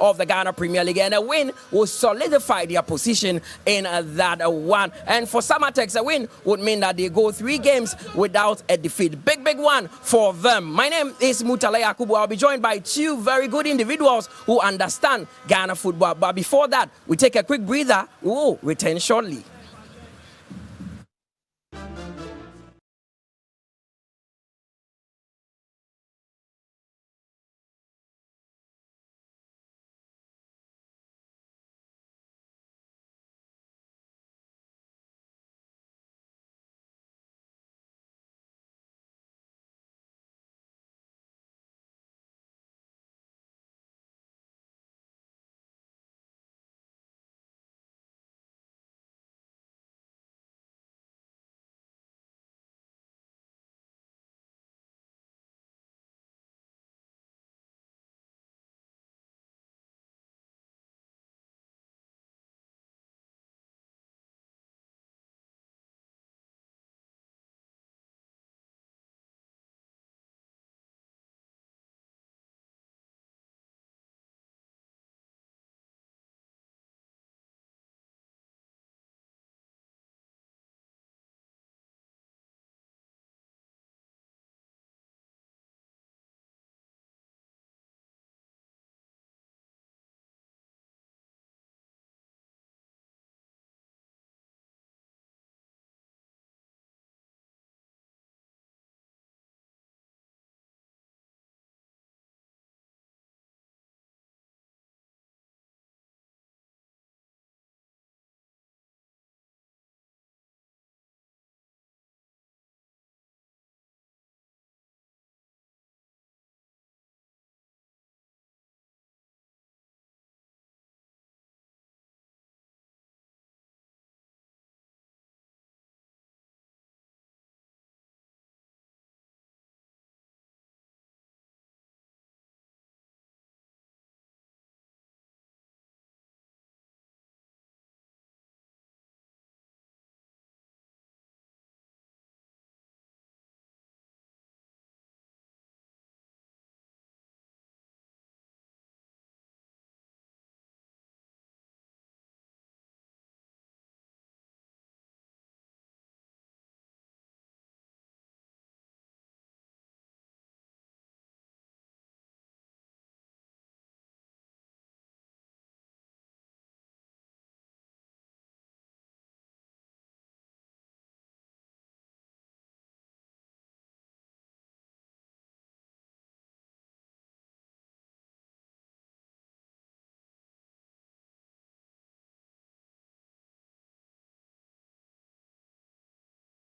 of the Ghana Premier League, and a win will solidify their position in that one. And for Samartex, a win would mean that they go 3 games without a defeat. Big one for them. My name is Mutala Yakubu. I'll be joined by 2 very good individuals who understand Ghana football. But before that, we take a quick breather. We'll return shortly.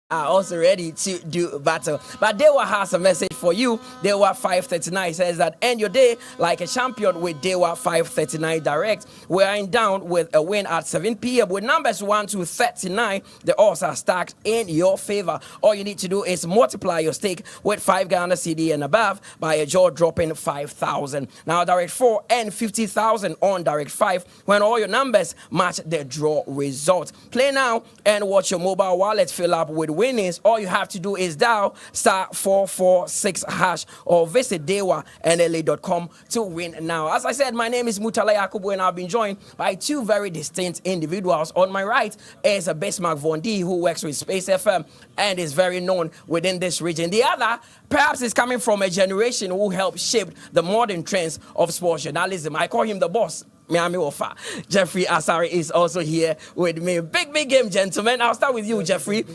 Are also ready to do battle. But Dewa has a message for you. Dewa 539 says that end your day like a champion with Dewa 539 Direct. We are in down with a win at 7 p.m. with numbers 1 to 39. The odds are stacked in your favor. All you need to do is multiply your stake with 5 Ghana CD and above by a jaw dropping 5,000. Now Direct 4 and 50,000 on Direct 5 when all your numbers match the draw result. Play now and watch your mobile wallet fill up with winnings. All you have to do is dial *446# or visit dewanla.com to win now. As I said, my name is Mutala Yakubu and I've been joined by 2 very distinct individuals. On my right is a Bismarck Vondi who works with Space FM and is very known within this region. The other perhaps is coming from a generation who helped shape the modern trends of sports journalism. I call him the boss. Miami Ofa. Jeffrey Asari is also here with me. Big game, gentlemen. I'll start with you, Jeffrey.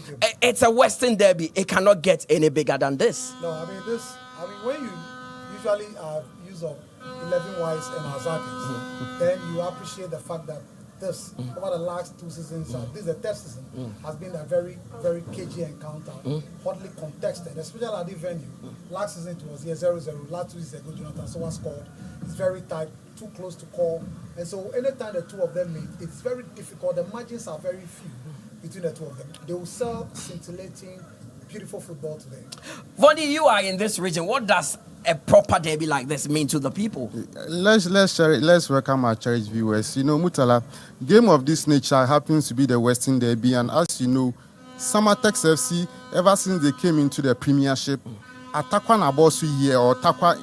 It's a Western derby. It cannot get any bigger than this. No, when you usually use of 11 wides and Azakis, then you appreciate the fact that this, over the last 2 seasons, this is the 3rd season, has been a very, very cagey encounter, hotly contested, especially at the venue. Last season it was 0-0. Last 2 seasons ago, Jonathan Sowa scored. It's very tight, too close to call. And so anytime the 2 of them meet, it's very difficult. The margins are very few between the 2 of them. They will sell scintillating, beautiful football today. Vondi, you are in this region. What does a proper derby like this mean to the people? Let's welcome our cherished viewers. You know, Mutala, game of this nature happens to be the Western Derby, and as you know, Samartex FC, ever since they came into the Premiership, Atakwa Nabosu here or Takwa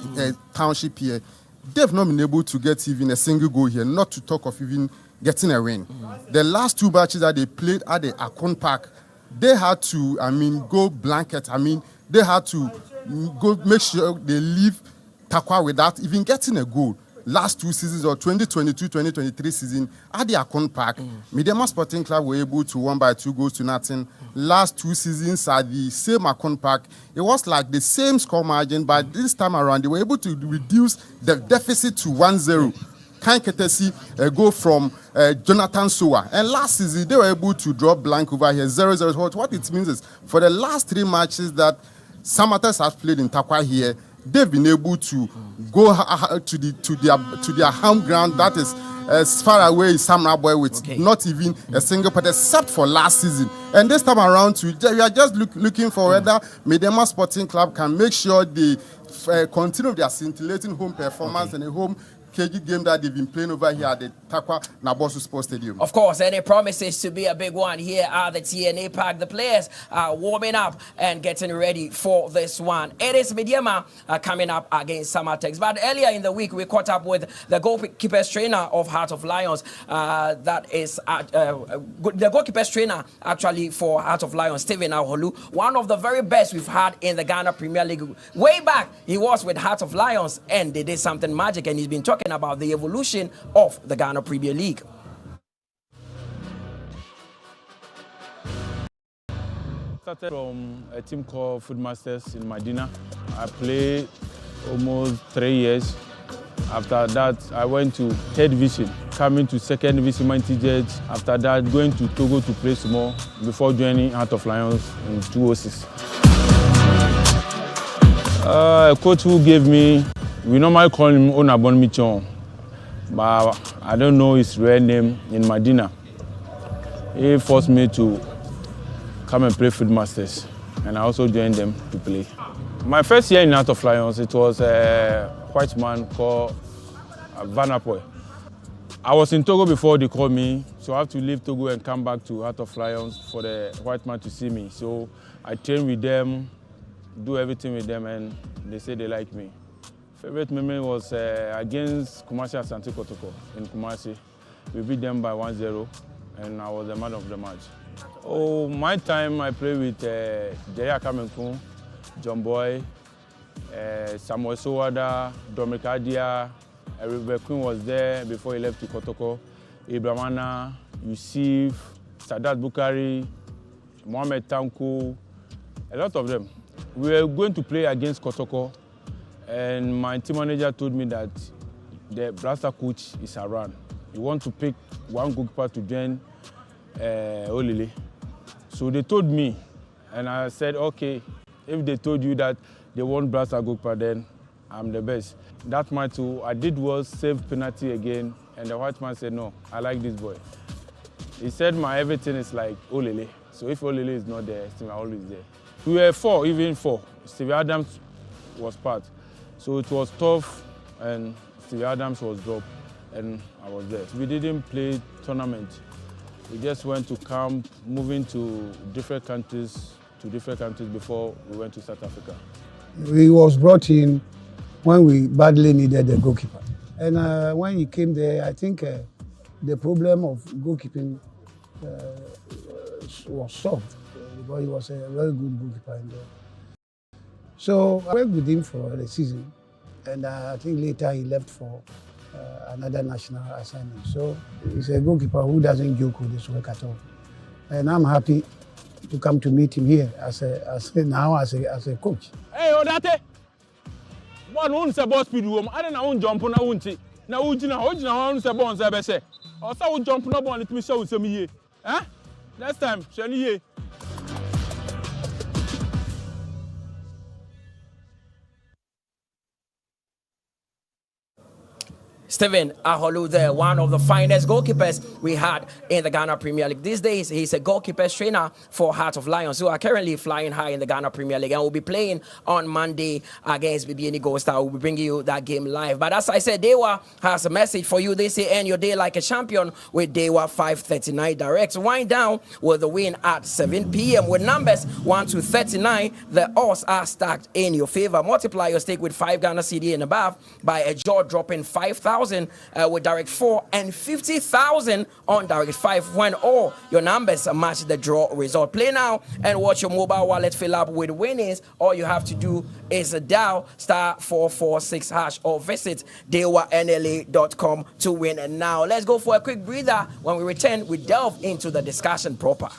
Township here, they've not been able to get even a single goal here, not to talk of even getting a win. The last 2 matches that they played at the Akon Park, they had to, go blanket. They had to go make sure they leave Takwa without even getting a goal. Last 2 seasons, or 2022-2023 season, at the Akon Park, Medeama Sporting Club were able to win by 2 goals to nothing. Last 2 seasons at the same Akon Park, it was like the same score margin, but this time around, they were able to reduce the deficit to 1-0. Kind courtesy go from Jonathan Sowa. And last season, they were able to draw blank over here, 0-0. What it means is, for the last 3 matches that Samartex has played in Takwa here, they've been able to go to their home ground, that is as far away as Samra Boy, with not even a single point, except for last season. And this time around, we are just looking for whether Medeama Sporting Club can make sure they continue their scintillating home performance and a home KG game that they've been playing over here at the Takwa Nabosu Sports Stadium. Of course, and it promises to be a big one here at the TNA Park. The players are warming up and getting ready for this one. It is Medeama coming up against Samartex. But earlier in the week, we caught up with the goalkeepers trainer of Heart of Lions. That is the goalkeepers trainer actually for Heart of Lions, Stephen Aholu. One of the very best we've had in the Ghana Premier League. Way back, he was with Heart of Lions, and they did something magic, and he's been talking about the evolution of the Ghana Premier League. Started from a team called Footmasters in Medina. I played almost 3 years. After that, I went to 3rd division, coming to 2nd division Mantijet. After that, going to Togo to play some more before joining Heart of Lions in 2006. A coach who gave me, we normally call him Onabon Michon, but I don't know his real name in Medina. He forced me to come and play Footmasters, and I also joined them to play. My first year in Heart of Lions, it was a white man called Vanapoy. I was in Togo before they called me, so I have to leave Togo and come back to Heart of Lions for the white man to see me. So I trained with them, do everything with them, and they say they like me. Favorite memory was against Kumasi Asante Kotoko in Kumasi. We beat them by 1-0, and I was the man of the match. Oh, my time I played with Dewa Kamenkun, John Boy, Samuel Sowada, Dominic Adia, Eric Queen was there before he left to Kotoko, Ibrahimana, Yusuf, Sadat Bukari, Mohamed Tanku, a lot of them. We were going to play against Kotoko, and my team manager told me that the blaster coach is around. He wants to pick one goalkeeper to join Olile. So they told me, and I said, okay, if they told you that they want blaster goalkeeper, then I'm the best. That match too, I did was save penalty again, and the white man said, no, I like this boy. He said my everything is like Olile. So if Olile is not there, Steve always there. We were 4, even 4. Steve Adams was part. So it was tough, and Steve Adams was dropped, and I was there. We didn't play tournament. We just went to camp, moving to different countries before we went to South Africa. He was brought in when we badly needed a goalkeeper. And when he came there, I think the problem of goalkeeping was solved because he was a very good goalkeeper in there. So I worked with him for the season, and I think later he left for another national assignment. So he's a goalkeeper who doesn't joke with his work at all. And I'm happy to come to meet him here as a coach. Hey, Odate! One won't say ball speed room. I don't know jump on a wunty. Now, won't say bonds ever say. Or so jump on a bond, let me show some ye. Eh? Next time, Shani. Stephen Aholu there, one of the finest goalkeepers we had in the Ghana Premier League. These days, he's a goalkeepers trainer for Heart of Lions, who are currently flying high in the Ghana Premier League and will be playing on Monday against BBN Gold Star. We'll be bringing you that game live. But as I said, Dewa has a message for you. They say, end your day like a champion with Dewa 539 Direct. Wind down with the win at 7 p.m. with numbers 1 to 39. The odds are stacked in your favor. Multiply your stake with 5 Ghana CD and above by a jaw-dropping 5,000 with Direct 4 and 50,000 on Direct 5 when all your numbers match the draw result. Play now and watch your mobile wallet fill up with winnings. All you have to do is dial *446# or visit dewanla.com to win. And now let's go for a quick breather. When we return, we delve into the discussion proper.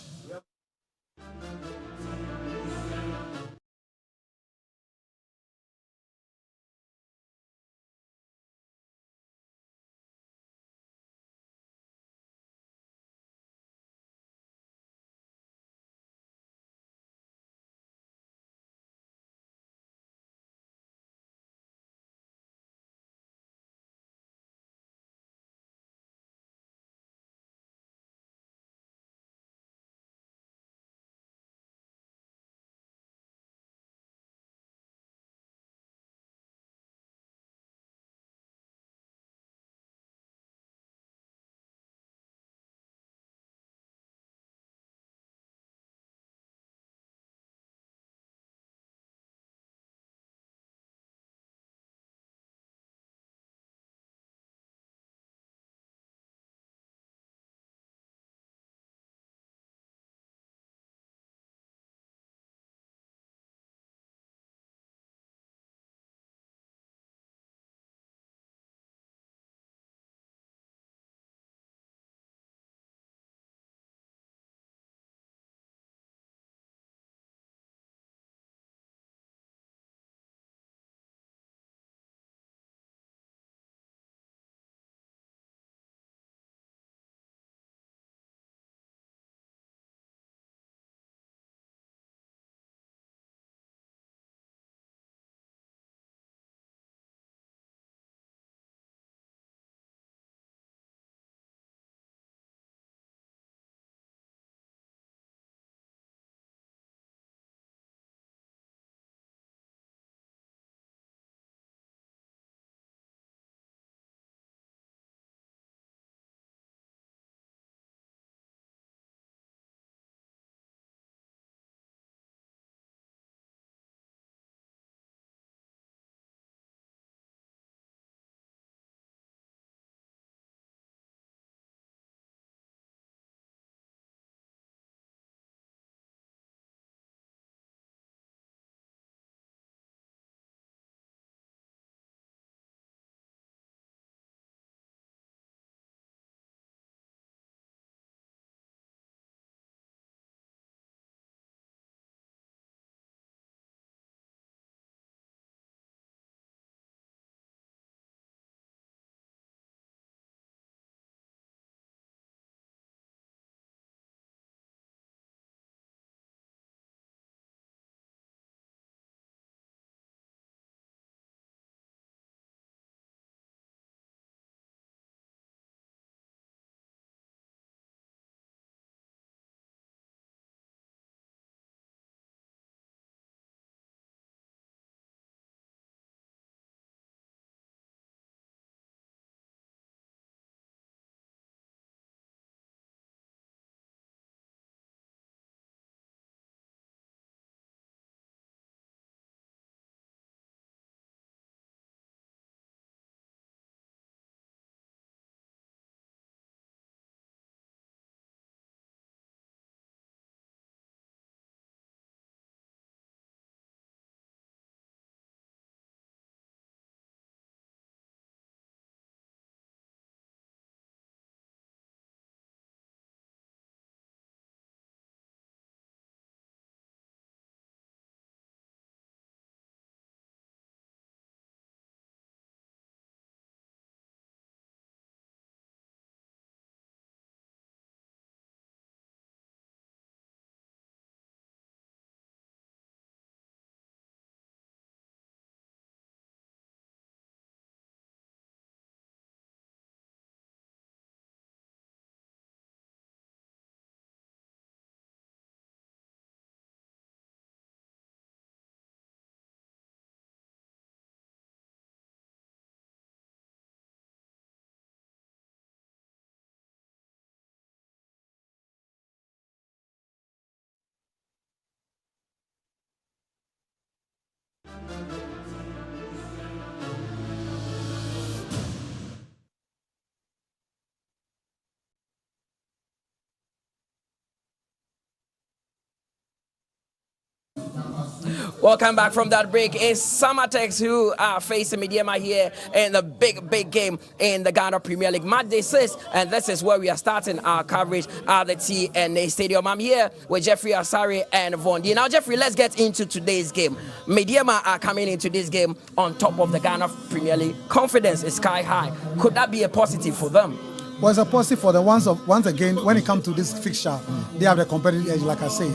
Welcome back from that break. It's Samartex who are facing Medeama here in the big game in the Ghana Premier League match day 6, and this is where we are starting our coverage at the TNA Stadium. I'm here with Jeffrey Asari and Vondi. Now, Jeffrey, let's get into today's game. Medeama are coming into this game on top of the Ghana Premier League. Confidence is sky high. Could that be a positive for them? Well, it's a positive for them. Once again, when it comes to this fixture, they have the competitive edge, like I said.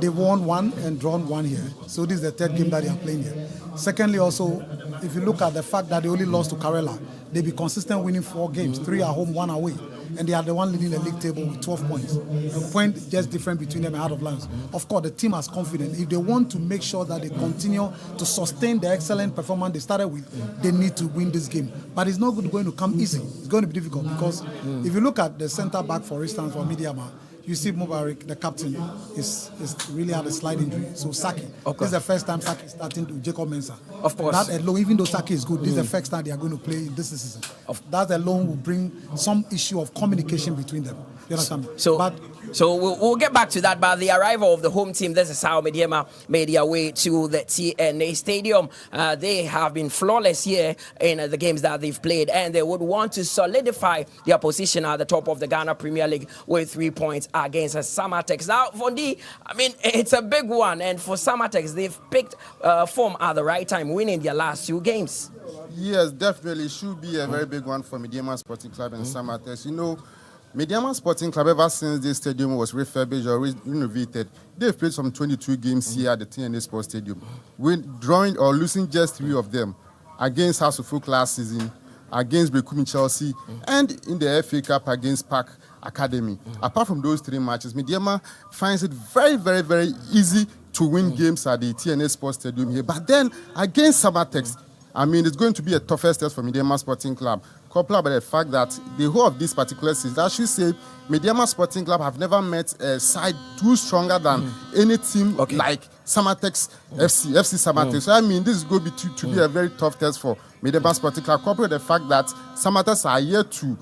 They won one and drawn one here. So this is the third game that they are playing here. Secondly, also, if you look at the fact that they only lost to Karela, they be consistent winning 4 games, 3 at home, 1 away. And they are the one leading the league table with 12 points. A point just different between them and out of lines. Of course, the team has confidence. If they want to make sure that they continue to sustain the excellent performance they started with, they need to win this game. But it's not going to come easy. It's going to be difficult because if you look at the center back, for instance, for Medeama, you see Mubarak, the captain, is really had a slight injury. So Saki, this is the first time Saki is starting to Jacob Mensah. Of course. That alone, even though Saki is good, this is the first time they are going to play this season. That alone will bring some issue of communication between them. You understand me? So we'll get back to that. But the arrival of the home team, this is how Medeama made their way to the TNA Stadium. They have been flawless here in the games that they've played, and they would want to solidify their position at the top of the Ghana Premier League with 3 points against Samartex. Now, Vondi, I mean, it's a big one, and for Samartex, they've picked form at the right time, winning their last 2 games. Yes, definitely. It should be a very big one for Medeama Sporting Club and Samartex. You know, Medeama Sporting Club, ever since this stadium was refurbished or renovated, they've played some 22 games here at the TNA Sports Stadium, drawing or losing just 3 of them against House of Folk last season, against Brekumi Chelsea, and in the FA Cup against Park Academy. Apart from those 3 matches, Medeama finds it very, very, very easy to win games at the TNA Sports Stadium here. But then against Samartex, I mean, it's going to be a toughest test for Medeama Sporting Club. Coupled by the fact that the whole of this particular season, I should say, Medeama Sporting Club have never met a side too stronger than any team like Samartex FC Samartex. So I mean, this is going to be a very tough test for Medeama Sporting Club. Coupled with the fact that Samartex are yet to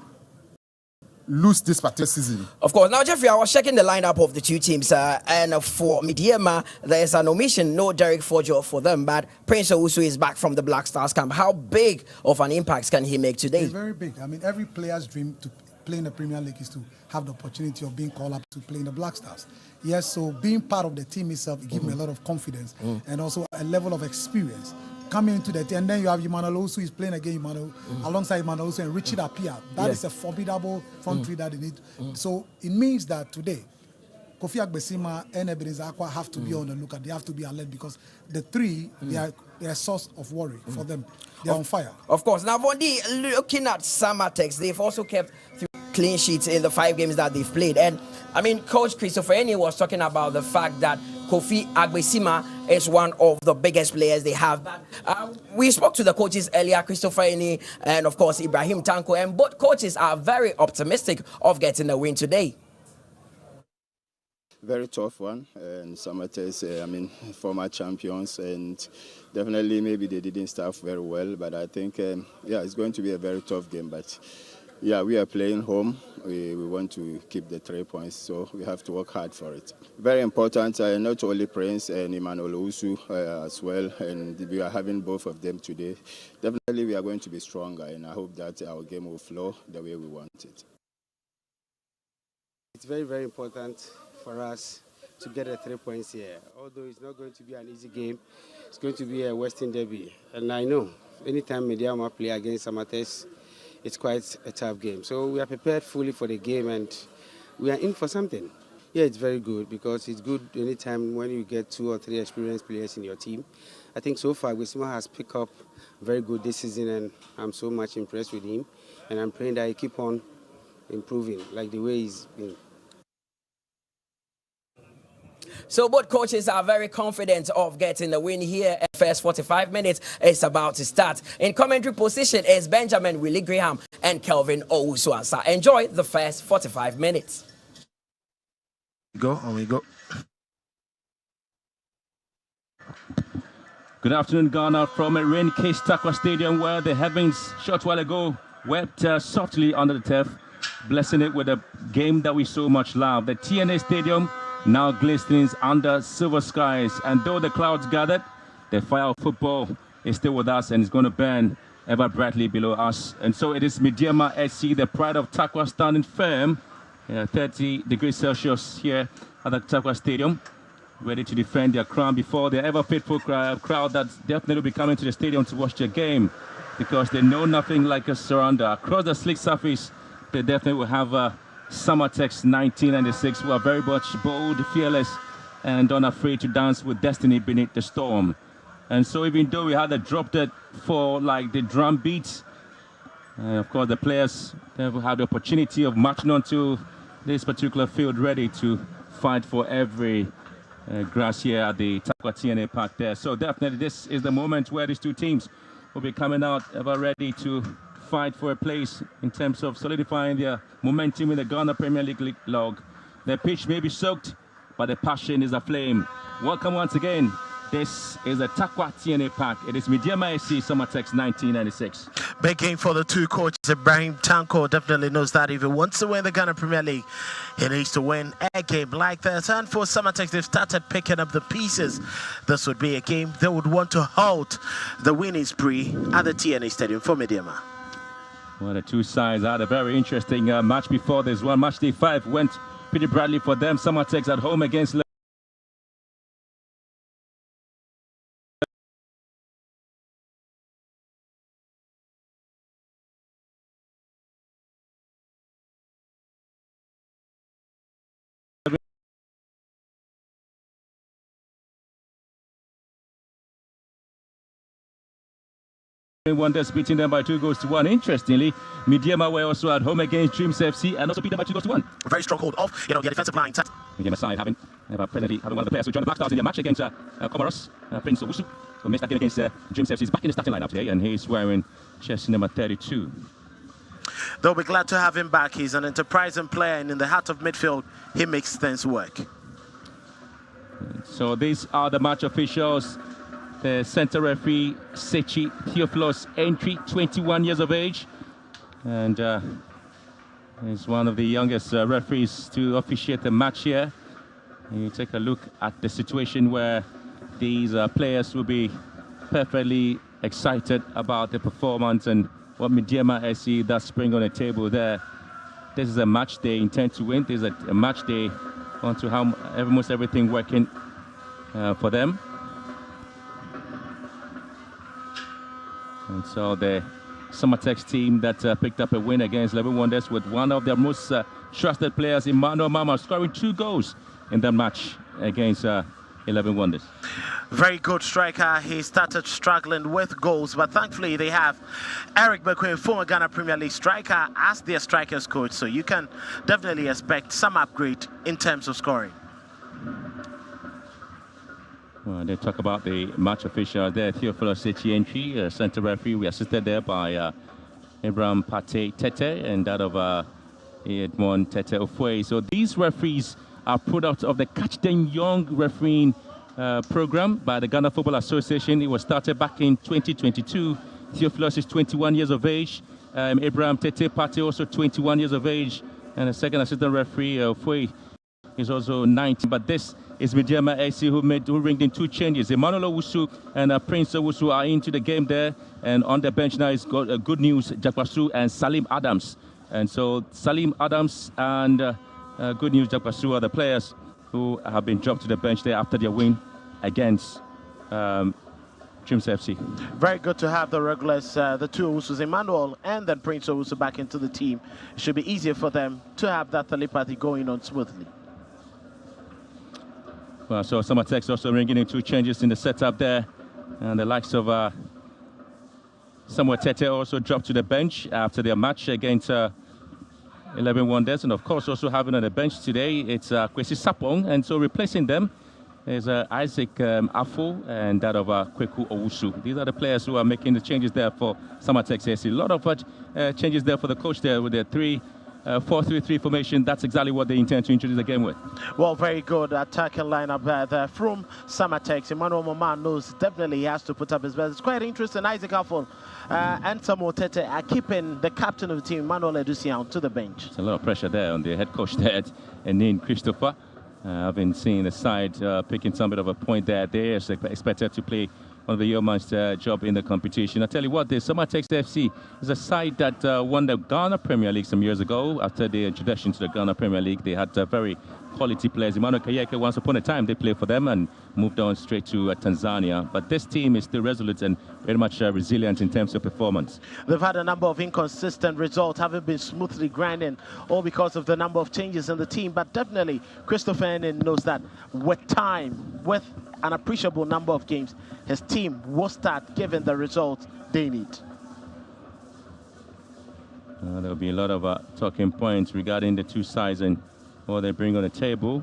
lose this particular season. Of course. Now, Jeffrey, I was checking the lineup of the 2 teams, and for Medeama, there's an omission, no Derek Forger for them, but Prince Owusu is back from the Black Stars camp. How big of an impact can he make today? It's very big. I mean, every player's dream to play in the Premier League is to have the opportunity of being called up to play in the Black Stars. Yes, so being part of the team itself, it gives me a lot of confidence and also a level of experience. Coming into the team, and then you have Emmanuel Osu is playing again, alongside Emmanuel Osu and Richard Appiah. That is a formidable front three that they need. So it means that today, Kofi Agbesima and Ebenezer Akwa have to be on the lookout. They have to be alert because the 3, they are a source of worry for them. They are on fire. Of course. Now, Vondi, looking at Samartex, they've also kept 3 clean sheets in the 5 games that they've played. And I mean, Coach Christopher Eni was talking about the fact that Kofi Agbesima is one of the biggest players they have. We spoke to the coaches earlier, Christopher Eni and of course Ibrahim Tanko, and both coaches are very optimistic of getting a win today. Very tough one, and Samartex, I mean, former champions, and definitely maybe they didn't start very well, but I think, yeah, it's going to be a very tough game, but yeah, we are playing home. We want to keep the 3 points, so we have to work hard for it. Very important, not only Prince and Emmanuel Owusu as well, and we are having both of them today. Definitely we are going to be stronger, and I hope that our game will flow the way we want it. It's very, very important for us to get the 3 points here. Although it's not going to be an easy game, it's going to be a Western derby. And I know anytime Medeama play against Samartex, it's quite a tough game. So we are prepared fully for the game and we are in for something. Yeah, it's very good because it's good anytime when you get 2 or 3 experienced players in your team. I think so far Wisma has picked up very good this season and I'm so much impressed with him. And I'm praying that he keep on improving like the way he's been. So both coaches are very confident of getting the win here. First 45 minutes is about to start. In commentary position is Benjamin Willie Graham and Kelvin Owusu-Ansah. Enjoy the first 45 minutes. We go. Good afternoon, Ghana, from a rain-cased Takwa Stadium where the heavens, short while ago, wept softly under the turf, blessing it with a game that we so much love. The TNA Stadium now glistens under silver skies, and though the clouds gathered, the fire of football is still with us and is going to burn ever brightly below us. And so it is Medeama SC, the pride of Takwa, standing firm, 30 degrees Celsius here at the Takwa Stadium, ready to defend their crown before the ever-faithful crowd that's definitely will be coming to the stadium to watch their game, because they know nothing like a surrender. Across the slick surface, they definitely will have Samartex 1996, who are very much bold, fearless, and unafraid to dance with destiny beneath the storm. And so even though we had a drop dead for like the drum beats, of course the players have had the opportunity of marching onto this particular field ready to fight for every grass here at the Takwa TNA Park there. So definitely this is the moment where these two teams will be coming out ever ready to fight for a place in terms of solidifying their momentum in the Ghana Premier League log. The pitch may be soaked, but the passion is aflame. Welcome once again. This is the Takwa TNA Park. It is Medeama SC Samartex 1996. Big game for the two coaches. Ibrahim Tanko definitely knows that if he wants to win the Ghana Premier League, he needs to win a game like this. And for Samartex, they've started picking up the pieces. This would be a game they would want to halt the winning spree at the TNA Stadium for Medeama. Well, the two sides had a very interesting match before this one. Match day 5 went pretty brightly for them. Samartex at home against Wonders, beating them by 2-1. Interestingly, Medeama were also at home against Dreams FC and also beat them by 2-1. Very strong hold of their defensive line. Medeama side having one of the players who joined the Black Stars in their match against Comoros, Prince Owusu, who missed that game against Dreams FC. He's back in the starting lineup today, and he's wearing jersey number 32. They'll be glad to have him back. He's an enterprising player, and in the heart of midfield, he makes things work. So these are the match officials. The center referee, Sechi Theophilus Entry, 21 years of age, and is one of the youngest referees to officiate the match here. And you take a look at the situation where these players will be perfectly excited about the performance and what Medeama SC does bring on the table there. This is a match they intend to win. This is a match they want to have almost everything working for them. And so the Samartex team that picked up a win against 11 Wonders with one of their most trusted players, Emmanuel Mama, scoring 2 goals in that match against 11 Wonders. Very good striker. He started struggling with goals, but thankfully they have Eric McQueen, former Ghana Premier League striker, as their strikers coach. So you can definitely expect some upgrade in terms of scoring. Well, they talk about the match official there, Theophilus Sechientry, center referee. We assisted there by Abraham Pate Tete and that of Edmond Tete Ofue. So these referees are products of the Catch Them Young refereeing program by the Ghana Football Association. It was started back in 2022. Theophilus is 21 years of age. Abraham Tete Pate also 21 years of age. And the second assistant referee, Ofue, is also 19. But this is Medeama SC who ringed in 2 changes. Emmanuel Owusu and Prince Owusu are into the game there. And on the bench now is got good news, Jakwasu and Salim Adams. And so Salim Adams and good news, Jakwasu are the players who have been dropped to the bench there after their win against Dreams FC. Very good to have the regulars, the 2 Owusus, Emmanuel and then Prince Owusu, back into the team. It should be easier for them to have that telepathy going on smoothly. Well, so Samartex also ringing in 2 changes in the setup there. And the likes of Samuel Tete also dropped to the bench after their match against 11 Wonders. And of course, also having on the bench today, it's Kwesi Sapong. And so replacing them is Isaac Afo and that of Kweku Owusu. These are the players who are making the changes there for Samartex. A lot of changes there for the coach there with their 3 4-3-3 formation. That's exactly what they intend to introduce the game with. Well, very good attacking lineup there from Samartex. Emmanuel Mama knows definitely he has to put up his best. It's quite interesting. Isaac Affle and Samartex are keeping the captain of the team, Emmanuel Edusian, to the bench. There's a lot of pressure there on the head coach there, and then Christopher. I've been seeing the side picking some bit of a point there. They are expected to play one of the yeoman's job in the competition. I tell you what, the Samartex FC is a side that won the Ghana Premier League some years ago. After the introduction to the Ghana Premier League, they had very quality players. Emmanuel Kayeke, once upon a time, they played for them and moved on straight to Tanzania. But this team is still resolute and very much resilient in terms of performance. They've had a number of inconsistent results, haven't been smoothly grinding, all because of the number of changes in the team. But definitely, Christopher Enin knows that with time, with an appreciable number of games, his team will start giving the results they need. There'll be a lot of talking points regarding the two sides and what they bring on the table.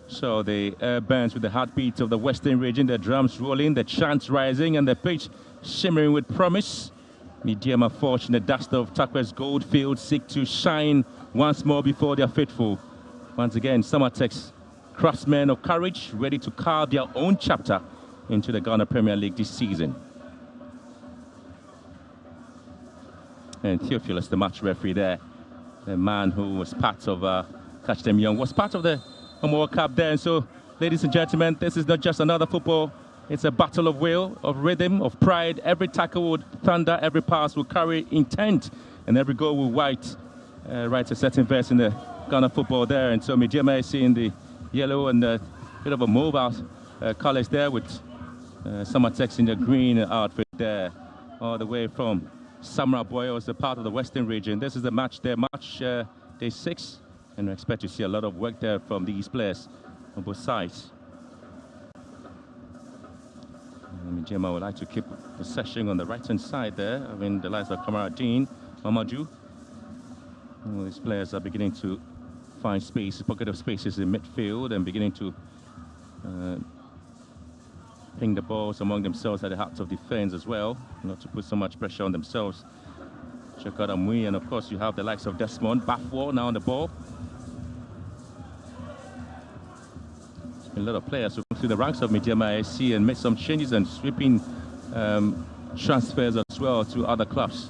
So the air bands with the heartbeat of the Western region, the drums rolling, the chants rising, and the pitch shimmering with promise. Medeama Forge in the dust of Takwe's Goldfield seek to shine once more before their faithful. Once again, Samartex, craftsmen of courage, ready to carve their own chapter into the Ghana Premier League this season. And Theophilus, the match referee there, the man who was part of Catch Them Young, was part of the World Cup there. And so, ladies and gentlemen, this is not just another football. It's a battle of will, of rhythm, of pride. Every tackle will thunder, every pass will carry intent, and every goal will write a certain verse in the Ghana football there. And so Medeama is seeing the yellow and a bit of a mobile colors there with Samartex in the green outfit there, all the way from Samra Boyos, a part of the Western region. This is the match there, match day 6, and we expect to see a lot of work there from these players on both sides. Medeama would like to keep possession on the right-hand side there. I mean, the likes of Kamaradine, Mamadou. All these players are beginning to find space, pocket of spaces in midfield, and beginning to ping the balls among themselves at the heart of defense as well, not to put so much pressure on themselves. Check out Amui, and of course you have the likes of Desmond Bafwa now on the ball. A lot of players who come through the ranks of Medeama SC and made some changes and sweeping transfers as well to other clubs.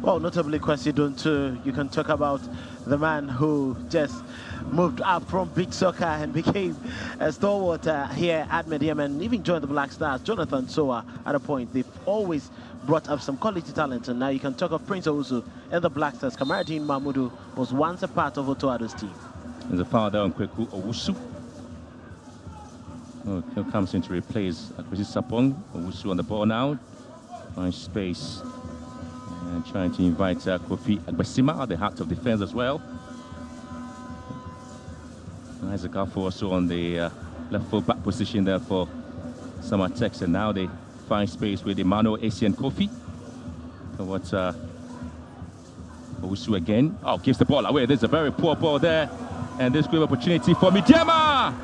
Well, notably, Kwesi too. You can talk about the man who just moved up from beach soccer and became a stalwart here at Medeama and even joined the Black Stars. Jonathan Soa, at a point, they've always brought up some quality talent, and now you can talk of Prince Owusu and the Black Stars. Kamaradine Mahmoudou was once a part of Otoado's team. There's a foul there on Kweku Owusu. Oh, he comes in to replace Akwesi Sapong. Owusu on the ball now. Finds space. And trying to invite Kofi Agbesima at the heart of defense as well. Isaac Affle also on the left full back position there for Samartex, and now they find space with Emmanuel Essien Kofi. So what's Owusu again? Oh, gives the ball away. There's a very poor ball there, and this great opportunity for Medeama.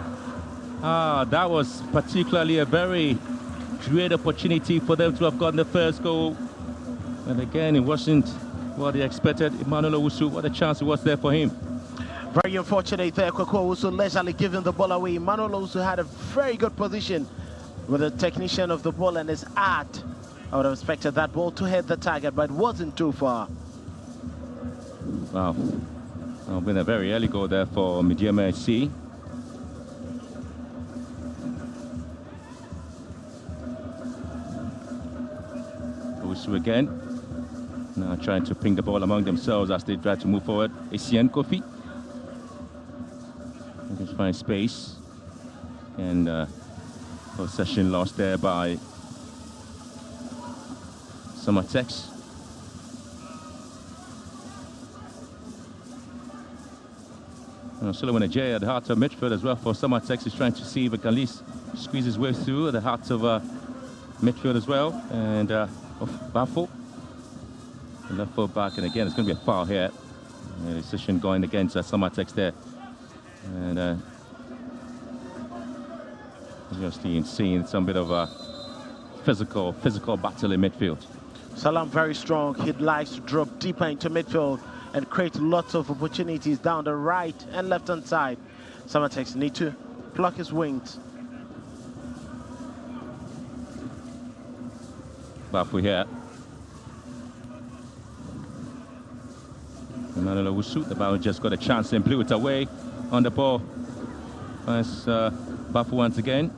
That was particularly a very great opportunity for them to have gotten the first goal. And again, it wasn't what they expected. Emmanuel Owusu, what a chance it was there for him. Very unfortunate there. Kweku Owusu leisurely giving the ball away. Emmanuel Owusu had a very good position with the technician of the ball and his art. I would have expected that ball to hit the target, but it wasn't too far. Wow. Been a very early goal there for Medeama SC. Owusu again. Now trying to ping the ball among themselves as they try to move forward. Essien Kofi. Just find space. And possession lost there by Samartex. Solomon Ajay at the heart of midfield as well for Samartex. Is trying to see if he can at least squeeze his way through at the heart of midfield as well. And Bafo. The left foot back, and again, it's going to be a foul here. Decision going against Samartex there. And obviously seeing some bit of a physical battle in midfield. Salam very strong. He likes to drop deeper into midfield and create lots of opportunities down the right and left-hand side. Samartex need to pluck his wings. Bafu here. Emmanuel Owusu, the ball just got a chance and blew it away on the ball. As Bafu once again.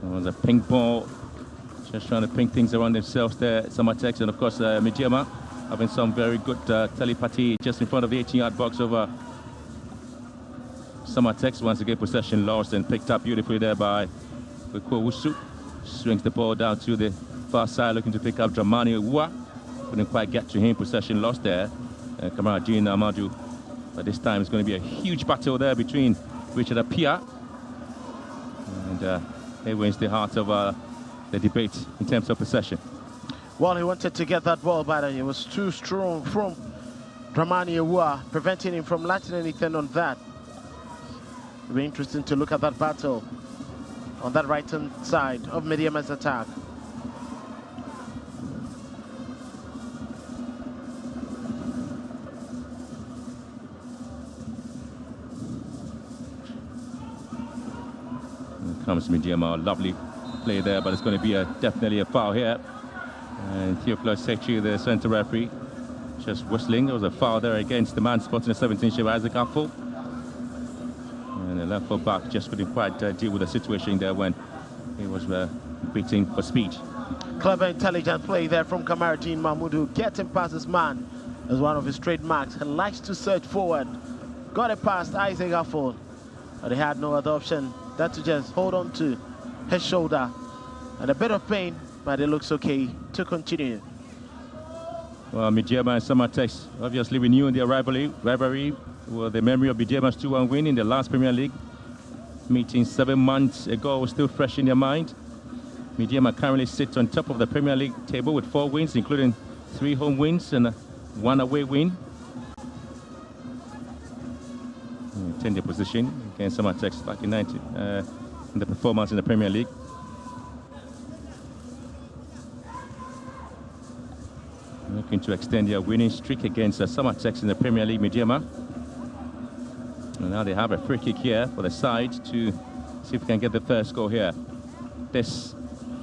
It was a pink ball. Just trying to pink things around themselves there. Samartex and of course Medeama having some very good telepathy just in front of the 18-yard box over Samartex. Once again possession lost and picked up beautifully there by Owusu. Swings the ball down to the far side looking to pick up Dramani Uwa. Couldn't quite get to him. Possession lost there. Kamaradine Amadou. But this time it's going to be a huge battle there between Richard Apia and he wins the heart of the debate in terms of possession. Well, he wanted to get that ball, but it was too strong from Dramani Uwa, preventing him from latching anything on that. It'll be interesting to look at that battle on that right-hand side of Medeama's attack. Here comes Medeama, lovely play there, but it's going to be definitely a foul here. And Theophilus Sechi, the centre referee, just whistling. There was a foul there against the man spotting the 17th Isaac Apple. And the left foot back just couldn't quite deal with the situation there when he was beating for speed. Clever, intelligent play there from Kamaradine Mahmoud, getting past his man as one of his trademarks. He likes to surge forward. Got it past Isaac Apple, but he had no other option than to just hold on to his shoulder. And a bit of pain, but it looks okay to continue. Well, Medeama and Samartex obviously renewing their rivalry with the memory of Medeama's 2-1 win in the last Premier League meeting 7 months ago was still fresh in their mind. Medeama currently sits on top of the Premier League table with 4 wins, including 3 home wins and 1 away win. 10th position against Samartex back in the performance in the Premier League. Looking to extend their winning streak against Samartex in the Premier League, Medeama. And now they have a free kick here for the side to see if we can get the first goal here. This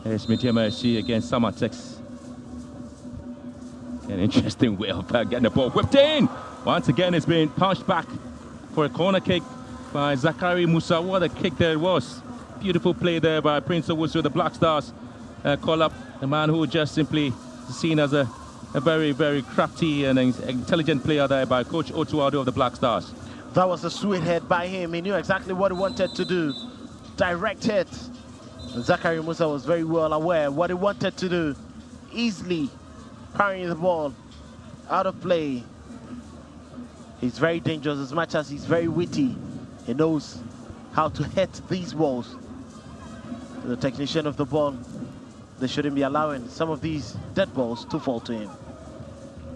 is Medeama FC against Samartex. An interesting way of getting the ball whipped in. Once again, it's been punched back for a corner kick by Zakari Musa. What a kick there it was. Beautiful play there by Prince Owusu, the Black Stars. Call up the man who just simply seen as a very, very crafty and intelligent player there by Coach Otuado of the Black Stars. That was a sweet head by him. He knew exactly what he wanted to do. Direct hit. And Zakari Musa was very well aware what he wanted to do. Easily parrying the ball out of play. He's very dangerous as much as he's very witty. He knows how to hit these balls. The technician of the ball, they shouldn't be allowing some of these dead balls to fall to him.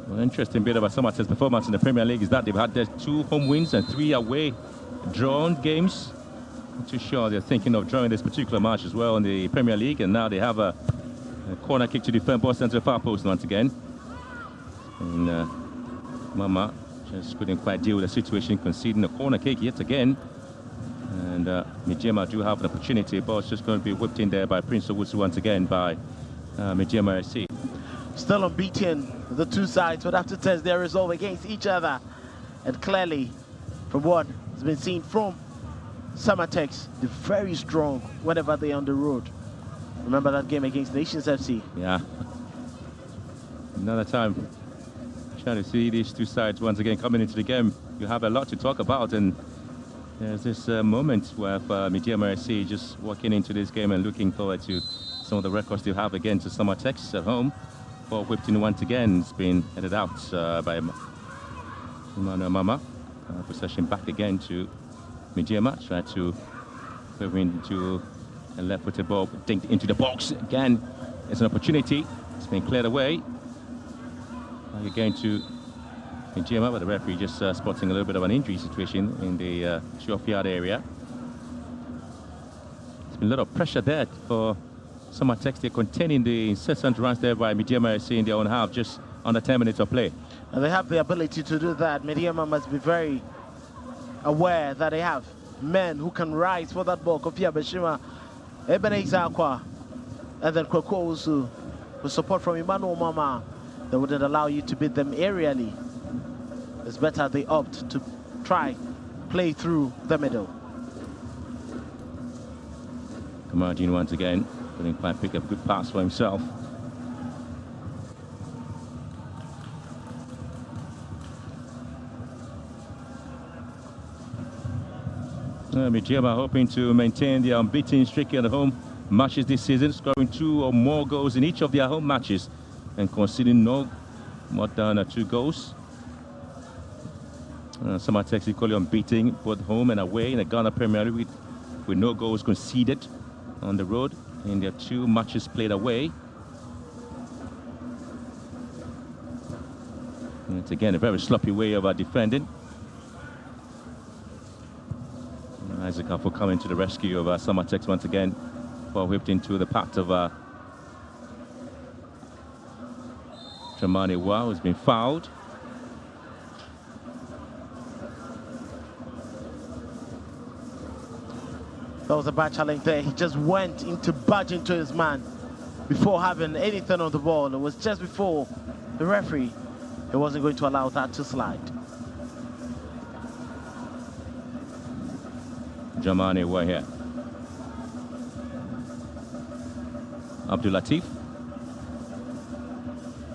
Well, interesting bit about Samartex's performance in the Premier League is that they've had their 2 home wins and 3 away drawn games. Not too sure they're thinking of drawing this particular match as well in the Premier League, and now they have a corner kick to defend ball centre far post once again. And Mama just couldn't quite deal with the situation, conceding a corner kick yet again. And Medeama do have an opportunity, but it's just going to be whipped in there by Prince Owusu once again by Medeama FC. Still unbeaten, the two sides would have to test their resolve against each other. And clearly, from what has been seen from Samartex, they're very strong whenever they're on the road. Remember that game against Nations FC? Yeah. Another time, trying to see these two sides once again coming into the game. You have a lot to talk about, and there's this moment where Medeama FC just walking into this game and looking forward to some of the records they have against Samartex at home. Ball whipped in once again. It's been headed out by Emmanuel Mama. Possession back again to Medeama. Try to move into a left-footed ball, dinked into the box again. It's an opportunity. It's been cleared away. Back again to Medeama, but the referee just spotting a little bit of an injury situation in the 12-yard area. There's been a lot of pressure there for Samartex, they're containing the incessant runs there by Medeama FC in their own half, just under 10 minutes of play. And they have the ability to do that. Medeama must be very aware that they have men who can rise for that ball. Kofi Abeshima, Ebenezer Akwa, and then Kweko also with support from Emmanuel Mama. That wouldn't allow you to beat them aerially. It's better they opt to try play through the middle. Kamarjin once again couldn't quite pick up a good pass for himself. Medeama hoping to maintain their unbeaten streak in the home matches this season, scoring 2 or more goals in each of their home matches and conceding no more than 2 goals. Samartex equally unbeaten both home and away in the Ghana Premier League with no goals conceded on the road in their 2 matches played away. And it's again a very sloppy way of defending. Isaac Afo coming to the rescue of Samartex once again, ball whipped into the path of Dramani Wa, who's been fouled. That was a bad challenge there. He just went into budge into his man before having anything on the ball. It was just before the referee. He wasn't going to allow that to slide. Dramani Wa here. Abdul Latif.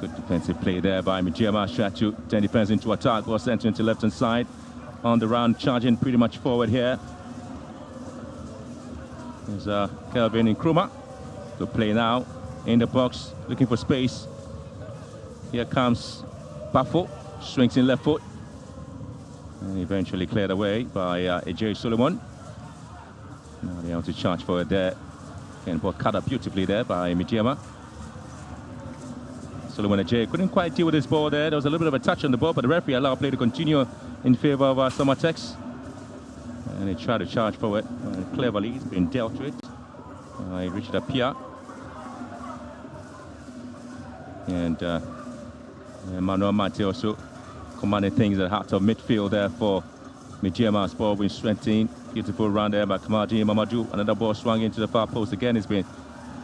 Good defensive play there by Medeama. Shatu 10 defense into attack, was sent into left hand side on the round, charging pretty much forward here. There's Kelvin Nkrumah to play now in the box, looking for space. Here comes Bafo, swings in left foot, and eventually cleared away by Ajay Solomon. Now they have to charge forward there. And ball cut up beautifully there by Medeama. Solomon Ajay couldn't quite deal with his ball there. There was a little bit of a touch on the ball, but the referee allowed play to continue in favor of Samartex. And he tried to charge forward. Cleverly, he's been dealt with. He reached a pier. And Manuel Mate also commanding things at the heart of midfield there for Medeama's ball being strengthened. Beautiful run there by Kamarji Mamadou. Another ball swung into the far post again. It's been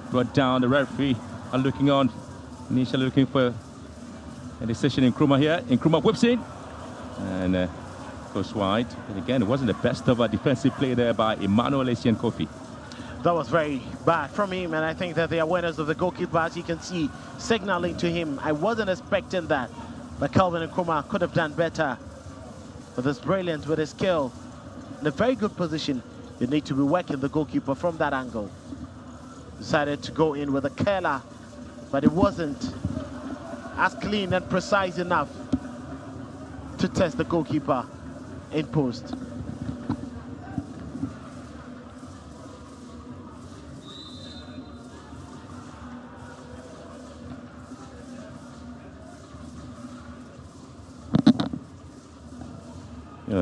brought down. The referee are looking on. Initially looking for a decision in Nkrumah here. Nkrumah whips in and goes wide. But again, it wasn't the best of a defensive play there by Emmanuel Essien Kofi. That was very bad from him, and I think that the awareness of the goalkeeper, as you can see, signaling to him. I wasn't expecting that, but Kelvin Nkrumah could have done better. With his brilliance, with his skill, in a very good position, you need to be working the goalkeeper from that angle. Decided to go in with a curler, but it wasn't as clean and precise enough to test the goalkeeper in post.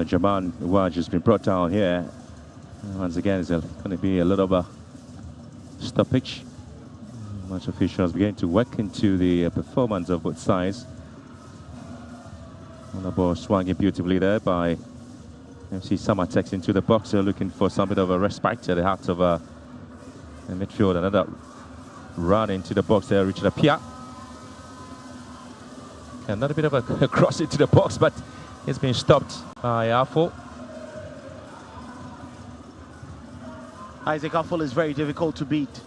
Jaman Waj has been brought down here. Once again, it's going to be a little of a stoppage. Match officials begin to work into the performance of both sides. And the ball swung in beautifully there by MC Samartex into the box, looking for some bit of a respite at the heart of the midfield. Another run into the box there, Richard Apia. Another bit of a cross into the box, but it's been stopped by Afo. Isaac Afo is very difficult to beat.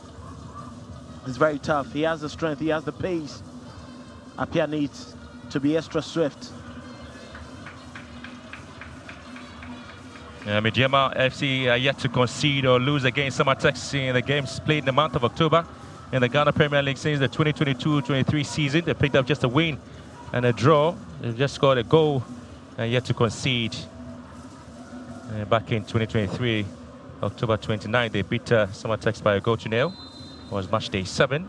He's very tough. He has the strength, he has the pace. Apia needs to be extra swift. Medeama FC yet to concede or lose against Samartex in the games played in the month of October in the Ghana Premier League since the 2022-23 season. They picked up just a win and a draw. They've just scored a goal and yet to concede. Back in 2023, October 29, they beat Samartex by a goal to nil. It was match day 7.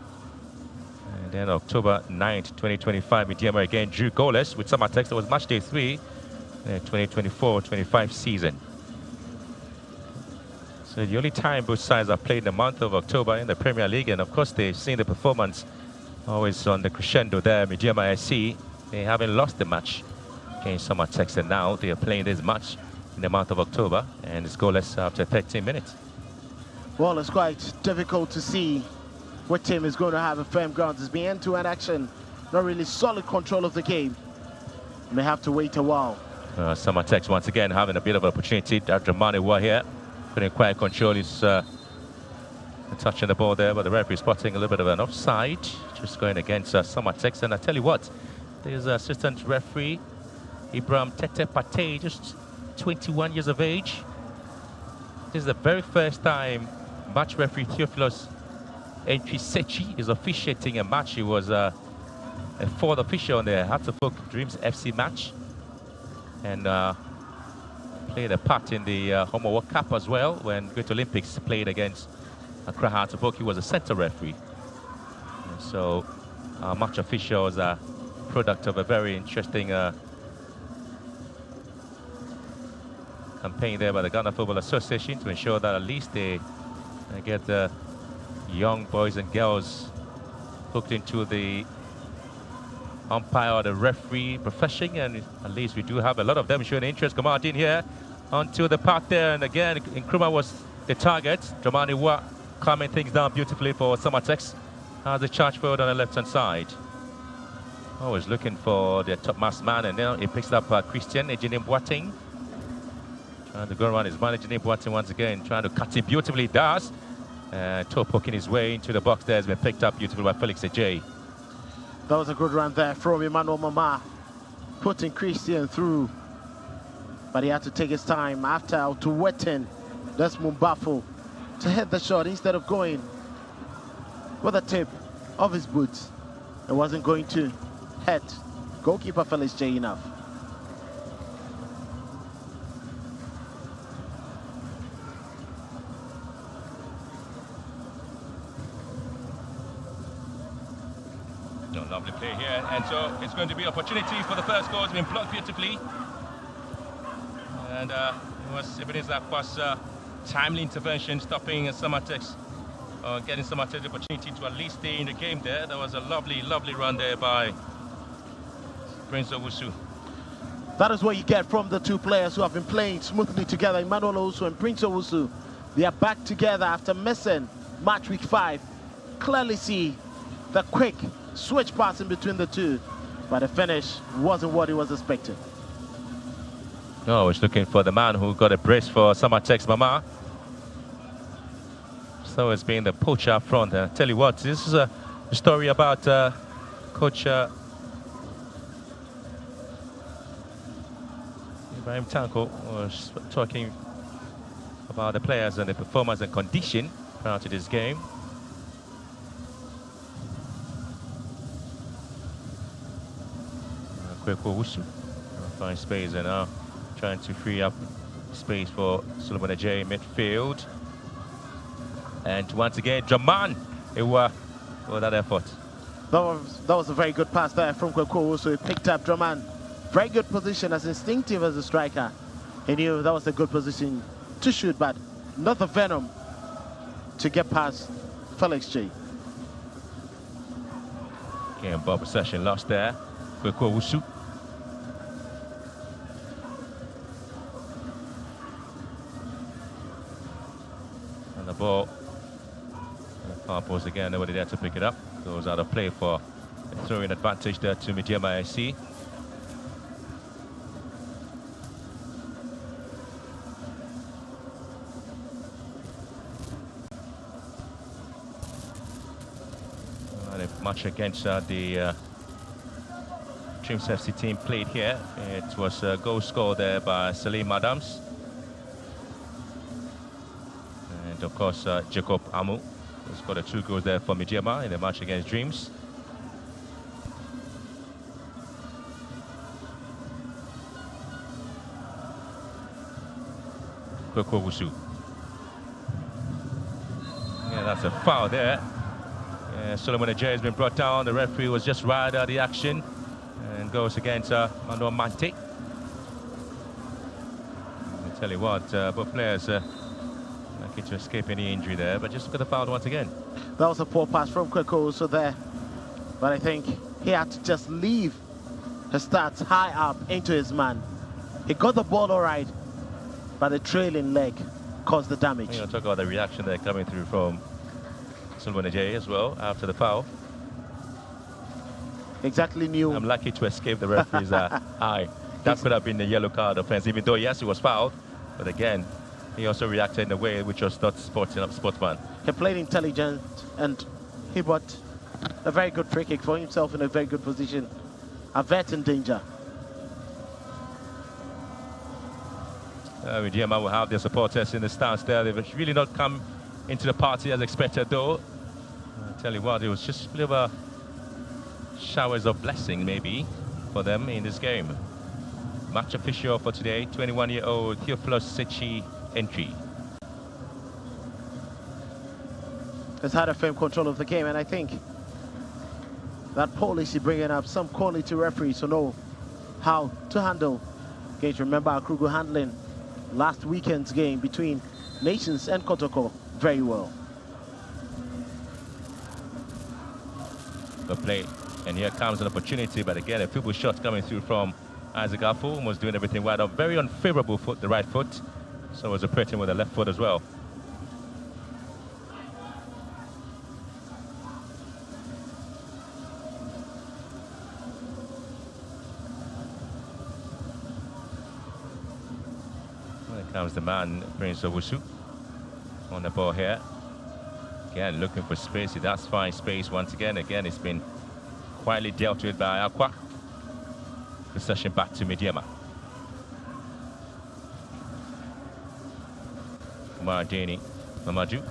And then October 9th, 2025, Medeama again drew goalless with Samartex. That was match day 3, 2024-25 season. So the only time both sides have played in the month of October in the Premier League, and of course they've seen the performance always on the crescendo there. Medeama SC, they haven't lost the match against Samartex, and now they are playing this match in the month of October, and it's goalless after 13 minutes. Well, it's quite difficult to see what team is going to have a firm ground. It's been end-to-end action, not really solid control of the game. May have to wait a while. Samartex once again having a bit of an opportunity. Dramani Wa here couldn't quite control his touching the ball there, but the referee spotting a little bit of an offside, just going against Samartex. And I tell you what, there's assistant referee Ibrahim Tete Pate, just 21 years of age. This is the very first time match referee Theophilus Enchisechi is officiating a match. He was a fourth official on the Hartlepool Dreams FC match, and played a part in the Homo World Cup as well when Great Olympics played against Accra Hartlepool. He was a center referee. And so match officials are product of a very interesting campaign there by the Ghana Football Association to ensure that at least they get the young boys and girls hooked into the umpire or the referee profession, and at least we do have a lot of them showing interest. Come in here onto the path there, and again Nkrumah was the target. Dramani Wa calming things down beautifully for Samartex. Has a charge forward on the left hand side. Always looking for the top mass man, and now he picks up Christian Ejine Boateng. Trying to go around his man, Ejine Boateng once again, trying to cut it beautifully. Does. Toe poking his way into the box there has been picked up beautifully by Felix Ejay. That was a good run there from Emmanuel Mama, putting Christian through. But he had to take his time after to Wetten. That's Mumbafo to hit the shot instead of going with the tip of his boots. It wasn't going to hit goalkeeper Felix J enough. Lovely play here, and so it's going to be opportunity for the first goal. It's been blocked beautifully, and it was Ebenezer Akwa's timely intervention, stopping Samartex, getting Samartex the opportunity to at least stay in the game there. That was a lovely, lovely run there by Prince Owusu. That is what you get from the two players who have been playing smoothly together, Emmanuel Owusu and Prince Owusu. They are back together after missing match week 5. Clearly see the quick switch passing between the two, but the finish wasn't what he was expecting. No, I was looking for the man who got a brace for Samartex Mama. So it's been the poacher up front. Tell you what, this is a story about Coach Ibrahim Tanko was talking about the players and the performance and condition prior to this game. Owusu find space and now trying to free up space for Solomon Ajay in midfield. And once again, Jaman Ewa for that effort. That was a very good pass there from Kweku. So he picked up Draman. Very good position, as instinctive as a striker. He knew that was a good position to shoot, but not the venom to get past Felix J. Again, ball possession lost there. Kweku Owusu. And the ball, far post again, nobody there to pick it up. Goes out of play for a throwing advantage there to Medeama SC. Much against the Dreams FC team played here. It was a goal scored there by Salim Adams. And of course, Jacob Amu scored 2 goals there for Medeama in the match against Dreams. Kweku Owusu. Yeah, that's a foul there. Solomon Ajay has been brought down. The referee was just right out of the action and goes against Manuel Mante. I tell you what, both players Lucky to escape any injury there, but just got the foul once again. That was a poor pass from Kweko also there. But I think he had to just leave his stats high up into his man. He got the ball all right, but the trailing leg caused the damage. You know, talk about the reaction there coming through from Sullivan Ajay as well after the foul. Exactly knew. I'm lucky to escape the referee's eye. That could have been the yellow card offense, even though, yes, he was fouled. But again, he also reacted in a way which was not sportsman. He played intelligent and he brought a very good free kick for himself in a very good position, averting danger. Medeama will have their supporters in the stands there. They've really not come into the party as expected, though. I tell you what, it was just a bit of a showers of blessing, maybe, for them in this game. Match official for today, 21-year-old Theophilus Sechi entry. Has had a firm control of the game, and I think that policy bringing up some quality referees who know how to handle games. Remember Akrugo handling last weekend's game between Nations and Kotoko very well. The play, and here comes an opportunity, but again, a feeble shot coming through from Isaac Afo, was doing everything right up. Very unfavorable foot, the right foot, so was operating with the left foot as well. Here comes the man, Prince Owusu, on the ball here. Again, looking for space. He does find space once again. Again, it's been quietly dealt with by Aqua. Possession back to Medeama. Maradini, Mamadou.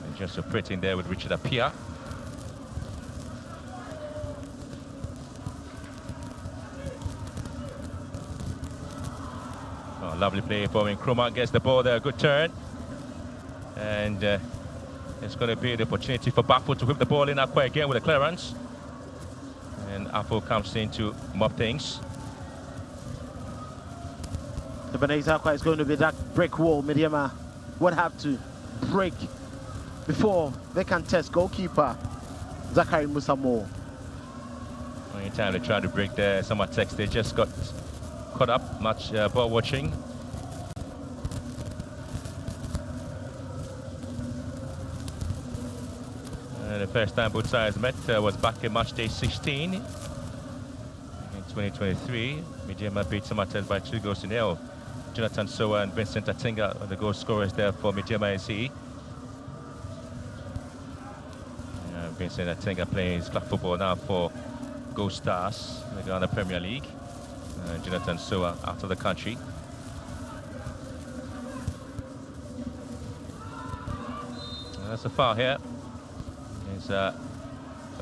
And just operating there with Richard Apia. Oh, lovely play for Nkrumah. Gets the ball there, good turn. And it's going to be the opportunity for Bafo to whip the ball in Aqua again with a clearance. And Afo comes in to mop things. The Benes Aqua is going to be that brick wall Medeama would have to break before they can test goalkeeper Zachary Musamo. Anytime they try to break there, Samartex, they just got caught up, much ball watching. The first time both sides met was back in match day 16 in 2023. Medeama beat Samartex by 2-0. Jonathan Soa and Vincent Atinga are the goal scorers there for Medeama SC. Vincent Atinga playing his club football now for Gold Stars in the Ghana Premier League. Jonathan Soa out of the country. And that's a foul here. It's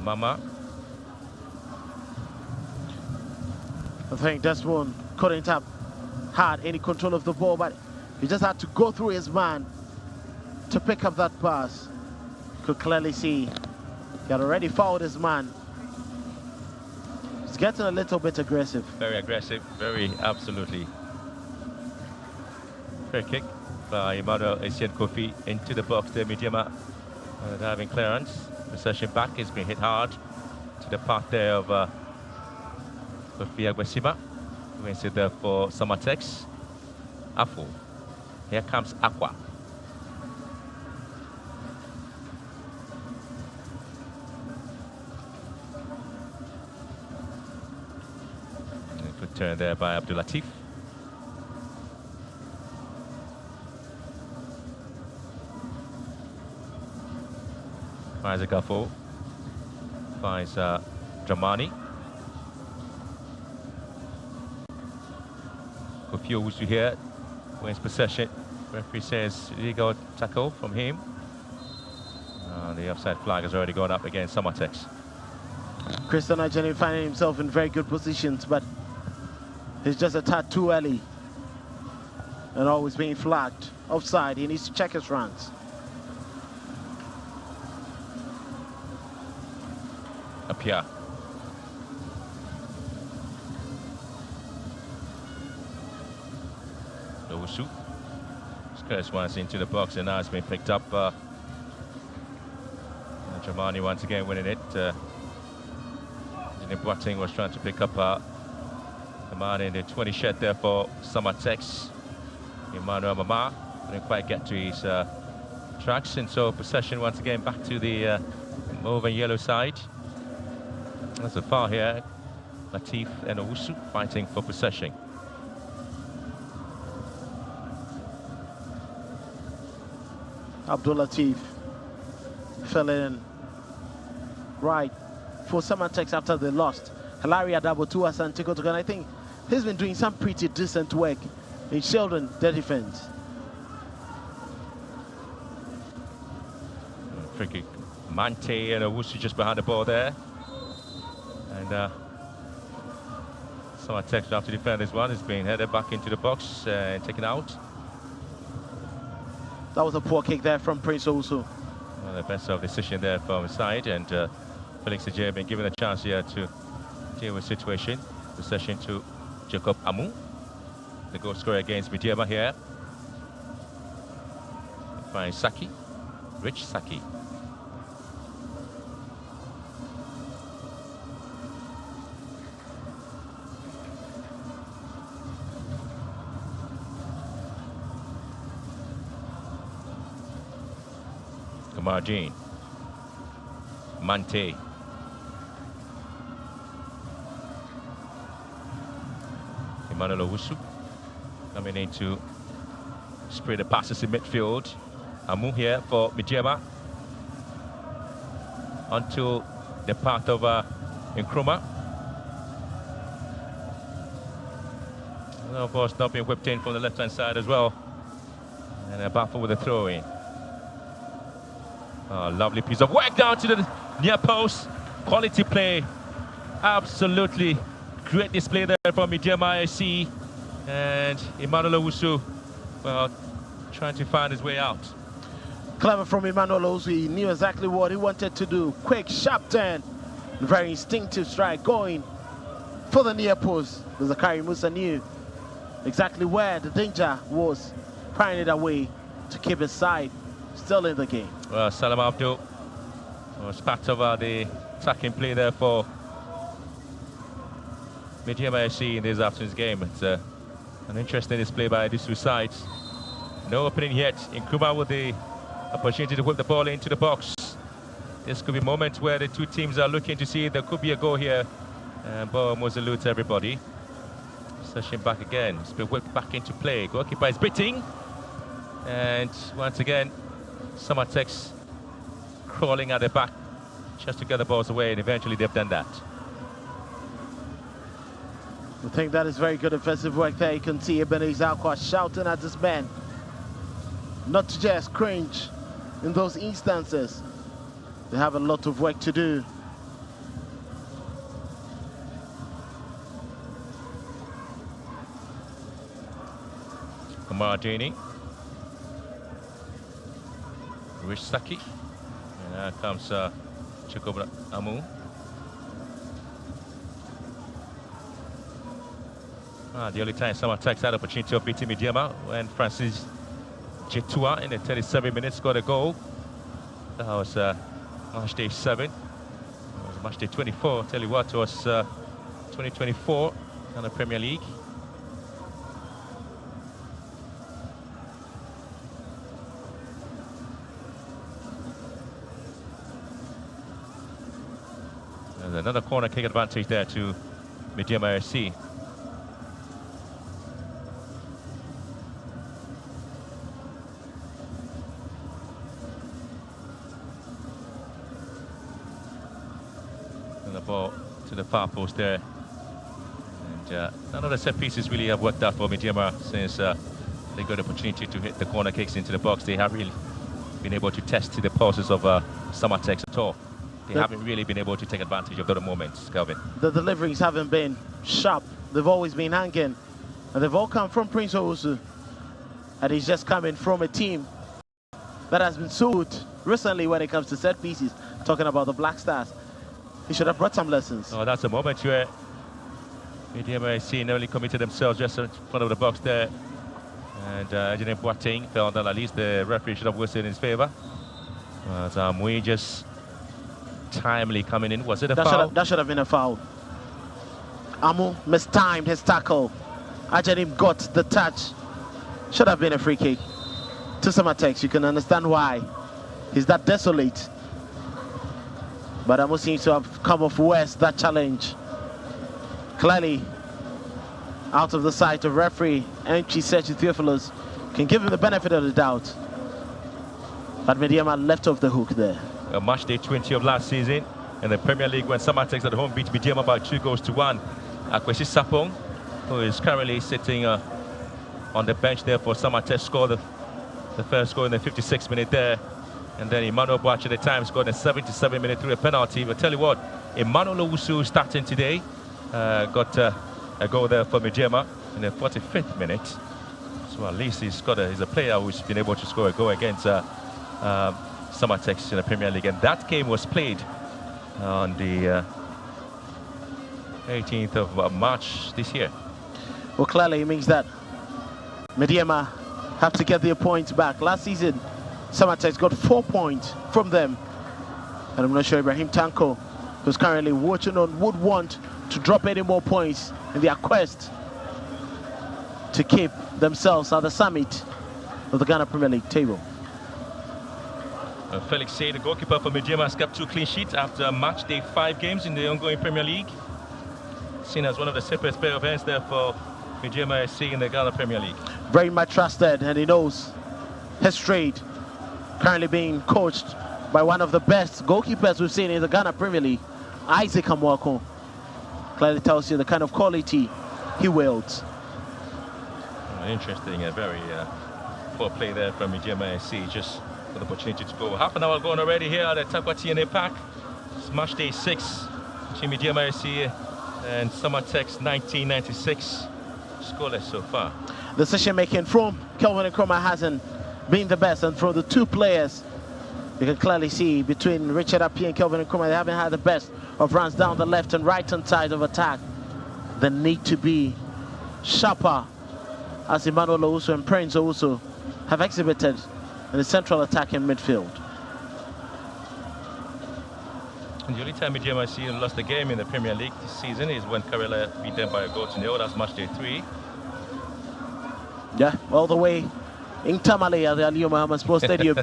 Mama. I think Desmond couldn't have had any control of the ball, but he just had to go through his man to pick up that pass. Could clearly see he had already fouled his man. He's getting a little bit aggressive. Very aggressive, very absolutely. Fair kick by Emmanuel Essien Kofi into the box there. Medeama having clearance. Possession back has been hit hard to the path there of Kofi Agwesima. Wins it there for Samartex. Afo. Here comes Aqua. Good turn there by Abdul Latif. Isaac Afo finds Dramani. Kofi Owusu here wins possession. Referee says illegal tackle from him. The offside flag has already gone up against Samartex. Christian Ajani finding himself in very good positions, but he's just a tad too early and always being flagged offside. He needs to check his runs. Apia. Owusu. First one's into the box, and now it's been picked up. Jamani once again winning it. Boateng was trying to pick up the man in the 20 shed there for Samartex. Emmanuel Mama didn't quite get to his tracks, and so possession once again back to the mauve and yellow side. That's a foul here. Latif and Owusu fighting for possession. Abdul Latif fell in right for Samartex after they lost. Hilary Adabotua Santico, and I think he's been doing some pretty decent work in shielding the defense. Free kick. Mante and Owusu just behind the ball there. And Samartex have to defend this one. It's being headed back into the box and taken out. That was a poor kick there from Prince Owusu. Well, the best of decision there from his side, and Felix Ajay been given a chance here to deal with the situation. Possession to Jacob Amu, the goal scorer against Medeama here. Finds Saki, Rich Saki. Marjane, Mante, Emmanuel Owusu coming in to spray the passes in midfield. Amu here for Medeama onto the path of Nkrumah. And of course, not being whipped in from the left-hand side as well, and a baffle with a throw-in. Oh, lovely piece of work down to the near post. Quality play. Absolutely great display there from Medeama IC. And Emmanuel Owusu, well, trying to find his way out. Clever from Emmanuel Owusu. He knew exactly what he wanted to do. Quick, sharp turn. Very instinctive strike going for the near post. Zakari Musa knew exactly where the danger was, prying it away to keep his side still in the game. Well, Salam Abdul was part of the attacking play there for Medeama FC in this afternoon's game. It's an interesting display by these two sides. No opening yet. Nkrumah with the opportunity to whip the ball into the box. This could be a moment where the two teams are looking to see if there could be a goal here. And ball was salute to everybody. Session back again. It's been whipped back into play. Goalkeeper is beating. And once again, Samartex crawling at the back just to get the balls away, and eventually they've done that. I think that is very good defensive work there. You can see Ebenezer Akwa shouting at this man not to just cringe in those instances. They have a lot of work to do. Marjane, Rich Saki, and now comes Jacob Amu. The only time Samartex had opportunity of beating Medeama when Francis Jetua in the 37 minutes got a goal. That was match day 7. It was match day 24. Tell you what, it was 2024 in the Premier League. There's another corner kick advantage there to Medeama FC. And the ball to the far post there. And none of the set pieces really have worked out for Medeama since they got the opportunity to hit the corner kicks into the box. They haven't really been able to test the pulses of Samartex at all. They haven't really been able to take advantage of those moments, Calvin. The deliveries haven't been sharp. They've always been hanging. And they've all come from Prince Owusu. And he's just coming from a team that has been so good recently when it comes to set pieces. Talking about the Black Stars. He should have brought some lessons. Oh, that's a moment where Medeama FC nearly committed themselves just in front of the box there. And Engineer Boateng felt that at least the referee should have whistled in his favor. Mui just timely coming in. Was it a foul? That should have been a foul. Amu mistimed his tackle. Ajanim got the touch. Should have been a free kick. To Samartex, you can understand why he's that desolate. But Amu seems to have come off worse that challenge. Clearly out of the sight of referee Enchi Sergio Theophilus can give him the benefit of the doubt. But Medeama left off the hook there. Match day 20 of last season in the Premier League when Samartex at home beat Medeama by 2-1. Akwesi Sapong, who is currently sitting on the bench there for Samartex, scored the first goal in the 56th minute there. And then Emmanuel Boache at the time scored in the 77th minute through a penalty. But tell you what, Emmanuel Owusu starting today got a goal there for Medeama in the 45th minute. So at least he's a player who's been able to score a goal against Samartex in the Premier League. And that game was played on the 18th of March this year. Well, clearly it means that Medeama have to get their points back. Last season, Samartex got 4 points from them. And I'm not sure Ibrahim Tanko, who's currently watching on, would want to drop any more points in their quest to keep themselves at the summit of the Ghana Premier League table. Felix Say, the goalkeeper for Medeama, has kept 2 clean sheets after match day 5 games in the ongoing Premier League. Seen as one of the safest pair of hands there for Medeama SC in the Ghana Premier League. Very much trusted, and he knows his trade. Currently being coached by one of the best goalkeepers we've seen in the Ghana Premier League, Isaac Amwako. Clearly tells you the kind of quality he wields. Interesting, a very poor play there from Medeama SC, just for the opportunity to go. Half an hour gone already here at the Takwa TNA Park. It's match day 6 between Medeama SC and Samartex 1996. Scoreless so far. The decision making from Kelvin Nkrumah hasn't been the best, and from the 2 players you can clearly see between Richard Appiah and Kelvin Nkrumah, they haven't had the best of runs down the left and right hand side of attack. They need to be sharper, as Emmanuel Owusu and Prince Owusu have exhibited in the central attack in midfield. And the only time Medeama SC lost the game in the Premier League this season is when Karela beat them by a goal to 0. That's match day 3. Yeah, all the way in Tamale at the Aliyu Muhammad Sports Stadium.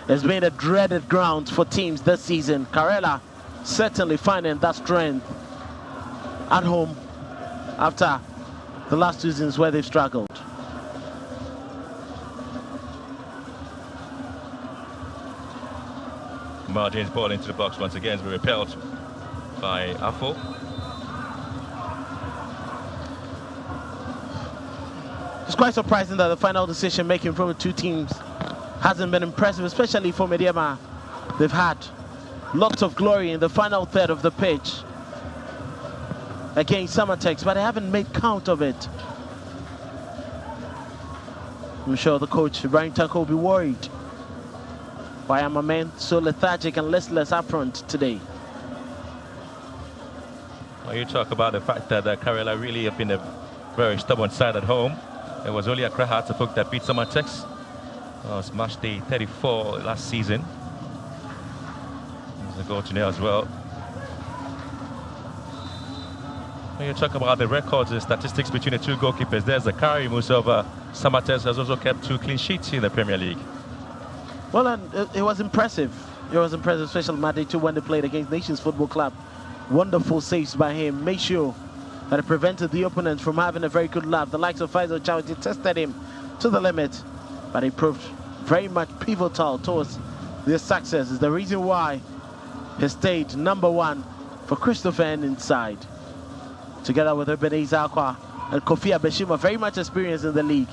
It's been a dreaded ground for teams this season. Karela certainly finding that strength at home after the last 2 seasons where they've struggled. Margin's ball into the box once again, has been repelled by Afo. It's quite surprising that the final decision making from the 2 teams hasn't been impressive, especially for Medeama. They've had lots of glory in the final third of the pitch against Samartex, but they haven't made count of it. I'm sure the coach, Ibrahim Tanko, will be worried. Why am I men so lethargic and listless up front today? Well, you talk about the fact that Karela really have been a very stubborn side at home. It was only Accra Hearts of Oak that beat Samartex. It was match day 34 last season. There's a goal to 0 as well. When you talk about the records and statistics between the 2 goalkeepers, there's Zakari Musa of Samartex has also kept 2 clean sheets in the Premier League. Well, and it was impressive. It was impressive, especially Monday 2 when they played against Nations Football Club. Wonderful saves by him. Made sure that it prevented the opponent from having a very good laugh. The likes of Faisal Chawati tested him to the limit, but he proved very much pivotal towards their success. Is the reason why he stayed #1 for Christopher N inside, together with Ebenezer Akwa and Kofi Abeshima, very much experienced in the league.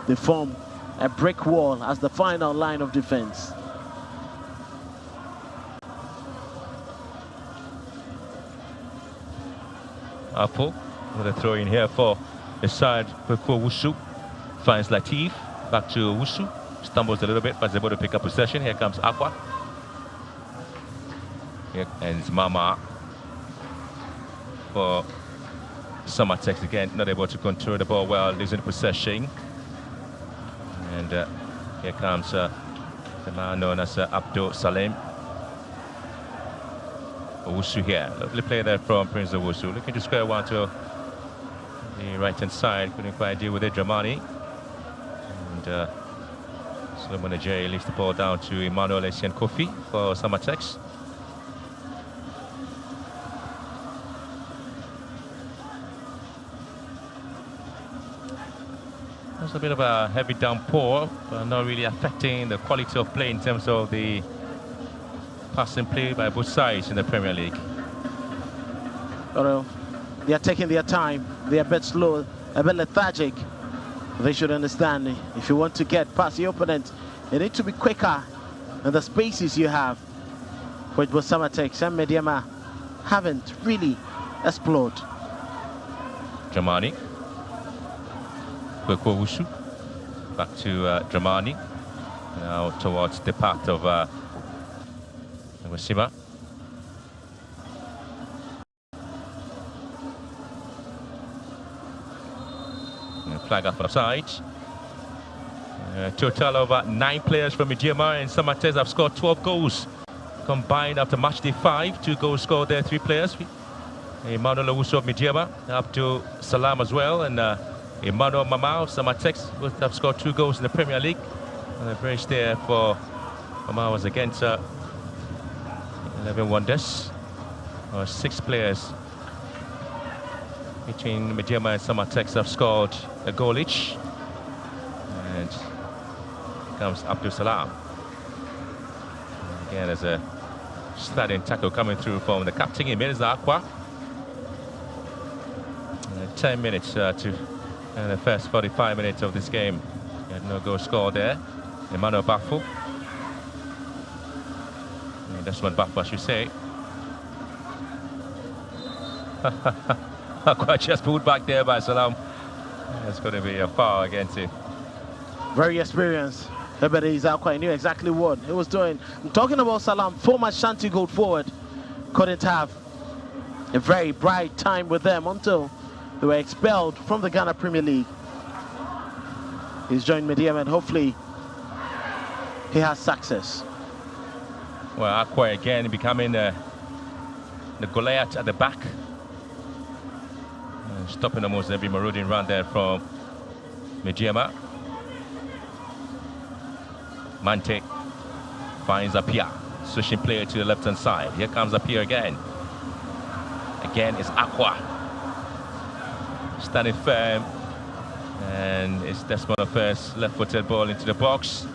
They form a brick wall as the final line of defense. Apple with a throw in here for the side before Wusu. Finds Latif, back to Wusu. Stumbles a little bit, but is able to pick up possession. Here comes Aqua. Here ends Mama for Samartex again. Not able to control the ball well, losing possession. And here comes the man known as Abdul Salim Owusu here. Lovely play there from Prince Owusu. Looking to square one to the right-hand side. Couldn't quite deal with it, Dramani. And Solomon Ajay leaves the ball down to Emmanuel Essien Kofi for Samartex. There's a bit of a heavy downpour, but not really affecting the quality of play in terms of the passing play by both sides in the Premier League. They are taking their time. They are a bit slow, a bit lethargic. They should understand, if you want to get past the opponent, you need to be quicker in the spaces you have. Which was Samartex and Medeama haven't really explored. Dramani. Owusu. Back to Dramani. Now towards the path of Wasima. Flag up offside. Total of 9 players from Medeama and Samartex have scored 12 goals combined after match day 5. 2 goals scored there, 3 players. Emmanuel Owusu of Medeama, up to Salam as well, and Emmanuel Mama of Samartex both have scored 2 goals in the Premier League. And the brace there for Mama was against 11 Wonders. 6 players between Medeama and Samartex have scored a goal each. And comes Abdul Salam. Again, there's a sliding tackle coming through from the captain, Mirza Aqua. 10 minutes to the first 45 minutes of this game. He had no goal scored there. Emmanuel Bafo. That's what Bafo, I should say. Aqua just pulled back there by Salam. It's going to be a foul against him. Very experienced. Ebenezer Aqua knew exactly what he was doing. I'm talking about Salam, former Shanti Gold forward. Couldn't have a very bright time with them until they were expelled from the Ghana Premier League. He's joined Medeama and hopefully he has success. Well, Aqua again becoming the Goliath at the back. Stopping almost every marauding run there from Medeama. Mante finds Apia, switching player to the left-hand side. Here comes Apia again. Again, it's Aqua. Standing firm. And it's Desmond first left-footed ball into the box.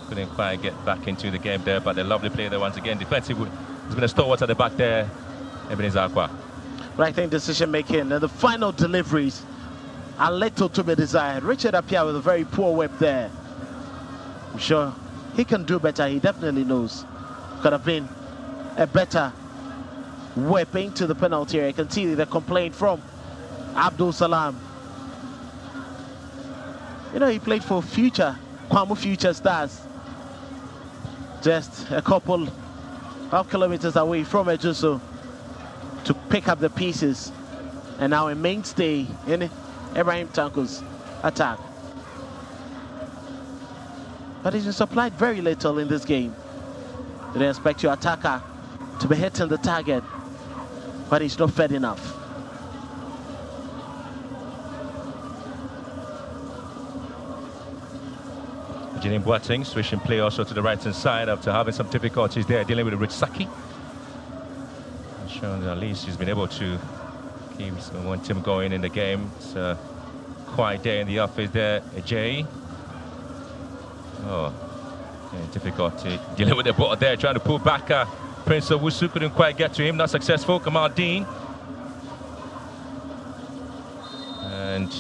Couldn't quite get back into the game there, but a lovely play there once again. Defensive has been a stalwart at the back there. Ebenezer Aqua. Right thing, decision-making, and the final deliveries are little to be desired. Richard Apia with a very poor whip there. I'm sure he can do better. He definitely knows. Could have been a better whip into the penalty area. You can see the complaint from Abdul Salam. You know, he played for Kwamu Future Stars. Just a couple of kilometers away from Ejuso to pick up the pieces. And now a mainstay in Ibrahim Tanko's attack. But he's been supplied very little in this game. You don't expect your attacker to be hitting the target, but he's not fed enough. Janine Boateng switching play also to the right-hand side after having some difficulties there dealing with Rich Saki. Showing that at least he's been able to keep one team going in the game. It's a quiet day in the office there, Ajay. Oh, yeah, difficulty dealing with the ball there, trying to pull back. Prince Owusu couldn't quite get to him, not successful. Kamal Dean. And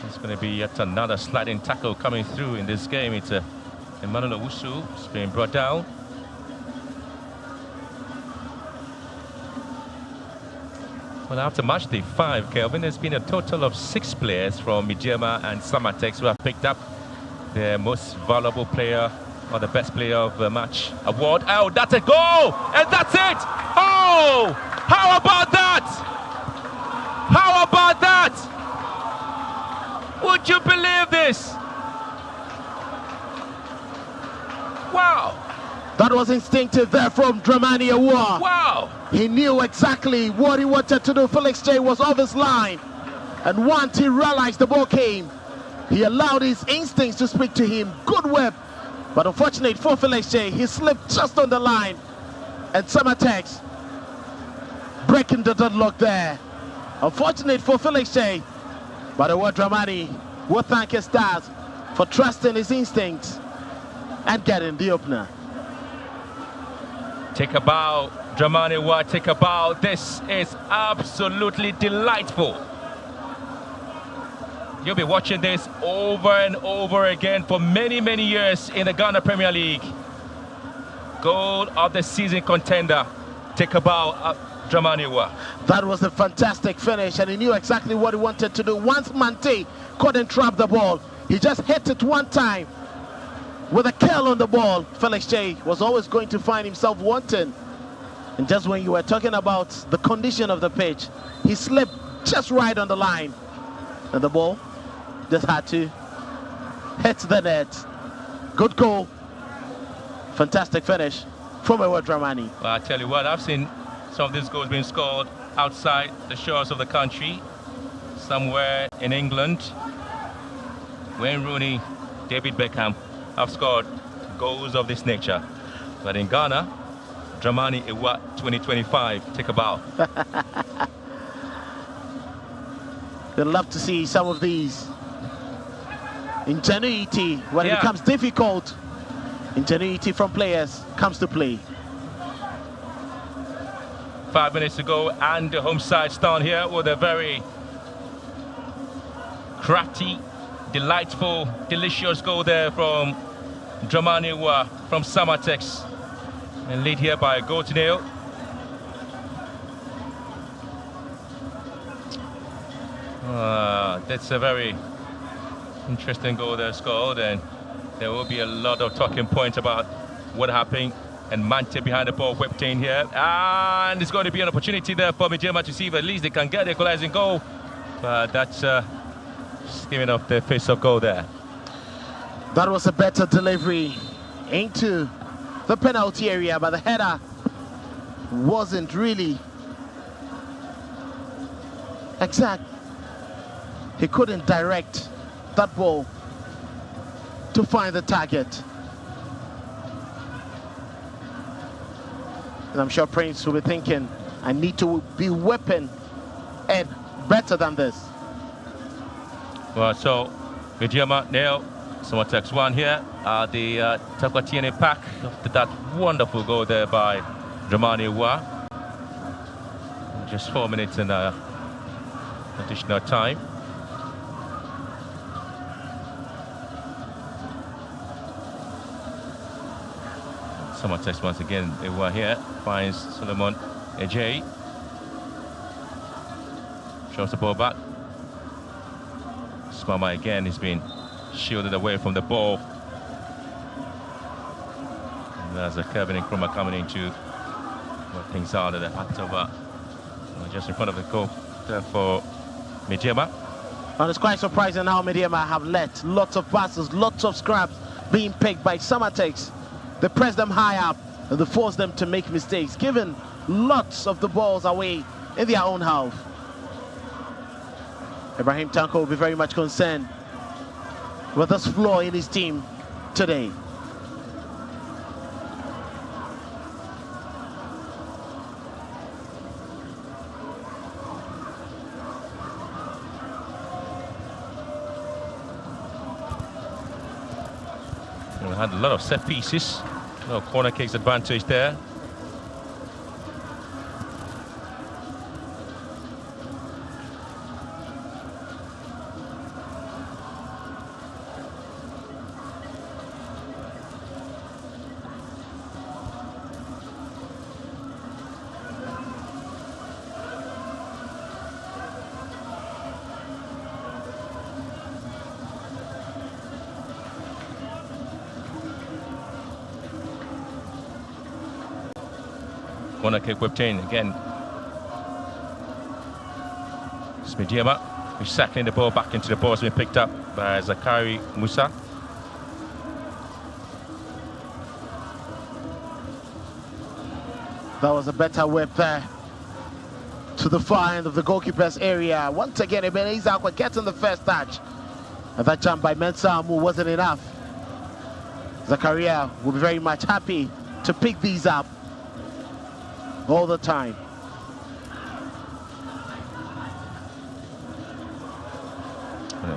it's going to be yet another sliding tackle coming through in this game. It's Emmanuel Owusu. It's being brought down. Well, after match day 5, Kelvin, there's been a total of 6 players from Medeama and Samartex who have picked up the most valuable player or the best player of the match award. Oh, that's a goal! And that's it! Oh! How about that? How about that? Would you believe this? Wow! That was instinctive there from Dramani Awuah. Wow! He knew exactly what he wanted to do. Felix J was off his line. And once he realized the ball came, he allowed his instincts to speak to him. Good whip. But unfortunately for Felix J, he slipped just on the line. And Samartex breaking the deadlock there. Unfortunate for Felix J. But the word Dramani will thank his dad for trusting his instincts and getting the opener. Take a bow, Dramani Awuah, take a bow. This is absolutely delightful. You'll be watching this over and over again for many, many years in the Ghana Premier League. Goal of the season contender. Take a bow, Dramani Awuah. That was a fantastic finish, and he knew exactly what he wanted to do. Once Mante couldn't trap the ball, he just hit it one time. With a curl on the ball, Felix J was always going to find himself wanting. And just when you were talking about the condition of the pitch, he slipped just right on the line. And the ball just had to hit the net. Good goal. Fantastic finish from Ewa Dramani. Well, I tell you what, I've seen some of these goals being scored outside the shores of the country, somewhere in England. Wayne Rooney, David Beckham have scored goals of this nature. But in Ghana, Dramani Awuah 2025, take a bow. They'd love to see some of these. Ingenuity, when it becomes difficult, ingenuity from players comes to play. 5 minutes to go, and the home side stand here with a very crafty, delightful, delicious goal there from Dramani Awuah from Samartex, and lead here by a goal to nil. That's a very interesting goal there scored, and there will be a lot of talking points about what happened. And Mante behind the ball, whipped in here, and it's going to be an opportunity there for Medeama to see if at least they can get the equalizing goal. But that's giving off the face of goal there. That was a better delivery into the penalty area, but the header wasn't really exact. He couldn't direct that ball to find the target. And I'm sure Prince will be thinking, I need to be whipping it better than this. Well, so Medeama nil, Samartex 1 here. The Takwa TNA pack after that wonderful goal there by Dramani Awuah. Just 4 minutes in additional time. Samartex once again, they were here, finds Solomon Ejay. Shows the ball back. Smama again, he's been shielded away from the ball. And there's a Kevin Nkrumah coming in to work things out at the act of just in front of the goal there for Medeama. And it's quite surprising how Medeama have let lots of passes, lots of scraps being picked by Samartex. They press them high up and they force them to make mistakes, giving lots of the balls away in their own half. Ibrahim Tanko will be very much concerned with this flaw in his team today. We had a lot of set pieces, a lot of corner kicks advantage there. Corner kick whipped in again. It's Medeama who's sacking the ball back into the ball. It's been picked up by Zakari Musa. That was a better whip there to the far end of the goalkeeper's area. Once again, Ebenezer Akwa getting the first touch. And that jump by Mensah Amu wasn't enough. Zakaria will be very much happy to pick these up all the time.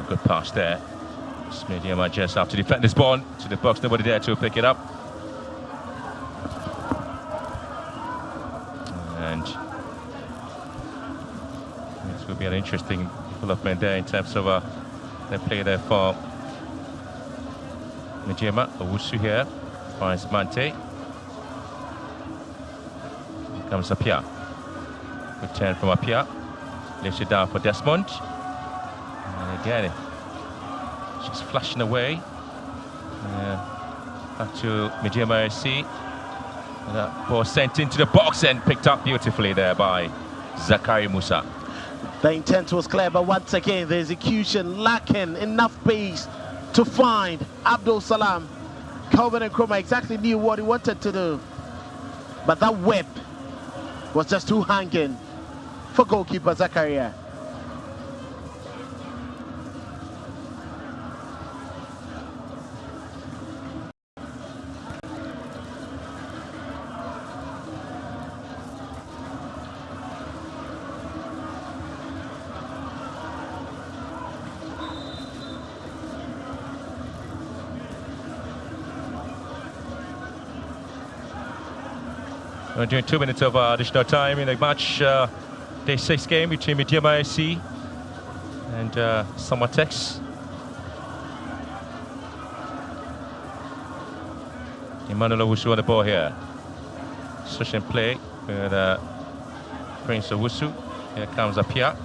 Good pass there. Medeama just have to defend this ball to the box. Nobody there to pick it up. And this will be an interesting development there in terms of the play there for Medeama. Owusu here finds Mante. Here comes Apia. Good turn from Apia. Lifts it down for Desmond. And again, she's flashing away. Back to Medeama SC. That ball sent into the box and picked up beautifully there by Zakari Musa. The intent was clear, but once again, the execution lacking enough pace to find Abdul Salam. Calvin Nkrumah exactly knew what he wanted to do, but that whip was just too hanging for goalkeeper Zakaria. During 2 minutes of additional time in the match, day 6 game between Medeama SC and Samartex. Emmanuel Owusu on the ball here. Switch and play with Prince Owusu. Here comes Apia.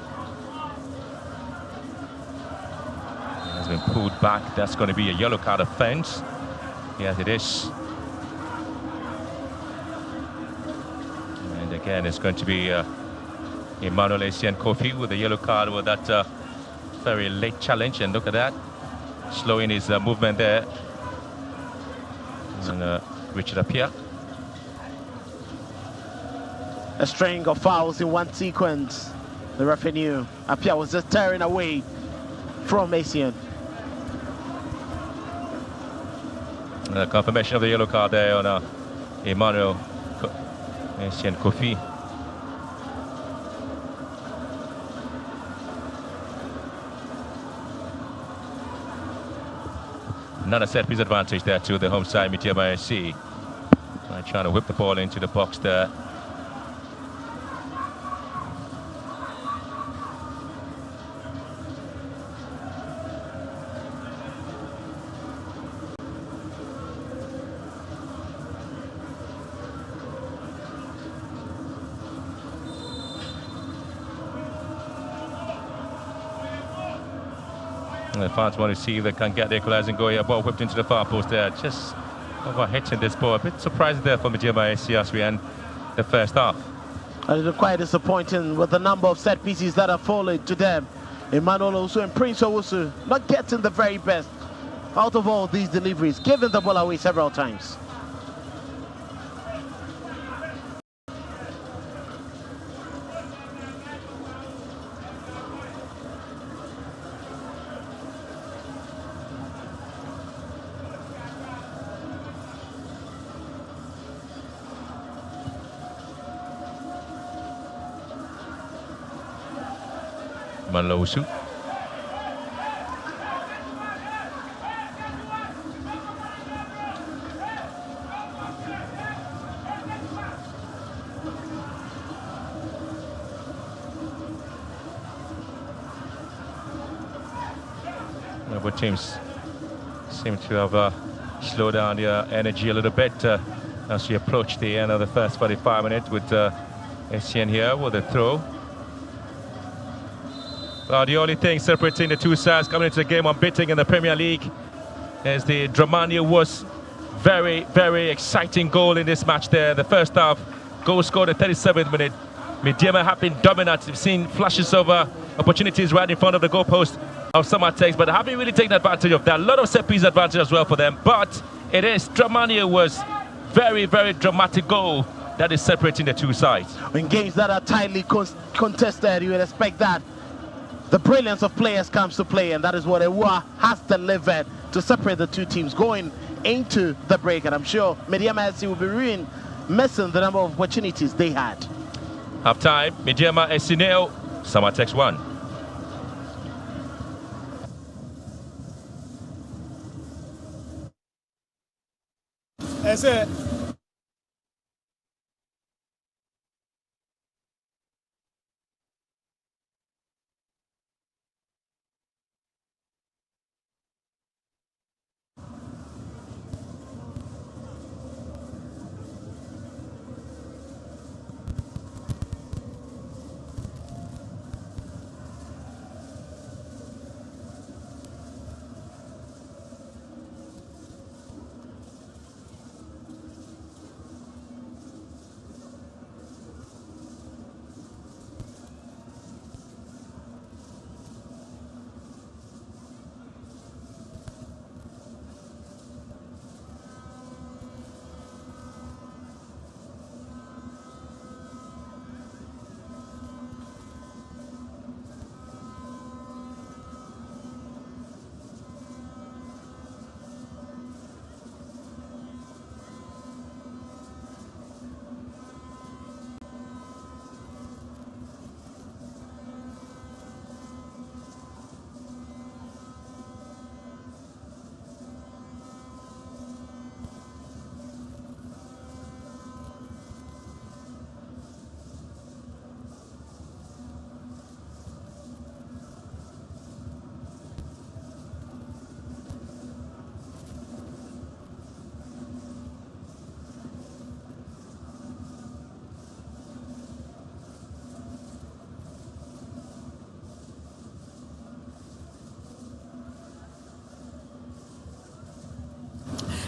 Has been pulled back. That's going to be a yellow card offense. Yes, it is. Again, it's going to be Emmanuel Essien Kofi with a yellow card with that very late challenge. And look at that, slowing his movement there. And Richard Apia. A string of fouls in one sequence. The referee knew Apia was just tearing away from Essien. Confirmation of the yellow card there on Emmanuel Essien Kofi. Another set piece advantage there to the home side, Medeama SC. Trying to whip the ball into the box there. The fans want to see if they can get the equalizer and go here. Ball whipped into the far post there. Just over-hitting this ball. A bit surprising there for Medeama SC as we end the first half. And it's quite disappointing with the number of set pieces that have fallen to them. Emmanuel Owusu and Prince Owusu not getting the very best out of all these deliveries, giving the ball away several times. Owusu. Both teams seem to have slowed down their energy a little bit as we approach the end of the first 45 minutes with Essien here with a throw. The only thing separating the two sides coming into the game unbeaten in the Premier League is the Dramania was very, very exciting goal in this match there. The first half, goal scored at 37th minute. Medeama have been dominant. We've seen flashes of opportunities right in front of the goalpost of Samartex, but they haven't really taken advantage of that. A lot of set-piece advantage as well for them, but it is Dramania was very, very dramatic goal that is separating the two sides. In games that are tightly contested, you would expect that the brilliance of players comes to play, and that is what Ewa has delivered to separate the two teams going into the break. And I'm sure Medeama SC will be missing the number of opportunities they had. Half time, Medeama SC 0, Samartex 1.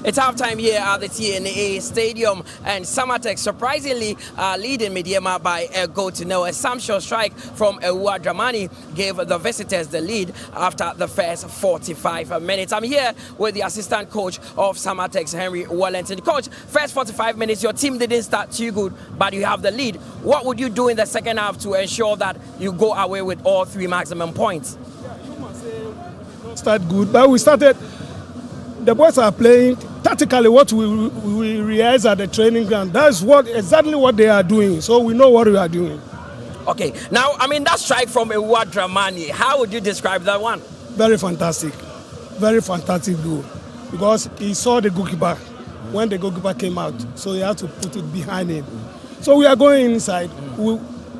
It's halftime here at the TNA Stadium, and Samartex surprisingly leading Medeama by a goal to nil. A sumptuous strike from Ewa Dramani gave the visitors the lead after the first 45 minutes. I'm here with the assistant coach of Samartex, Henry Wellington. Coach, first 45 minutes, your team didn't start too good, but you have the lead. What would you do in the second half to ensure that you go away with all 3 maximum points? Yeah, you must say we did not start good, but we started. The boys are playing tactically what we realize at the training ground. That's exactly what they are doing. So we know what we are doing. Okay, now I mean that strike from Ewa Dramani, how would you describe that one? Very fantastic goal, because he saw the goalkeeper when the goalkeeper came out, so he had to put it behind him. So we are going inside.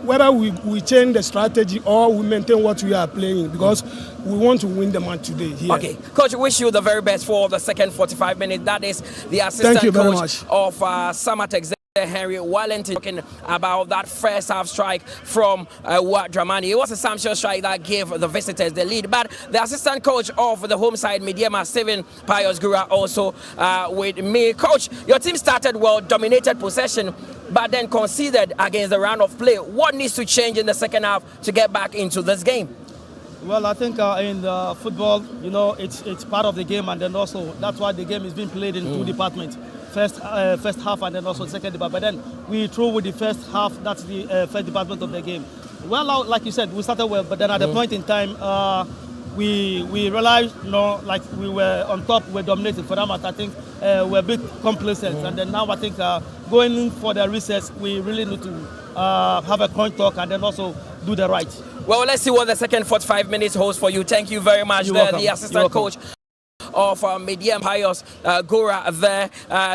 Whether we change the strategy or we maintain what we are playing, because we want to win the match today here. Okay, Coach, wish you the very best for the second 45 minutes. That is the assistant coach of Samartex, Henry Wellington, talking about that first half strike from Dramani. It was a sumptuous strike that gave the visitors the lead, but the assistant coach of the home side, Medeama, Steven Pius Gura, also with me. Coach, your team started well, dominated possession, but then conceded against the round of play. What needs to change in the second half to get back into this game? Well, I think in the football, you know, it's part of the game, and then also that's why the game is being played in 2 departments. First half and then also the second department. But then we through with the first half, that's the first department of the game. Well, like you said, we started well, but then at the point in time, we realized, you know, like we were on top, we were dominating. For that matter, I think we're a bit complacent. And then now I think going in for the recess, we really need to have a coin talk and then also do the right. Well, let's see what the second 45 minutes holds for you. Thank you very much. The assistant coach of Medeama, Pius Gora, there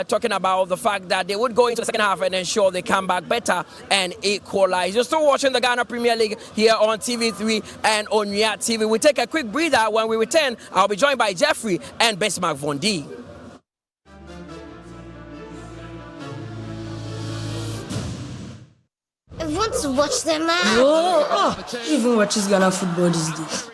talking about the fact that they would go into the second half and ensure they come back better and equalize. You're still watching the Ghana Premier League here on TV3 and on Ria TV. We take a quick breather. When we return, I'll be joined by Jeffrey and Bismarck Von D. I want to watch the match. Even watches Ghana football these days.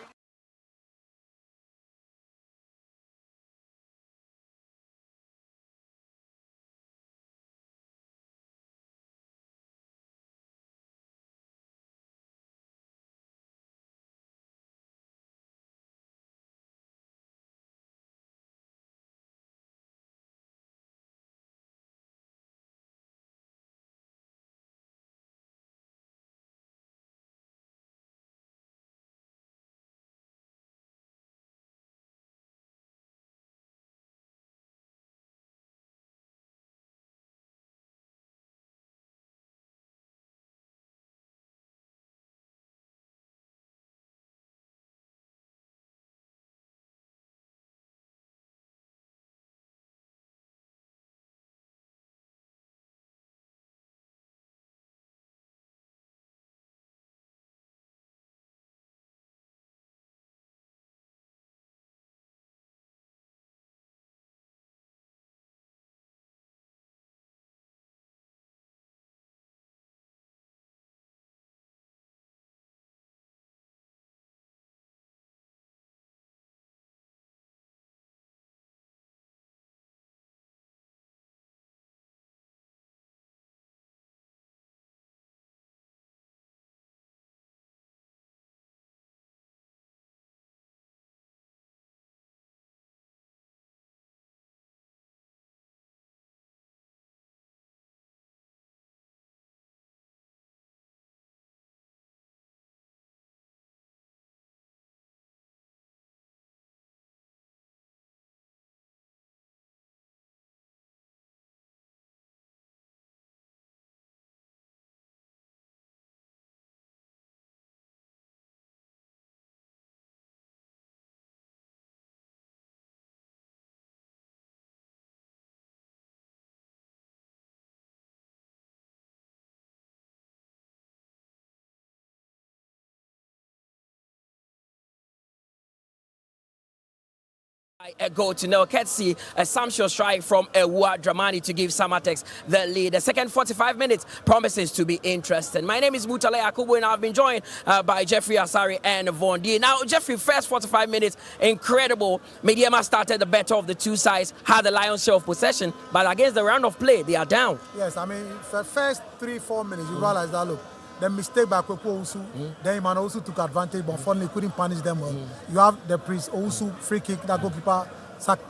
A goal to nil. Ketsi, a sumptuous strike from Ewa Dramani to give Samartex the lead. The second 45 minutes promises to be interesting. My name is Mutale Akubu and I've been joined by Jeffrey Asari and Von D. Now, Jeffrey, first 45 minutes, incredible. Medeama started the better of the two sides, had the lion's share of possession, but against the round of play, they are down. Yes, I mean, for the first 3-4 minutes, you realize that, look, the mistake by Kwekwo Owusu, then Iman also took advantage, but unfortunately couldn't punish them well. You have the Prince Owusu free kick that goalkeeper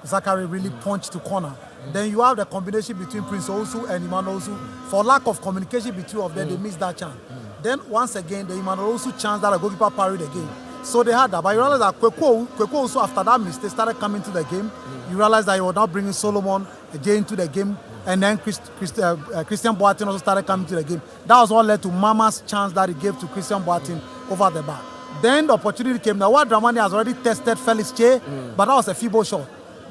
Zachary really punched to corner. Then you have the combination between Prince Owusu and Iman Owusu. For lack of communication between of them, they missed that chance. Then once again, the Iman Owusu chance that the goalkeeper parried again. So they had that, but you realize that Kwekwo Owusu, after that mistake, started coming to the game. You realize that he was now bringing Solomon again into the game. And then Christian Boateng also started coming to the game. That was what led to Mama's chance that he gave to Christian Boateng over the bar. Then the opportunity came. Now, what Dramani has already tested Felix Che, but that was a feeble shot.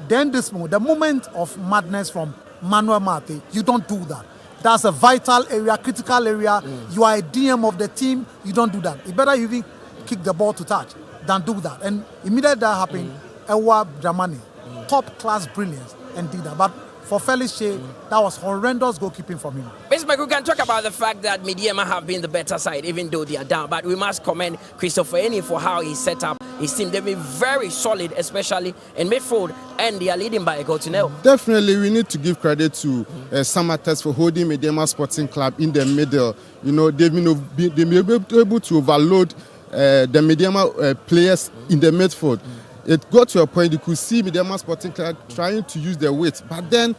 Then this moment, the moment of madness from Manuel Mate, you don't do that. That's a vital area, critical area. You are a DM of the team, you don't do that. It's better you even kick the ball to touch than do that. And immediately that happened, Ewa Dramani, top class brilliance, and did that. But for Felix Che, that was horrendous goalkeeping from him. Mr. Mike, we can talk about the fact that Medeama have been the better side, even though they are down. But we must commend Christopher Eni for how he set up his team. They've been very solid, especially in midfield, and they are leading by a goal to nil. Definitely, we need to give credit to Samartex for holding Medeama Sporting Club in the middle. You know, they've been able to overload the Medeama players in the midfield. It got to a point you could see Medeama Sporting Club trying to use their weight, but then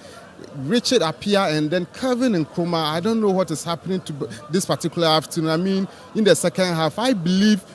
Richard appear and then Kevin and Nkrumah, I don't know what is happening to this particular afternoon. I mean, in the second half, I believe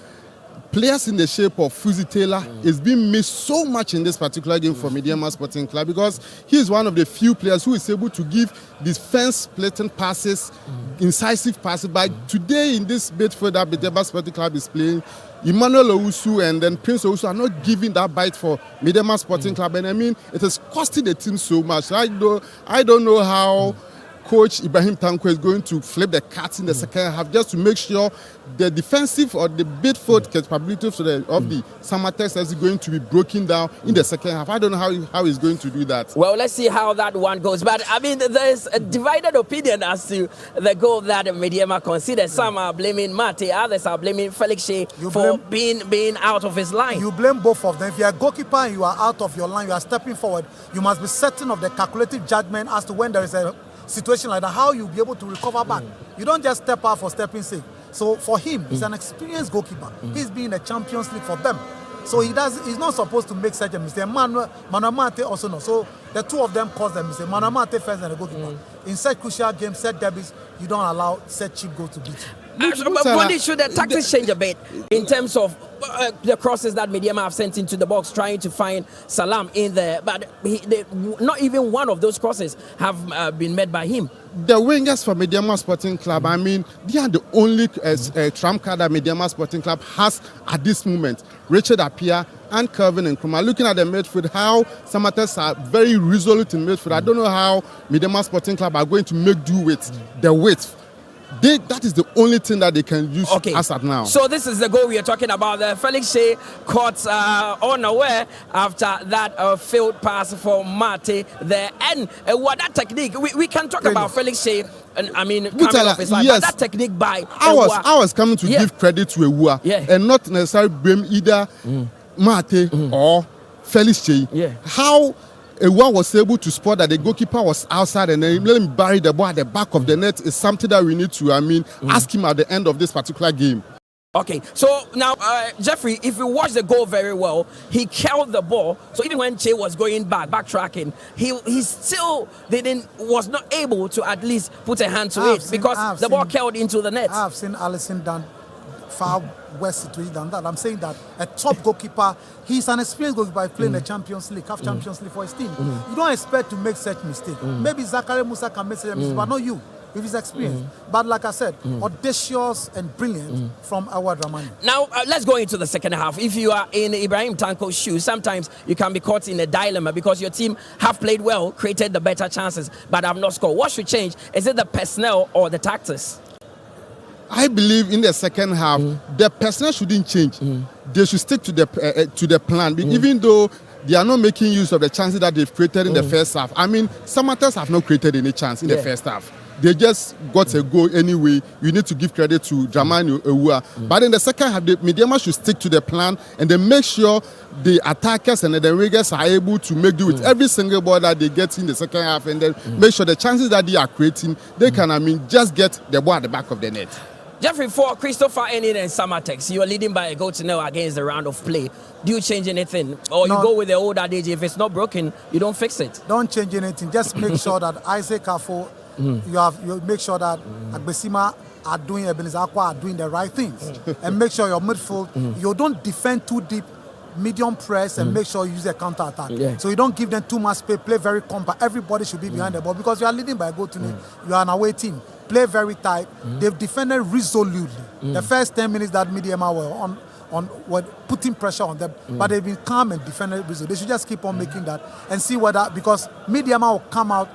players in the shape of Fuzi Taylor is being missed so much in this particular game for Medeama Sporting Club because he is one of the few players who is able to give defense-splitting passes, incisive passes. But today in this midfield that Medeama Sporting Club is playing, Emmanuel Owusu and then Prince Owusu are not giving that bite for Medeama Sporting Club, and I mean it is costing the team so much. I don't know how Coach Ibrahim Tanko is going to flip the cards in the second half just to make sure the defensive or the midfield capabilities of the Samartex is going to be broken down in the second half. I don't know how he's going to do that. Well, let's see how that one goes. But I mean, there's a divided opinion as to the goal that Medeama considered. Some are blaming Mate, others are blaming Felix Che for being out of his line. You blame both of them. If you're a goalkeeper and you are out of your line, you are stepping forward, you must be certain of the calculative judgment as to when there is a situation like that, how you'll be able to recover back. You don't just step out for stepping sake. So for him, he's an experienced goalkeeper. He's been in the Champions League for them. So he's not supposed to make such a mistake. Manuel Mate also no. So the two of them caused the mistake. Manuel Mate first and the goalkeeper. In such crucial games, set derbies, you don't allow set cheap goals to beat you. But should the tactics change a bit in terms of the crosses that Medeama have sent into the box, trying to find Salam in there, but not even one of those crosses have been met by him. The wingers for Medeama Sporting Club, I mean, they are the only trump card that Medeama Sporting Club has at this moment. Richard Appiah and Kevin Nkrumah. Looking at the midfield, how Samartex are very resolute in midfield. I don't know how Medeama Sporting Club are going to make do with the width. That is the only thing that they can use as at now. So this is the goal we are talking about. Felix Che caught unaware after that failed pass for Mate there. And what that technique, we can talk about Felix Che, and I mean, coming off his line, but that technique by I was coming to give credit to Ewa and not necessarily blame either Mate or Felix Che. How Ewa was able to spot that the goalkeeper was outside and then let him bury the ball at the back of the net is something that we need to, ask him at the end of this particular game. Okay, so now, Jeffrey, if you watch the goal very well, he held the ball. So even when Che was going backtracking, he still was not able to at least put a hand to it because the ball curled into the net. I have seen Alisson done far worse situation than that. I'm saying that a top goalkeeper, he's an experienced goalkeeper playing the Champions League, half Champions League for his team. You don't expect to make such mistake. Maybe Zachary Musa can make such a mistake, but not you. With his experience. But like I said, audacious and brilliant from Ewa Dramani. Now, let's go into the second half. If you are in Ibrahim Tanko's shoes, sometimes you can be caught in a dilemma because your team have played well, created the better chances, but have not scored. What should change? Is it the personnel or the tactics? I believe in the second half, the personnel shouldn't change. They should stick to the plan. Even though they are not making use of the chances that they've created in the first half. I mean, Samartex have not created any chance in the first half. They just got a goal anyway. You need to give credit to Dramani Ewua. But in the second half, the Medeama should stick to the plan and then make sure the attackers and the wingers are able to make do with every single ball that they get in the second half, and then make sure the chances that they are creating, they can, I mean, just get the ball at the back of the net. Jeffrey, for Christopher Enid and Samartex, you are leading by a goal to nil against the round of play. Do you change anything? Or you go with the old adage, if it's not broken, you don't fix it? Don't change anything. Just make sure that Isaac Afo, you make sure that Agbesima are doing, Ebenezer Akwa are doing the right things. And make sure your midfield, you don't defend too deep, medium press, and make sure you use a counter attack. So you don't give them too much space, play very compact. Everybody should be behind the ball because you are leading by a goal to nil. You are an away team. Play very tight. They've defended resolutely. The first 10 minutes that Medeama were putting pressure on them, but they've been calm and defended resolutely. They should just keep on making that and see whether, because Medeama will come out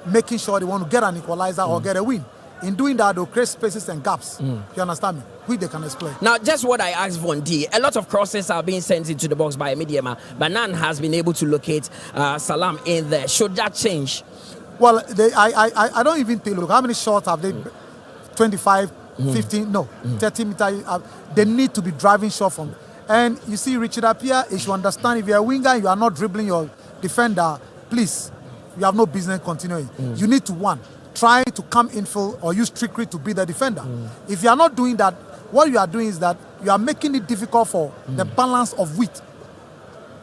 making sure they want to get an equalizer or get a win. In doing that, they'll create spaces and gaps. You understand me? Which they can exploit. Now, just what I asked Von D, a lot of crosses are being sent into the box by Medeama, but none has been able to locate Salam in there. Should that change? Well, I don't even think, look, how many shots have they? 25, 15, no, 30 meters. They need to be driving shot from. And you see, Richard Appiah, if you understand, if you're a winger, you are not dribbling your defender, please, you have no business continuing. You need to, try to come in full or use trickery to beat the defender. If you are not doing that, what you are doing is that you are making it difficult for the balance of width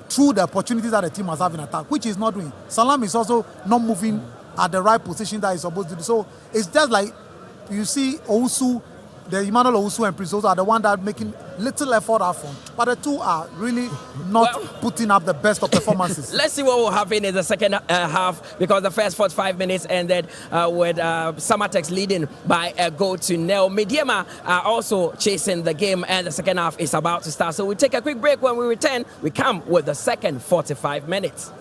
through the opportunities that the team has have in attack, which is not doing. Salam is also not moving at the right position that he's supposed to do. So it's just like you see Owusu, the Emmanuel Owusu and Prince Owusu are the one that are making little effort out front. But the two are really not putting up the best of performances. Let's see what will happen in the second half, because the first 45 minutes ended with Samartex leading by a goal to nil. Medeama are also chasing the game, and the second half is about to start. So we take a quick break. When we return, we come with the second 45 minutes.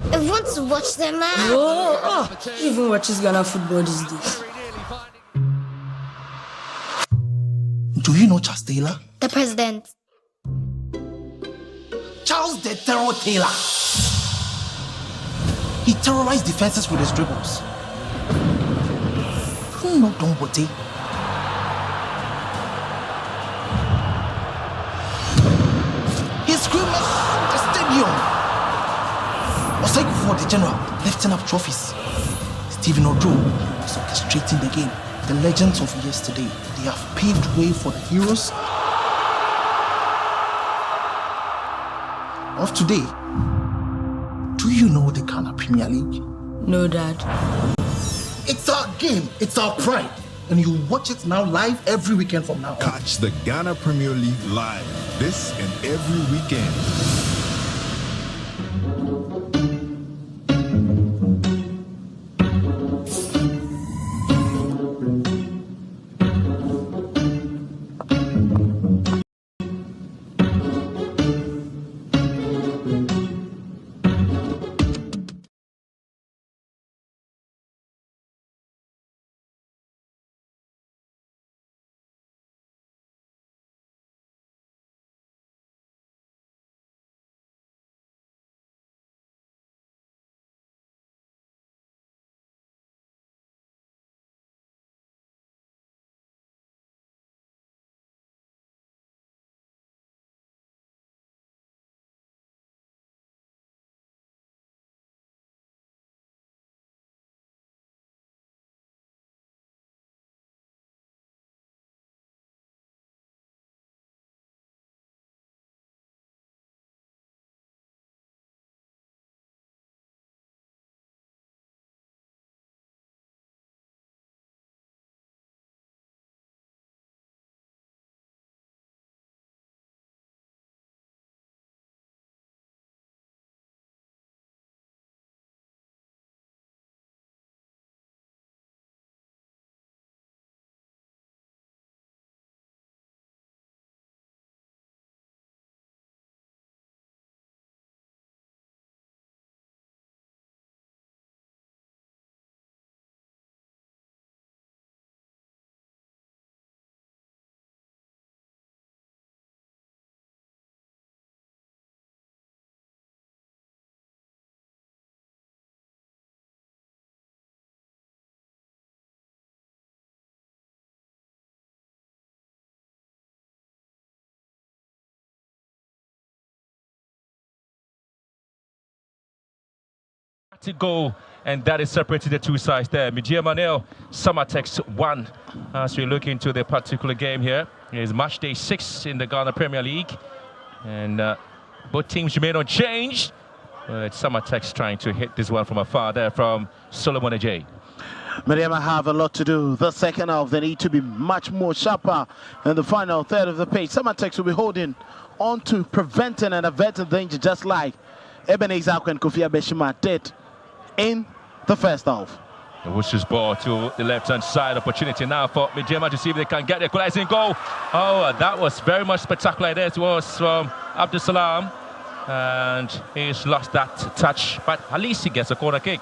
I want to watch them, man. Who even watches Ghana football these days? Do you know Charles Taylor? The president. Charles the Terror Taylor. He terrorized defenses with his dribbles. Who know Don Bote? He screamed the stadium. Osei for the general, lifting up trophies. Stephen Odo is orchestrating the game. The legends of yesterday, they have paved way for the heroes of today. Do you know the Ghana Premier League? No, Dad. It's our game, it's our pride. And you watch it now live every weekend from now on. Catch the Ghana Premier League live this and every weekend. to go, and that is separating the two sides there. Medeama 0, Samartex 1. As we look into the particular game here, it is match day 6 in the Ghana Premier League, and both teams remain unchanged. It's Samartex trying to hit this one from afar there from Solomon Ajay. Medeama have a lot to do. The second half, they need to be much more sharper in the final third of the pitch. Samartex will be holding on to preventing and averting danger, just like Ebenezer and Kofi Abeshima did in the first half. The Wushu's ball to the left-hand side. Opportunity now for Medeama to see if they can get the equalizing goal. Oh, that was very much spectacular. There it was from Abdul Salam. And he's lost that touch, but at least he gets a corner kick.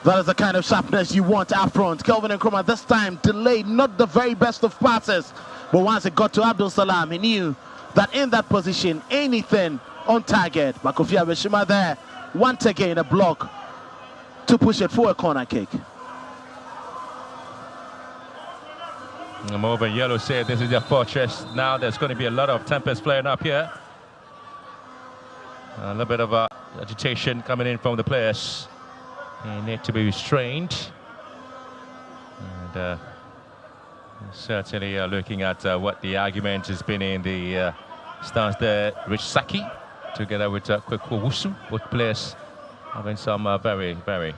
That is the kind of sharpness you want up front. Kelvin Nkrumah this time delayed not the very best of passes, but once it got to Abdul Salam, he knew that in that position, anything on target. But Kofi Abeshima there, once again a block to push it for a corner kick. Over Yellow said this is their fortress. Now there's going to be a lot of tempers flaring up here. A little bit of agitation coming in from the players. They need to be restrained. And certainly looking at what the argument has been in the stance there. Rich Saki together with Kweku Wusu. Both players having some very, very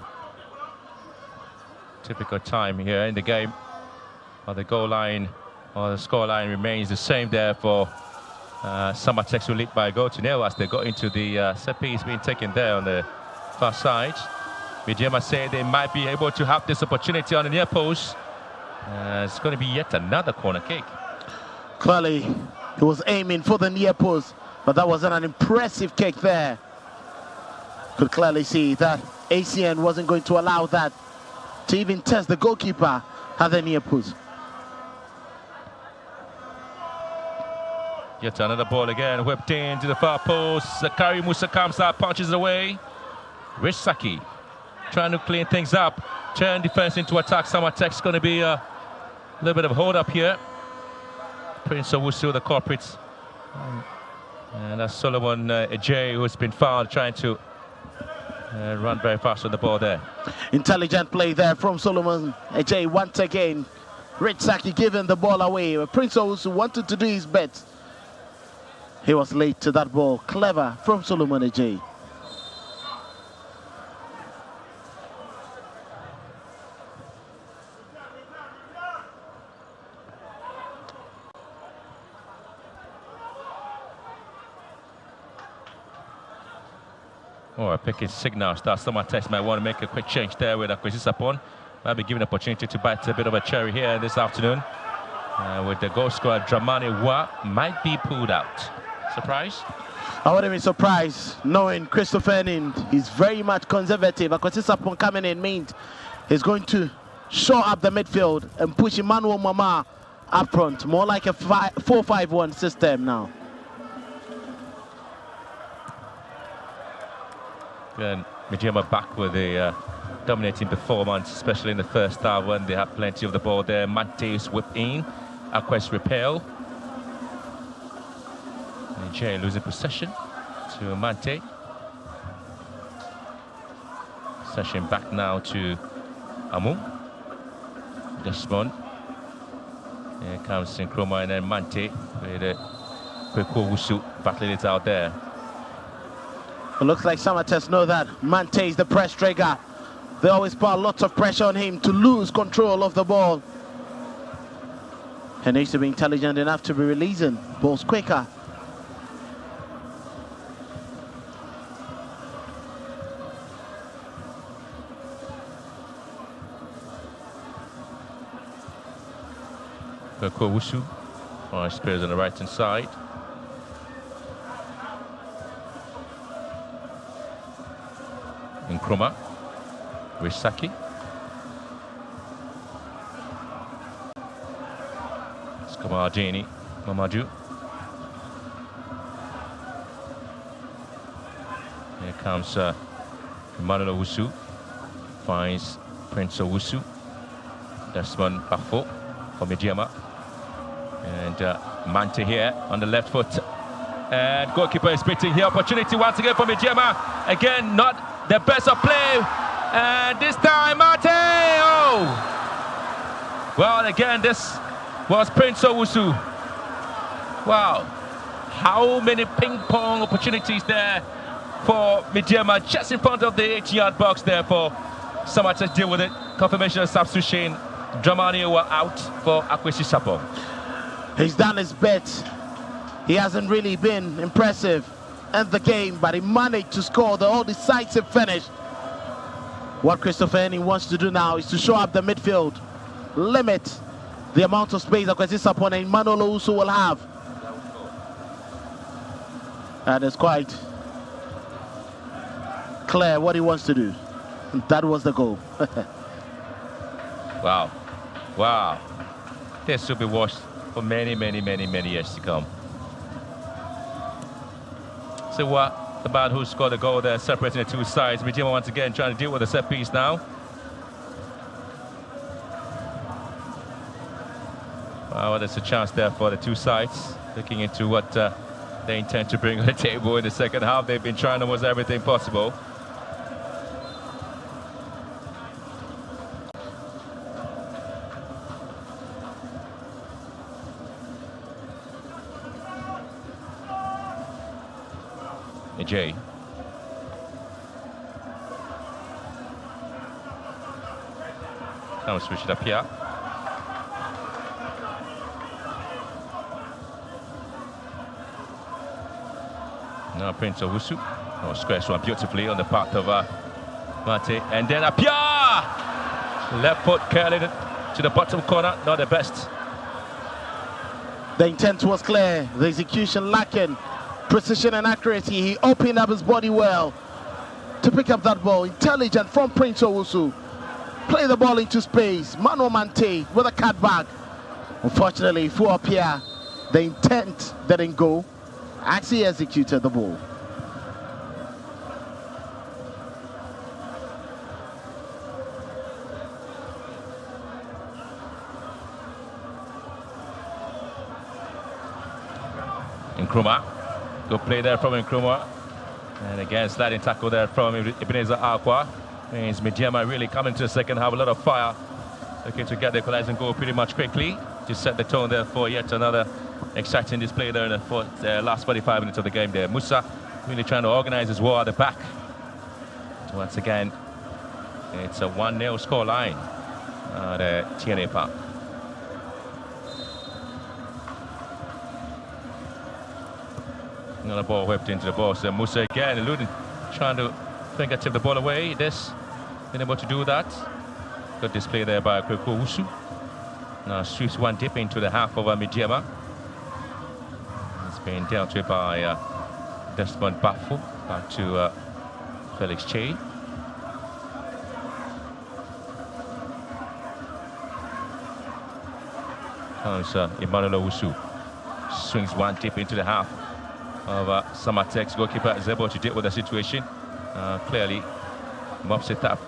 typical time here in the game. The goal line or the score line remains the same there for Samartex will lead by a goal to 0 as they got into the set piece being taken there on the far side. Medeama say they might be able to have this opportunity on the near post. It's going to be yet another corner kick. Clearly, he was aiming for the near post, but that wasn't an impressive kick there. Could clearly see that ACN wasn't going to allow that to even test the goalkeeper at the near post. Yet another ball again, whipped into the far post. Zakari Musa comes out, punches away. Rich Saki trying to clean things up, turn defense into attack. Samartex going to be a little bit of a hold up here. Prince Owusu, the culprits. And that's Solomon Ajay, who's been fouled, trying to run very fast with the ball there. Intelligent play there from Solomon Ajay once again. Rich Saki giving the ball away. Prince Owusu wanted to do his best. He was late to that ball. Clever from Solomon Ajay. Oh, a picking signal. Samartex might want to make a quick change there with Akwesi might be given an opportunity to bite a bit of a cherry here this afternoon. With the goal scorer, Dramani Wa might be pulled out. Surprise? I wouldn't be surprised knowing Christopher Nind. He's very much conservative. Akwesi coming in means he's going to shore up the midfield and push Emmanuel Mama up front. More like a 4-5-1 system now. And Medeama back with a dominating performance, especially in the first half when they had plenty of the ball there. Mante's whip in, Akwes repel. Jay losing possession to Mante. Possession back now to Amu. Desmond. Here comes Nkrumah and then Mante with a Kweku Wusu battling it out there. It looks like Samartex know that Mante is the press trigger. They always put lots of pressure on him to lose control of the ball. He needs to be intelligent enough to be releasing balls quicker. Kweku Wusu, Spears on the right hand side. Nkrumah, Risaki. It's Kamardini, Mamadou. Here comes Emmanuel Owusu, finds Prince Owusu. Desmond Bafo for Medeama. And Mante here on the left foot. And goalkeeper is beating here. Opportunity once again for Medeama. Again, not the best of play. And this time, Mate! Oh! Well, again, this was Prince Owusu. Wow. How many ping-pong opportunities there for Medeama, just in front of the 8-yard box there for Samartex deal with it. Confirmation of substitution. Dramani were out for Akwesi Sapong. He's done his bit. He hasn't really been impressive in the game, but he managed to score the all-decisive finish. What Christopher Henning wants to do now is to show up the midfield, limit the amount of space Akwesi Sapong and Emmanuel Owusu will have. And it's quite clear what he wants to do. That was the goal. Wow. Wow. This will be watched for many, many, many, many years to come. So what about who scored the goal there, separating the two sides? Medeama once again trying to deal with the set piece now. Well, there's a chance there for the two sides, looking into what they intend to bring on the table in the second half. They've been trying almost everything possible. Jay. Now switch it up here. Now Prince Owusu. Oh, squares one beautifully on the part of Mate. And then Apia! Left foot curling it to the bottom corner. Not the best. The intent was clear. The execution lacking. Precision and accuracy. He opened up his body well to pick up that ball. Intelligent from Prince Owusu. Play the ball into space. Mano Mante with a cutback. Unfortunately for Apia, the intent didn't go. Actually executed the ball. Nkrumah. Good play there from Nkrumah. And again, sliding tackle there from Ebenezer Akwa. Means Medeama really coming to the second half, a lot of fire. Looking to get the equalizing goal pretty much quickly. To set the tone there for yet another exciting display there in the last 45 minutes of the game there. Musa really trying to organize his war at the back. So once again, it's a 1-0 score line at TNA Park. Another ball whipped into the box. So Musa again eluding, trying to fingertip the ball away. This been able to do that. Good display there by Kweku Owusu. Now shoots one dip into the half of Medeama. It's been dealt with by Desmond Bafu. Back to Felix Che. Comes Emmanuel Owusu. Swings one dip into the half of Samartex. Goalkeeper is able to deal with the situation. Clearly mops it up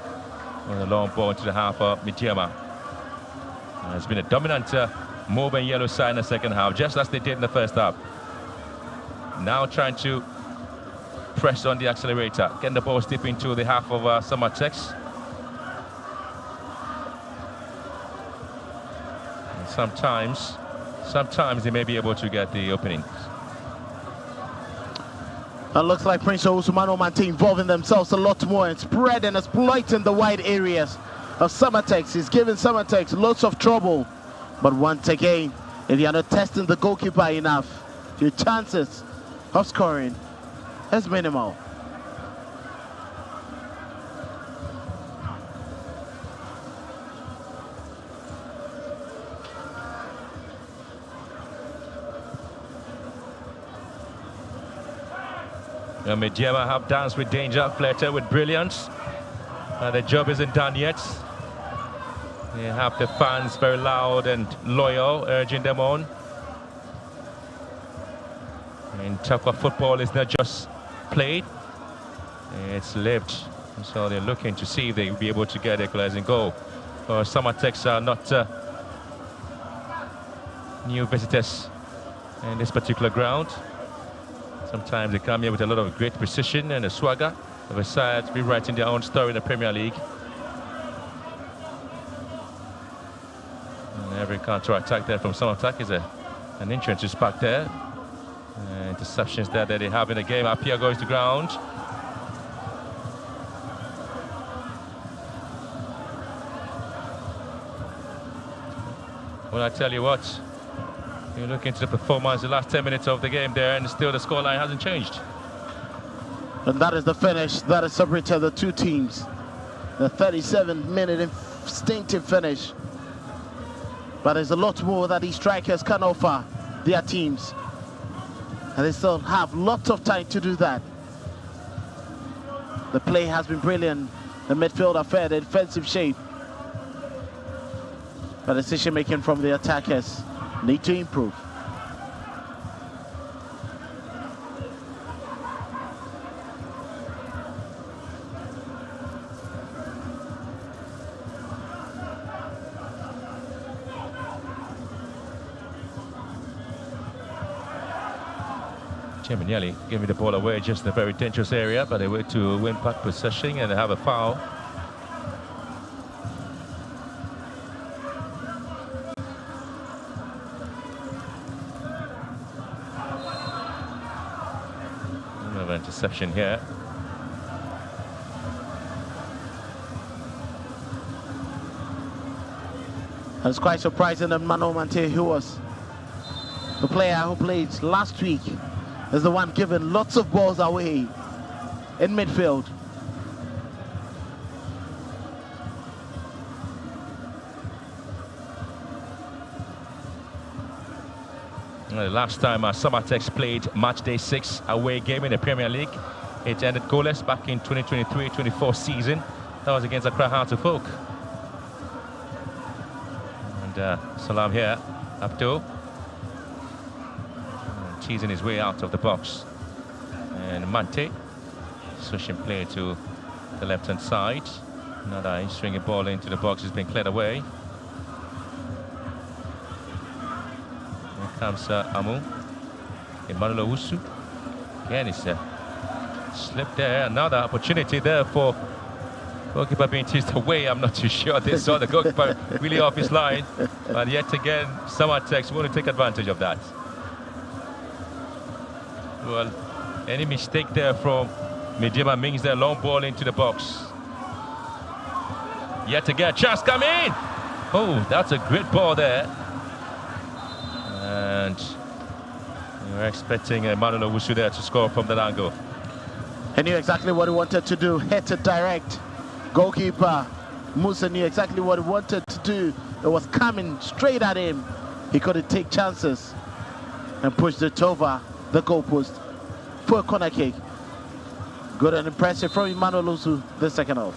with a long ball into the half of Medeama. It's been a dominant move in yellow side in the second half, just as they did in the first half. Now trying to press on the accelerator, getting the ball deep into the half of Samartex. Sometimes they may be able to get the openings. It looks like Prince Owusu Mano Mante involving themselves a lot more and spread and exploiting the wide areas of Samartex. He's giving Samartex lots of trouble. But once again, if you are not testing the goalkeeper enough, your chances of scoring is minimal. Medeama have danced with danger, flirted with brilliance. The job isn't done yet. They have the fans very loud and loyal, urging them on. And Takwa football is not just played, it's lived. So they're looking to see if they will be able to get the equalizing goal. Samartex are not new visitors in this particular ground. Sometimes they come here with a lot of great precision and a swagger of a side rewriting their own story in the Premier League. Every counter-attack there from Samartex is an entrance just back there. Interceptions there that they have in the game. Apia goes to ground. Well, I tell you what, you look into the performance the last 10 minutes of the game there, and still the scoreline hasn't changed. And that is the finish that has separated the two teams. The 37-minute instinctive finish. But there's a lot more that these strikers can offer their teams. And they still have lots of time to do that. The play has been brilliant. The midfield affair, the defensive shape. But decision making from the attackers need to improve. Chemignelli giving the ball away just in a very dangerous area, but they were to win back possession and they have a foul. Another interception here. It's quite surprising that Mano Mante, who was the player who played last week, is the one giving lots of balls away in midfield. The last time Samartex played match day 6 away game in the Premier League, it ended goalless back in 2023-24 season. That was against Accra Heart of Oak. And Salam here, Abdul. Teasing his way out of the box. And Mante, switching play to the left-hand side. Another swinging ball into the box has been cleared away. Here comes Amu. Emmanuel Owusu. Again, it's a slip there. Another opportunity there for goalkeeper being teased away. I'm not too sure they saw the goalkeeper really off his line. But yet again, Samartex want to take advantage of that. Well, any mistake there from Medeama means their long ball into the box. Yet again, chance coming in. Oh, that's a great ball there. And we're expecting Emmanuel Owusu there to score from that angle. He knew exactly what he wanted to do. Hit it direct. Goalkeeper Musa knew exactly what he wanted to do. It was coming straight at him. He couldn't take chances and pushed it over the goalpost for a corner kick. Good and impressive from Emmanuel Owusu the second half.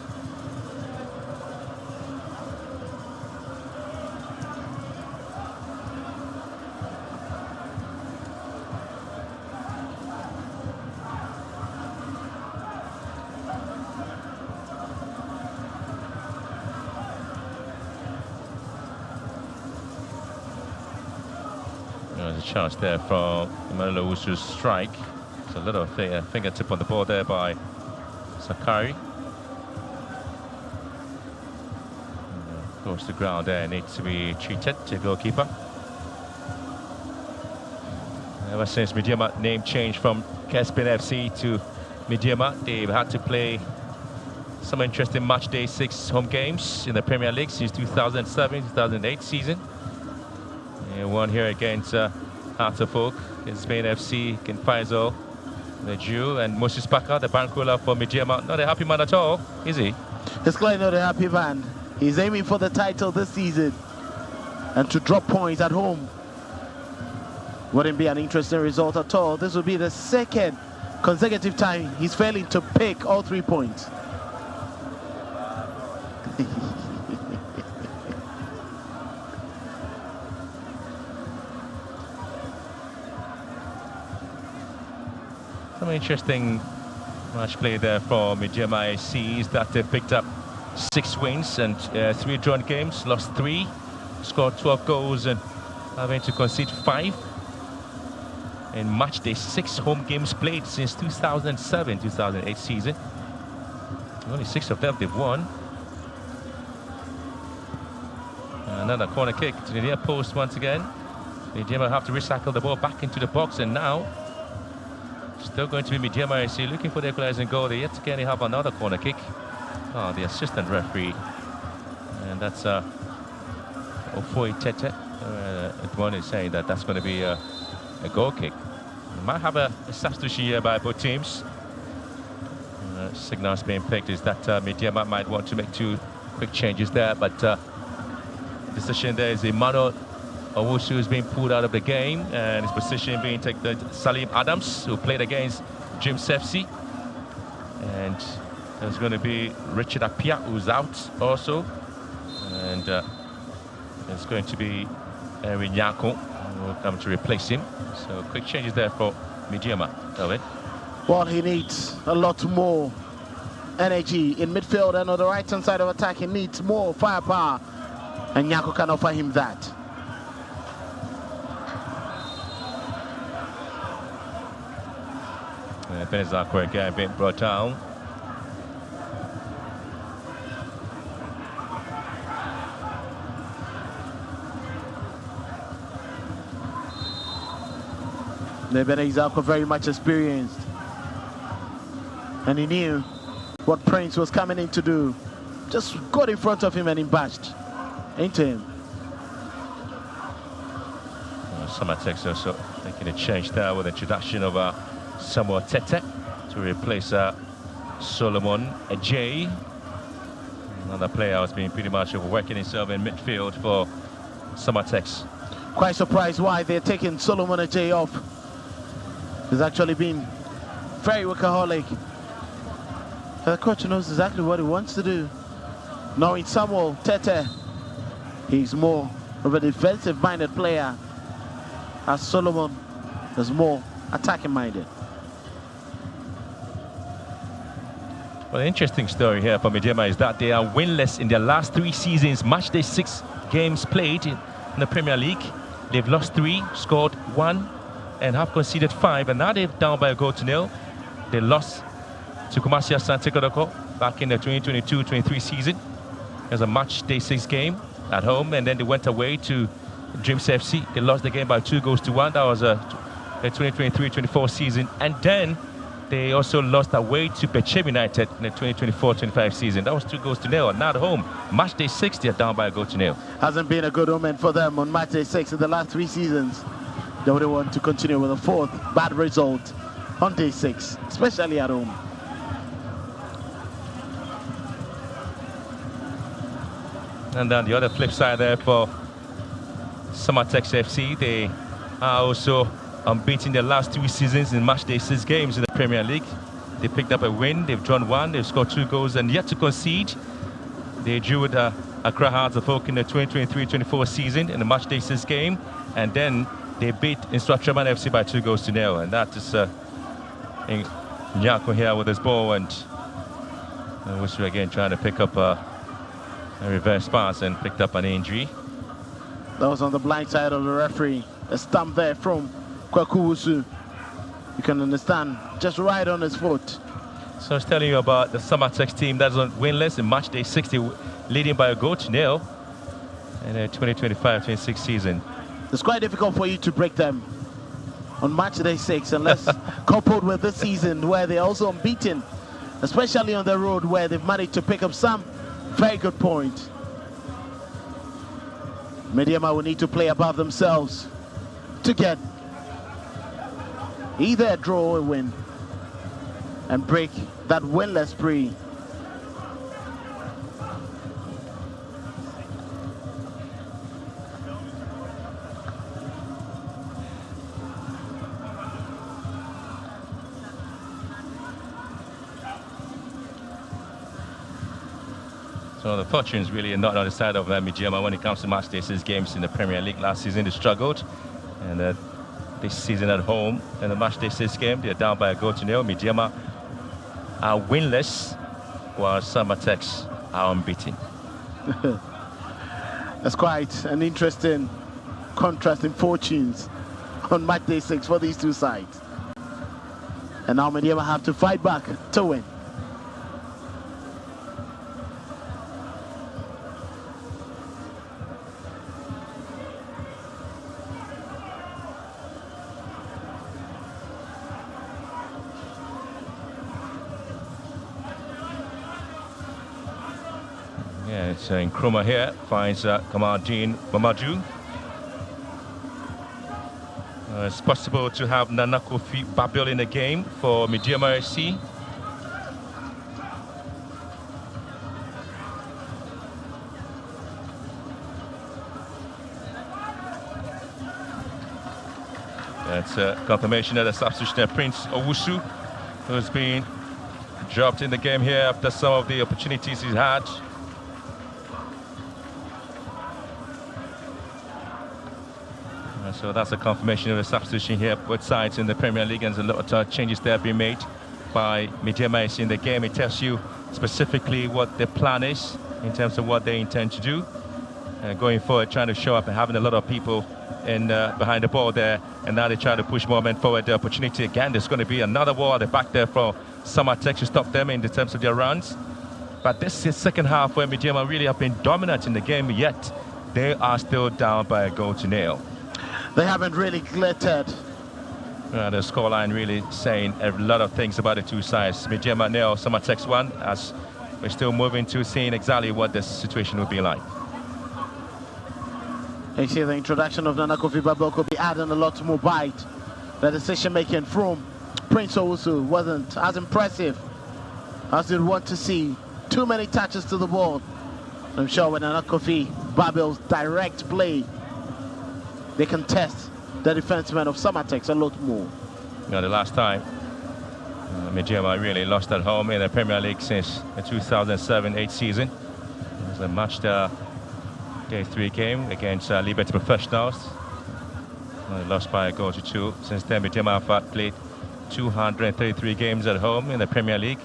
There's a chance there from Emmanuel Owusu's strike. It's a little fingertip on the ball there by Sakari. Goes to ground there, needs to be cheated to goalkeeper. Ever since Medeama name change from Kespin FC to Medeama, they've had to play some interesting match day 6 home games in the Premier League since 2007-2008 season. One here against Heart of Oak, against Spain FC, against Faisal, the Jew, and Moses Paka, the bankroller for Medeama. Not a happy man at all, is he? He's clearly not a happy man. He's aiming for the title this season. And to drop points at home wouldn't be an interesting result at all. This will be the second consecutive time he's failing to pick all 3 points. Some interesting match play there for Medeama SCs that they picked up 6 wins and 3 drawn games, lost 3, scored 12 goals and having to concede 5. In match day 6 home games played since 2007-2008 season. Only 6 of them they've won. Another corner kick to the near post once again. Medeama have to recycle the ball back into the box, and now still going to be Medeama AC looking for the equalizing goal. They yet again have another corner kick. Oh, the assistant referee, and that's Ofoi Tete. One is saying that that's going to be a goal kick. We might have a substitution here by both teams. Signals being picked is that Medeama might want to make 2 quick changes there, but decision there is Emmanuel Owusu is being pulled out of the game, and his position being taken to Salim Adams, who played against Jim Sefsi. And there's going to be Richard Apia, who's out also. And there's going to be Erin Nyako, who will come to replace him. So quick changes there for Medeama. David? Well, he needs a lot more energy in midfield, and on the right-hand side of attack, he needs more firepower. And Nyako can offer him that. Benazakwe again being brought down. Benazakwe very much experienced. And he knew what Prince was coming in to do. Just got in front of him and he bashed into him. Samartex also making a change there with the introduction of Samuel Tete to replace Solomon Ajay. Another player who's been pretty much overworking himself in midfield for Samartex. Quite surprised why they're taking Solomon Ajay off. He's actually been very workaholic. The coach knows exactly what he wants to do. Knowing Samuel Tete, he's more of a defensive-minded player, as Solomon is more attacking-minded. Well, the interesting story here for Medeama is that they are winless in their last 3 seasons. Matchday 6 games played in the Premier League. They've lost 3, scored 1, and have conceded 5. And now they're down by a goal to nil. They lost to Kumasi Asante Kotoko back in the 2022-23 season. There's a Matchday 6 game at home, and then they went away to Dreams FC. They lost the game by 2-1. That was a 2023-24 season. And then they also lost away to Bechem United in the 2024-25 season. That was 2-0. Now at home, Matchday 6, they're down by a goal to nil. Hasn't been a good omen for them on Matchday 6 in the last 3 seasons. They would want to continue with a 4th bad result on day 6, especially at home. And then the other flip side there for Samartex FC, they are also unbeaten their last 2 seasons in Matchday 6 games in the Premier League. They picked up a win, they've drawn 1, they've scored 2 goals and yet to concede. They drew with Accra Hearts of Oak in the 2023-24 season in the Matchday 6 game, and then they beat Instructraman FC by 2-0. And that is Nyako here with his ball, and Wusu again trying to pick up a reverse pass and picked up an injury. That was on the blind side of the referee. A stump there from Kwaku Wusu. You can understand, just right on his foot. So I was telling you about the Samartex team that's on winless in Matchday 60, leading by a goal to nil in the 2025-26 season. It's quite difficult for you to break them on Matchday 6 unless coupled with this season where they're also unbeaten, especially on the road where they've managed to pick up some very good points. Medeama will need to play above themselves to get either a draw or a win and break that winless spree. So the fortunes really are not on the side of Medeama when it comes to Matchday 6 games in the Premier League. Last season they struggled, and this season at home in the Matchday 6 game they're down by a goal to nil. Medeama are winless, while Samartex are unbeaten. That's quite an interesting contrast in fortunes on Matchday 6 for these two sides. And now Medeama have to fight back to win. Yeah, it's Nkrumah here, finds Kamaldeen Mamadou. It's possible to have Nana Kofi Babil in the game for Medeama FC. That's a confirmation of the substitution of Prince Owusu, who's been dropped in the game here after some of the opportunities he's had. So that's a confirmation of the substitution here. Both sides in the Premier League, and a lot of changes that have been made by Medeama FC in the game. It tells you specifically what the plan is in terms of what they intend to do. Going forward, trying to show up and having a lot of people in behind the ball there, and now they try to push more men forward. The opportunity again, there's going to be another wall at the back there for Samartex to stop them in terms of their runs. But this is the second half where Medeama really have been dominant in the game, yet they are still down by a goal to nil. They haven't really glittered. The scoreline really saying a lot of things about the two sides. Medeama nil, Samartex 1, as we're still moving to seeing exactly what this situation will be like. You see the introduction of Nana Kofi Babil could be adding a lot more bite. The decision making from Prince Owusu wasn't as impressive as you'd want to see. Too many touches to the ball. I'm sure with Nana Kofi Babil's direct play, they can test the defensemen of Samartex a lot more. The last time Medeama really lost at home in the Premier League since the 2007-8 season. It was a match Day 3 game against Liberty Professionals. They lost by a goal to 2. Since then, Medeama have played 233 games at home in the Premier League.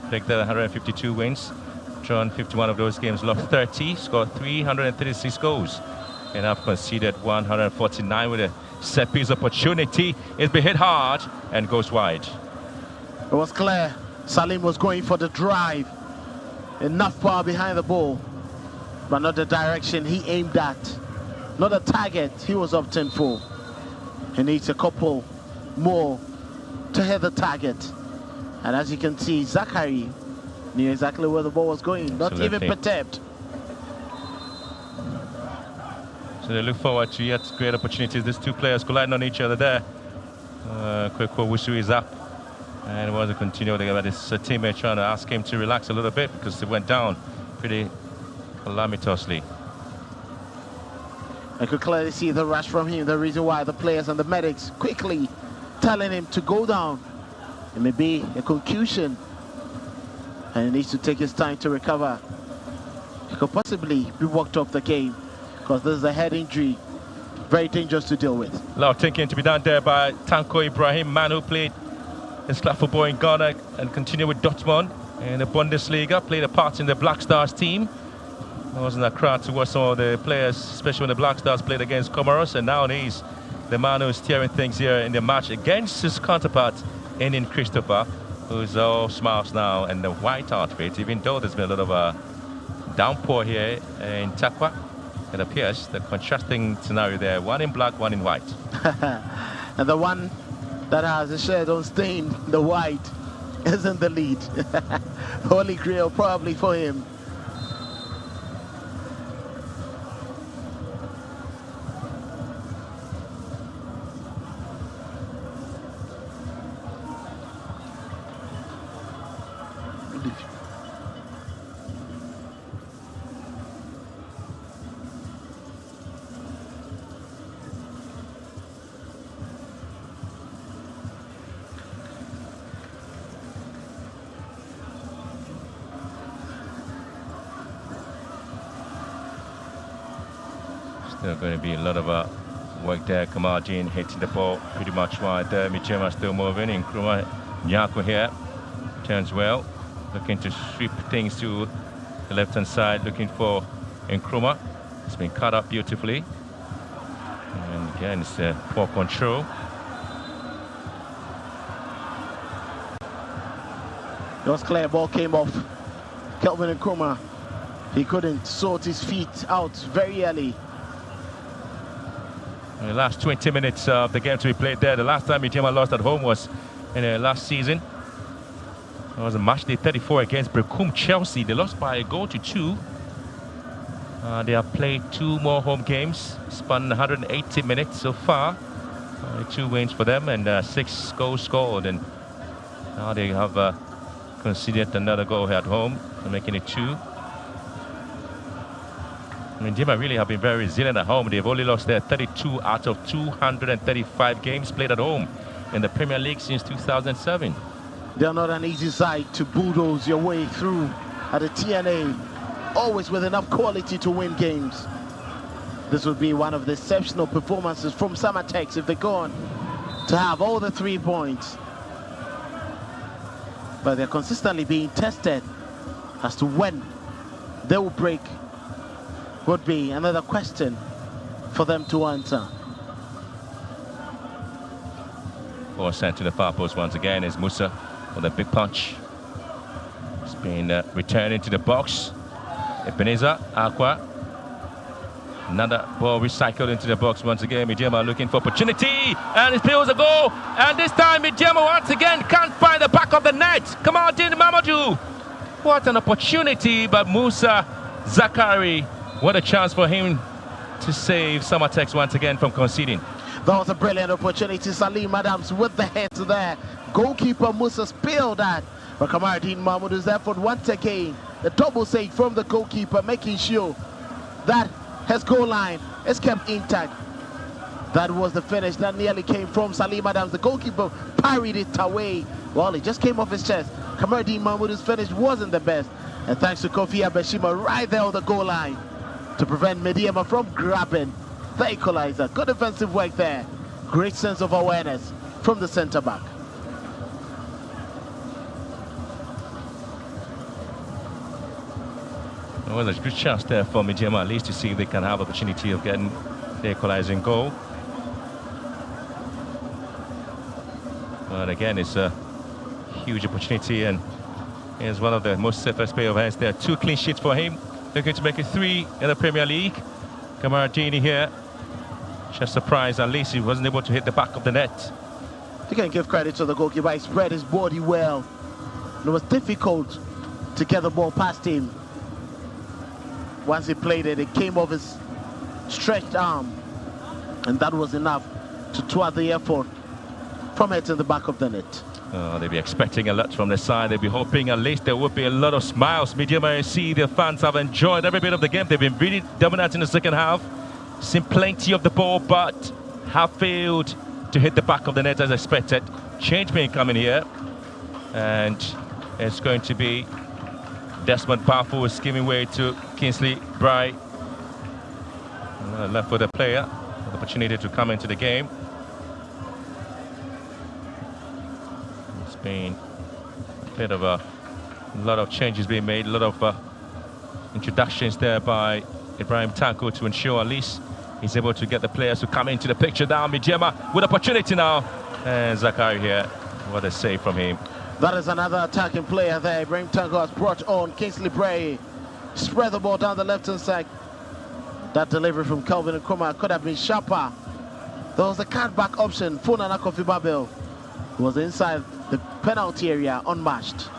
Played 152 wins, drawn 51 of those games, lost 30, scored 336 goals, and have conceded 149 with a set piece opportunity. It's been hit hard and goes wide. It was clear Salim was going for the drive. Enough power behind the ball, but not the direction he aimed at, not the target he was opting for. He needs a couple more to hit the target. And as you can see, Zachary knew exactly where the ball was going, not even perturbed. So they look forward to yet great opportunities. These two players colliding on each other there. Kwekwo Wusu is up and wants to continue with his teammate trying to ask him to relax a little bit because he went down pretty calamitously. I could clearly see the rush from him, the reason why the players and the medics quickly telling him to go down. It may be a concussion and he needs to take his time to recover. He could possibly be walked off the game because this is a head injury, very dangerous to deal with. A lot of thinking to be done there by Tanko Ibrahim, man who played his club football in Ghana and continued with Dortmund in the Bundesliga, played a part in the Black Stars team. There wasn't a crowd to watch some of the players, especially when the Black Stars played against Comoros, and now he's the man who's steering things here in the match against his counterpart, Enin Christopher, who's all smiles now and the white outfit, even though there's been a lot of a downpour here in Takwa. It appears the contrasting scenario there, one in black, one in white. And the one that has a shirt on stain, the white, is in the lead. Holy Grail probably for him. Still going to be a lot of work there. Kamaldeen hitting the ball pretty much wide there. Medeama still moving. Nkrumah Nyako here turns well, looking to sweep things to the left-hand side, looking for Nkrumah. It's been cut up beautifully. And again, it's poor control. It was clear, ball came off. Kelvin Nkrumah, he couldn't sort his feet out very early. In the last 20 minutes of the game to be played there, the last time Medeama lost at home was in last season. It was a match day 34 against Brecum Chelsea. They lost by a goal to 2. They have played 2 more home games, spun 180 minutes so far. 2 wins for them and 6 goals scored. And now they have conceded another goal at home, making it 2. I mean, Dewa really have been very resilient at home. They've only lost their 32 out of 235 games played at home in the Premier League since 2007. They're not an easy side to bulldoze your way through at the TNA, always with enough quality to win games. This would be one of the exceptional performances from Samartex if they go on to have all the 3 points. But they're consistently being tested as to when they will break would be another question for them to answer. Ball sent to the far post once again is Musa with a big punch. It's been returned into the box. Ebenezer Aqua. Another ball recycled into the box once again. Medeama looking for opportunity and it feels a goal. And this time Medeama once again can't find the back of the net. Come on, Din Mamadou. What an opportunity, but Musa Zakari, what a chance for him to save Samartex once again from conceding. That was a brilliant opportunity. Salim Adams with the head there. Goalkeeper Musa spilled that. But Kamardine Mahmoud's effort once again. The double save from the goalkeeper, making sure that his goal line is kept intact. That was the finish that nearly came from Salim Adams. The goalkeeper parried it away. Well, it just came off his chest. Kamardine Mahmoud's finish wasn't the best. And thanks to Kofi Abeshima right there on the goal line to prevent Medeama from grabbing the equalizer. Good defensive work there. Great sense of awareness from the centre back. Well, there's a good chance there for Medeama at least to see if they can have opportunity of getting the equalizing goal. But again, it's a huge opportunity, and here's one of the most safest player of hands there. 2 clean sheets for him. They're going to make it 3 in the Premier League. Kamardini here, just surprised, at least he wasn't able to hit the back of the net. You can give credit to the goalkeeper. He spread his body well. It was difficult to get the ball past him. Once he played it, it came off his stretched arm, and that was enough to thwart the effort from hitting the back of the net. They'll be expecting a lot from the side. They'll be hoping at least there will be a lot of smiles. Medeama, see the fans have enjoyed every bit of the game. They've been really dominant in the second half. Seen plenty of the ball, but have failed to hit the back of the net as expected. Change may come in here, and it's going to be Desmond Powerful is giving way to Kingsley Bry. Left footed player, with the opportunity to come into the game. It's been a bit of a lot of changes being made, a lot of introductions there by Ibrahim Tanko to ensure at least he's able to get the players to come into the picture now. Medeama with opportunity now, and Zakari here, what a save from him. That is another attacking player there. Ibrahim Tango has brought on Kingsley Bray. Spread the ball down the left-hand side. That delivery from Calvin Nkrumah could have been sharper. There was a cutback option for Nana Kofi Babel. He was inside the penalty area, unmatched.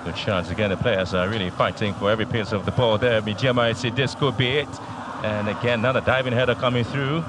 Good chance again. The players are really fighting for every piece of the ball there. Medeama, see this could be it. And again, another diving header coming through.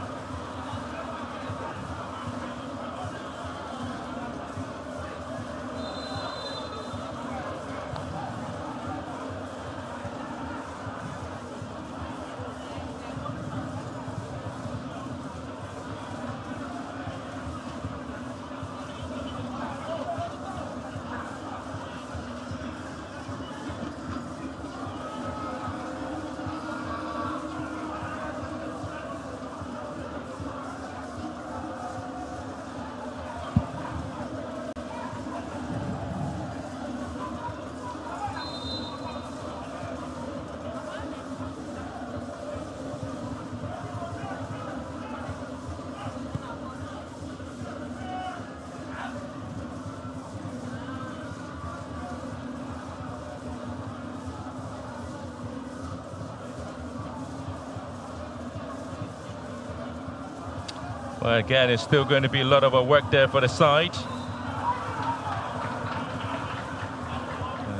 Well, again, it's still going to be a lot of work there for the side.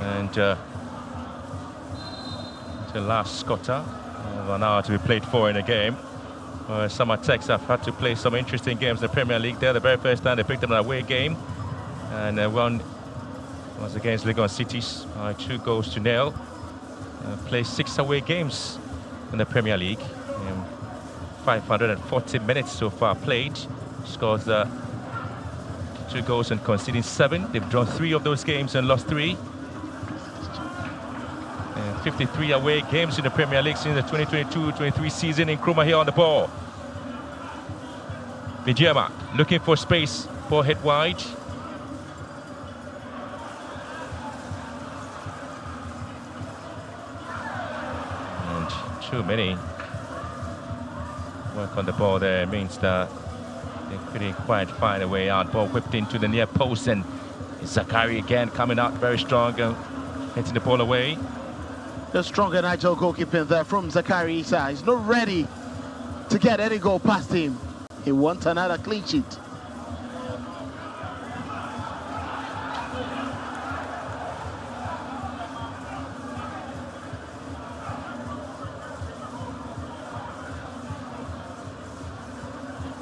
And the last scotter of an hour to be played for in a game. Samartex have had to play some interesting games in the Premier League there. The very first time they picked up an away game, and won was against Legon Cities by 2-0. Played 6 away games in the Premier League. 540 minutes so far played. Scored 2 goals and conceding 7. They've drawn 3 of those games and lost 3. 53 away games in the Premier League since the 2022-23 season. Nkrumah here on the ball. Medeama looking for space, ball hit wide. And too many work on the ball there means that they couldn't quite find a way out. Ball whipped into the near post, and Zakari again coming out very strong and hitting the ball away. The stronger Nigel goalkeeping there from Zakari Issa. He's not ready to get any goal past him. He wants another clean sheet.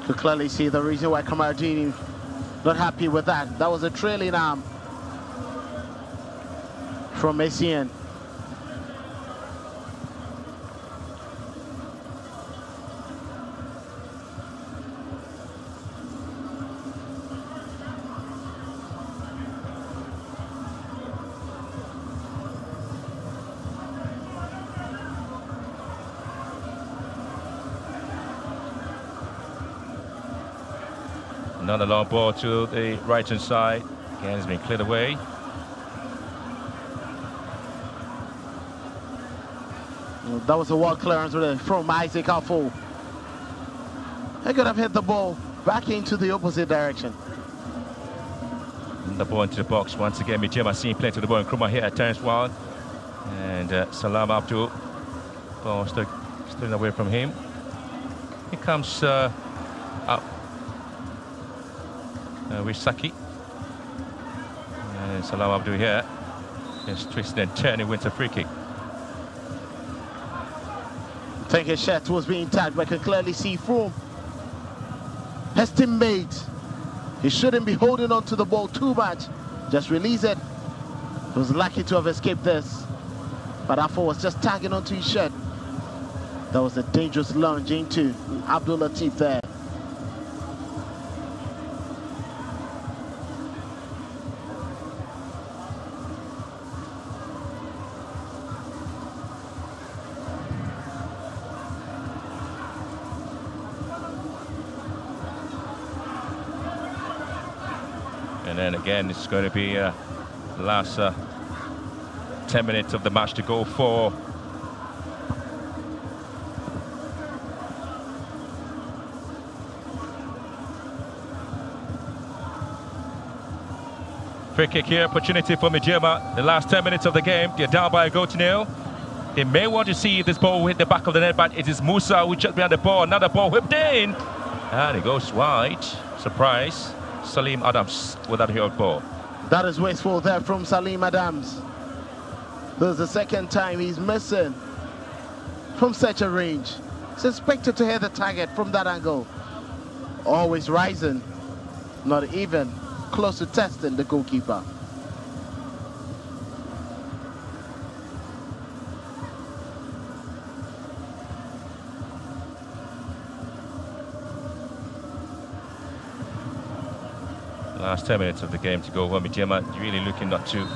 You could clearly see the reason why Kamardini not happy with that. That was a trailing arm from Messian. Another long ball to the right-hand side. Again, it's been cleared away. That was a wall clearance from Isaac Afo. He could have hit the ball back into the opposite direction. The ball into the box once again. Medeama seen playing to the ball. Nkrumah here at turns one. And Salam Abdul. Ball steering away from him. Here comes up. With Saki. And Salam Abdul here. Just twisting and turning, wins a free kick. I think his shirt was being tagged, but I can clearly see from his teammate. He shouldn't be holding on to the ball too much. Just release it. He was lucky to have escaped this. But Afo was just tagging onto his shirt. That was a dangerous lunge into Abdul Latif there. And then again, it's going to be the last 10 minutes of the match to go for. Free kick here, opportunity for Medeama. The last 10 minutes of the game, they're down by a goal to 0. They may want to see if this ball will hit the back of the net, but it is Musa who just behind the ball. Another ball whipped in. And it goes wide. Surprise. Salim Adams with that held ball. That is wasteful there from Salim Adams. This is the second time he's missing from such a range. He's expected to hit the target from that angle. Always rising, not even close to testing the goalkeeper. Last 10 minutes of the game to go. Medeama really looking not to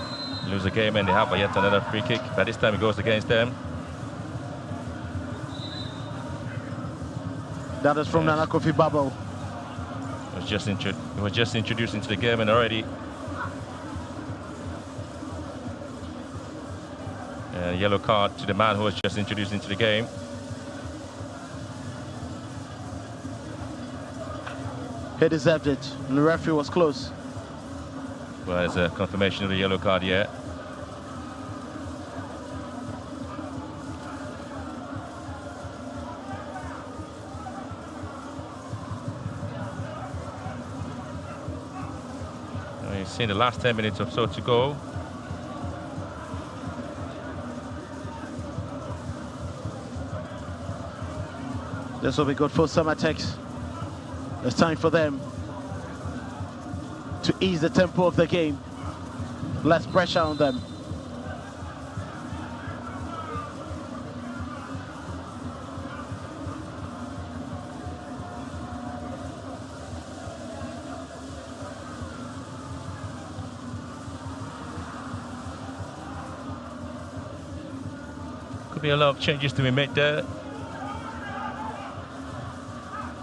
lose a game, and they have yet another free kick. But this time it goes against them. That is from Nana Kofi Babo. It was just introduced into the game, and already yellow card to the man who was just introduced into the game. He deserved it, and the referee was close. Well, there's a confirmation of the yellow card yet. We've seen the last 10 minutes or so to go. This will be good for Samartex. It's time for them to ease the tempo of the game. Less pressure on them. Could be a lot of changes to be made there.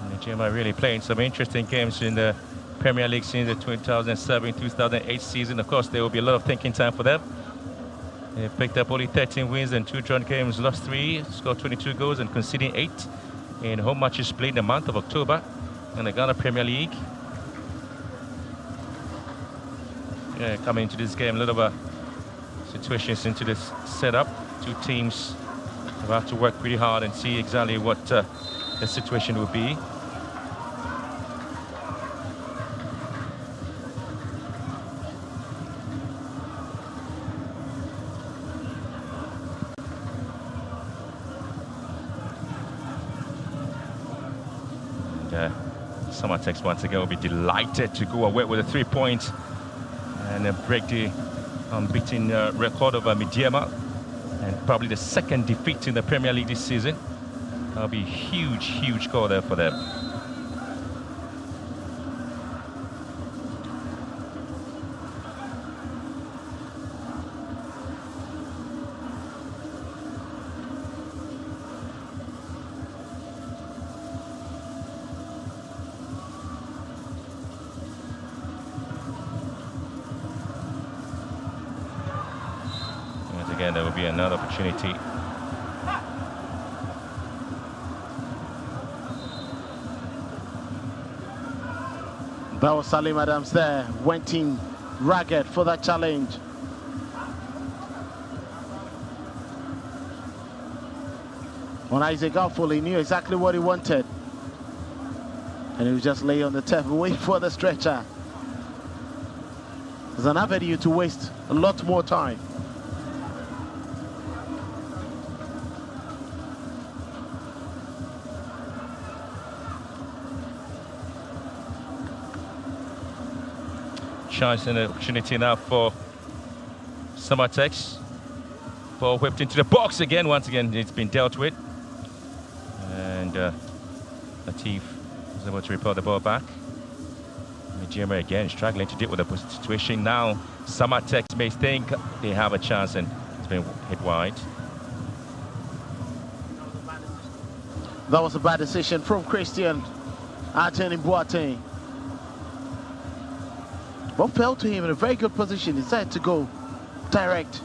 Medeama really playing some interesting games in the Premier League since the 2007-2008 season. Of course, there will be a lot of thinking time for them. They picked up only 13 wins and 2 drawn games, lost 3, scored 22 goals and conceding 8 in home matches played in the month of October in the Ghana Premier League. Yeah, coming into this game, a little bit of situations into this setup. Two teams have to work pretty hard and see exactly what the situation will be. Samartex once again will be delighted to go away with a 3 point and break the unbeaten record of Medeama, and probably the second defeat in the Premier League this season. That'll be a huge, huge score there for them. Again, there will be another opportunity. That was Salim Adams there, went in ragged for that challenge. On Isaac Alful, he knew exactly what he wanted. And he was just lay on the turf, wait for the stretcher. There's an avenue to waste a lot more time. Chance and an opportunity now for Samartex. Ball whipped into the box again. Once again, it's been dealt with. And Latif was able to repel the ball back. Medeama again struggling to deal with the situation. Now Samartex may think they have a chance, and it's been hit wide. That was a bad decision from Christian Boateng. Ball fell to him in a very good position. He decided to go direct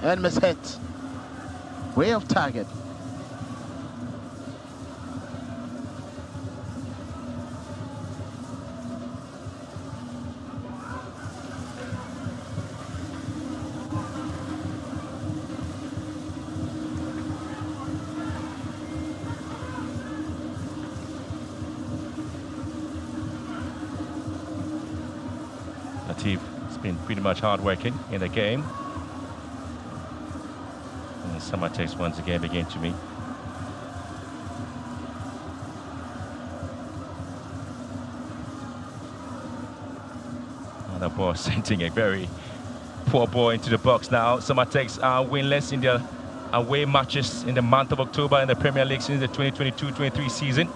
and mishit. Way off target. Has been pretty much hard working in the game. And Samartex once again begin to meet. Another ball sending a very poor ball into the box now. Samartex are winless in their away matches in the month of October in the Premier League since the 2022-23 season.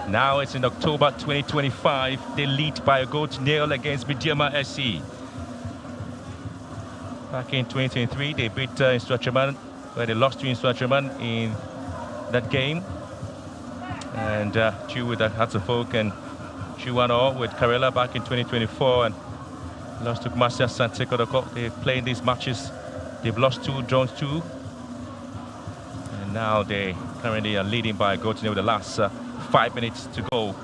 Now it's in October 2025. They lead by a goal to nil against Medeama SC. Back in 2023, they beat Instructurman, where they lost to Instructurman in that game. And two with Hatzefolk and 2-1 with Karela back in 2024, and lost to Gmasia Sante Kodoko. They play in these matches. They've lost 2, drawn 2. And now they currently are leading by a goal to nil with the last 5 minutes to go.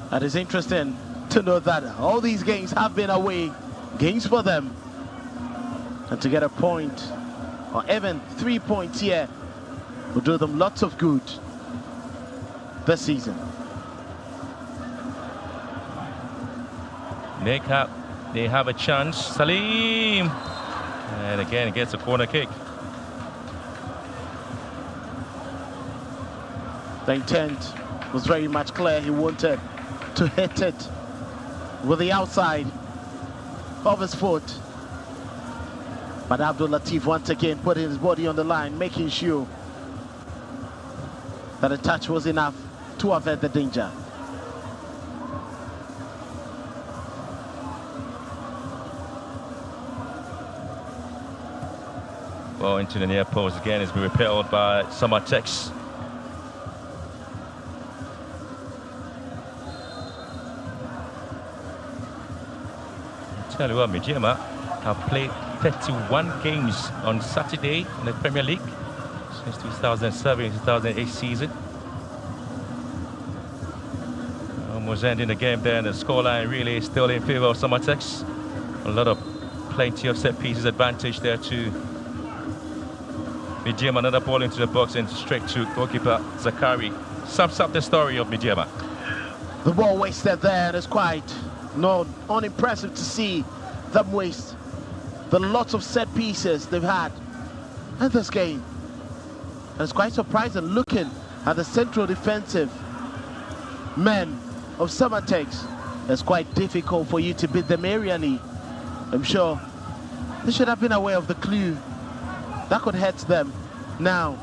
That is interesting to know that all these games have been away games for them. And to get a point, or even 3 points here, will do them lots of good this season. They have a chance. Salim! And again, gets a corner kick. The intent was very much clear. He wanted to hit it with the outside of his foot. But Abdul Latif once again putting his body on the line, making sure that a touch was enough to avert the danger. Ball into the near post again has been repelled by Samartex. Tell you what, Medeama have played 31 games on Saturday in the Premier League since 2007-2008 season. Almost ending the game there, and the scoreline really is still in favour of Samartex. Plenty of set pieces advantage there to Medeama. Another ball into the box and straight to goalkeeper Zakari. Sums up the story of Medeama. The ball wasted there, and it's quite unimpressive to see them waste the lots of set pieces they've had in this game. And it's quite surprising looking at the central defensive men of Samartex. It's quite difficult for you to beat them aerially. I'm sure they should have been aware of the clue that could hurt them now.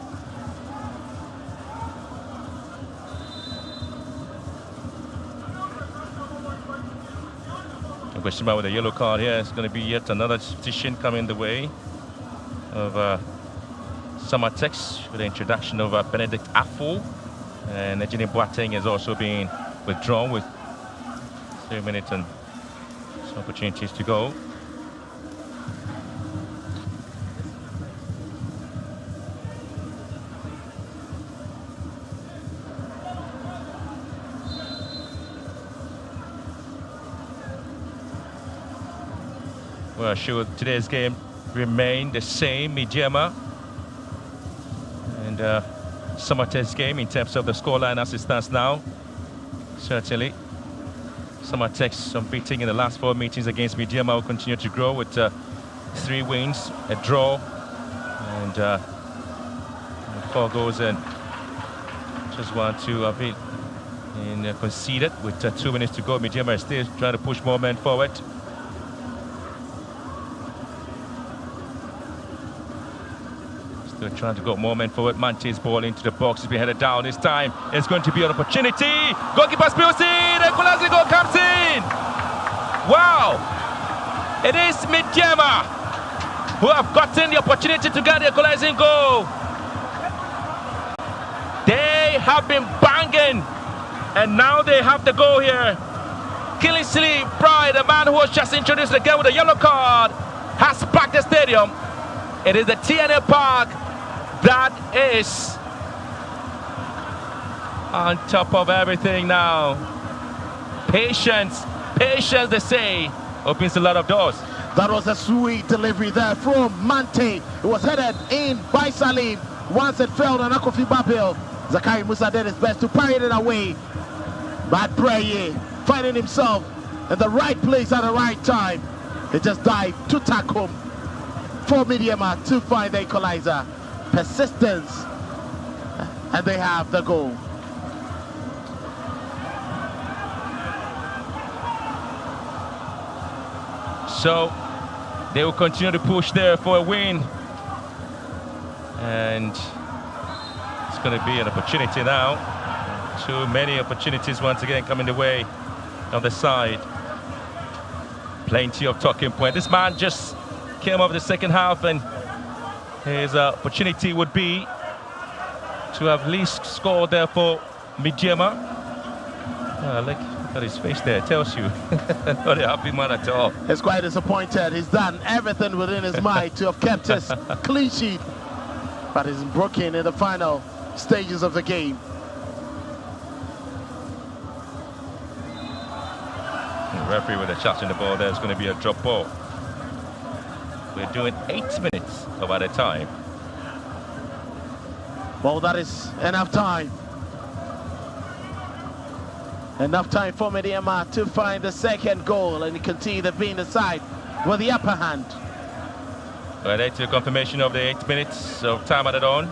With a yellow card here, it's going to be yet another substitution coming the way of Samartex with the introduction of Benedict Afo, and Ejini Boateng has also been withdrawn with 3 minutes and some opportunities to go. Well, should today's game remain the same, Medeama and Samartex game in terms of the scoreline as it stands now? Certainly. Samartex unbeaten in the last 4 meetings against Medeama will continue to grow with 3 wins, a draw, and 4 goals and just 1-2 of it conceded with 2 minutes to go. Medeama is still trying to push more men forward. Still trying to go more men forward. Mante's ball into the box. He's been headed down this time. It's going to be an opportunity. Goalkeeper spills in. The equalizer goal comes in. Wow. It is Medeama who have gotten the opportunity to get the equalizing goal. They have been banging, and now they have the goal here. Kingsley Pride, the man who was just introduced again with a yellow card, has packed the stadium. It is the TNA Park that is on top of everything now. Patience, patience, they say, opens a lot of doors. That was a sweet delivery there from Mante. It was headed in by Salim. Once it fell on Akofi Babil, Zakari Musa did his best to parry it away. But Breye finding himself in the right place at the right time. He just dived to tackle for Medeama to find the equalizer. Persistence, and they have the goal. So they will continue to push there for a win, and it's going to be an opportunity now. Too many opportunities once again coming the way on the side. Plenty of talking point. This man just came up the second half, and his opportunity would be to have at least scored there for Medeama. Look at his face there, it tells you. Not a happy man at all. He's quite disappointed. He's done everything within his might to have kept his clean sheet, but he's broken in the final stages of the game. The referee with a shot in the ball there is going to be a drop ball. We're doing 8 minutes of added time. Well, that is enough time Enough time for Medeama to find the second goal, and you can see they've been the side with the upper hand. Well, that's a confirmation of the 8 minutes of time added on.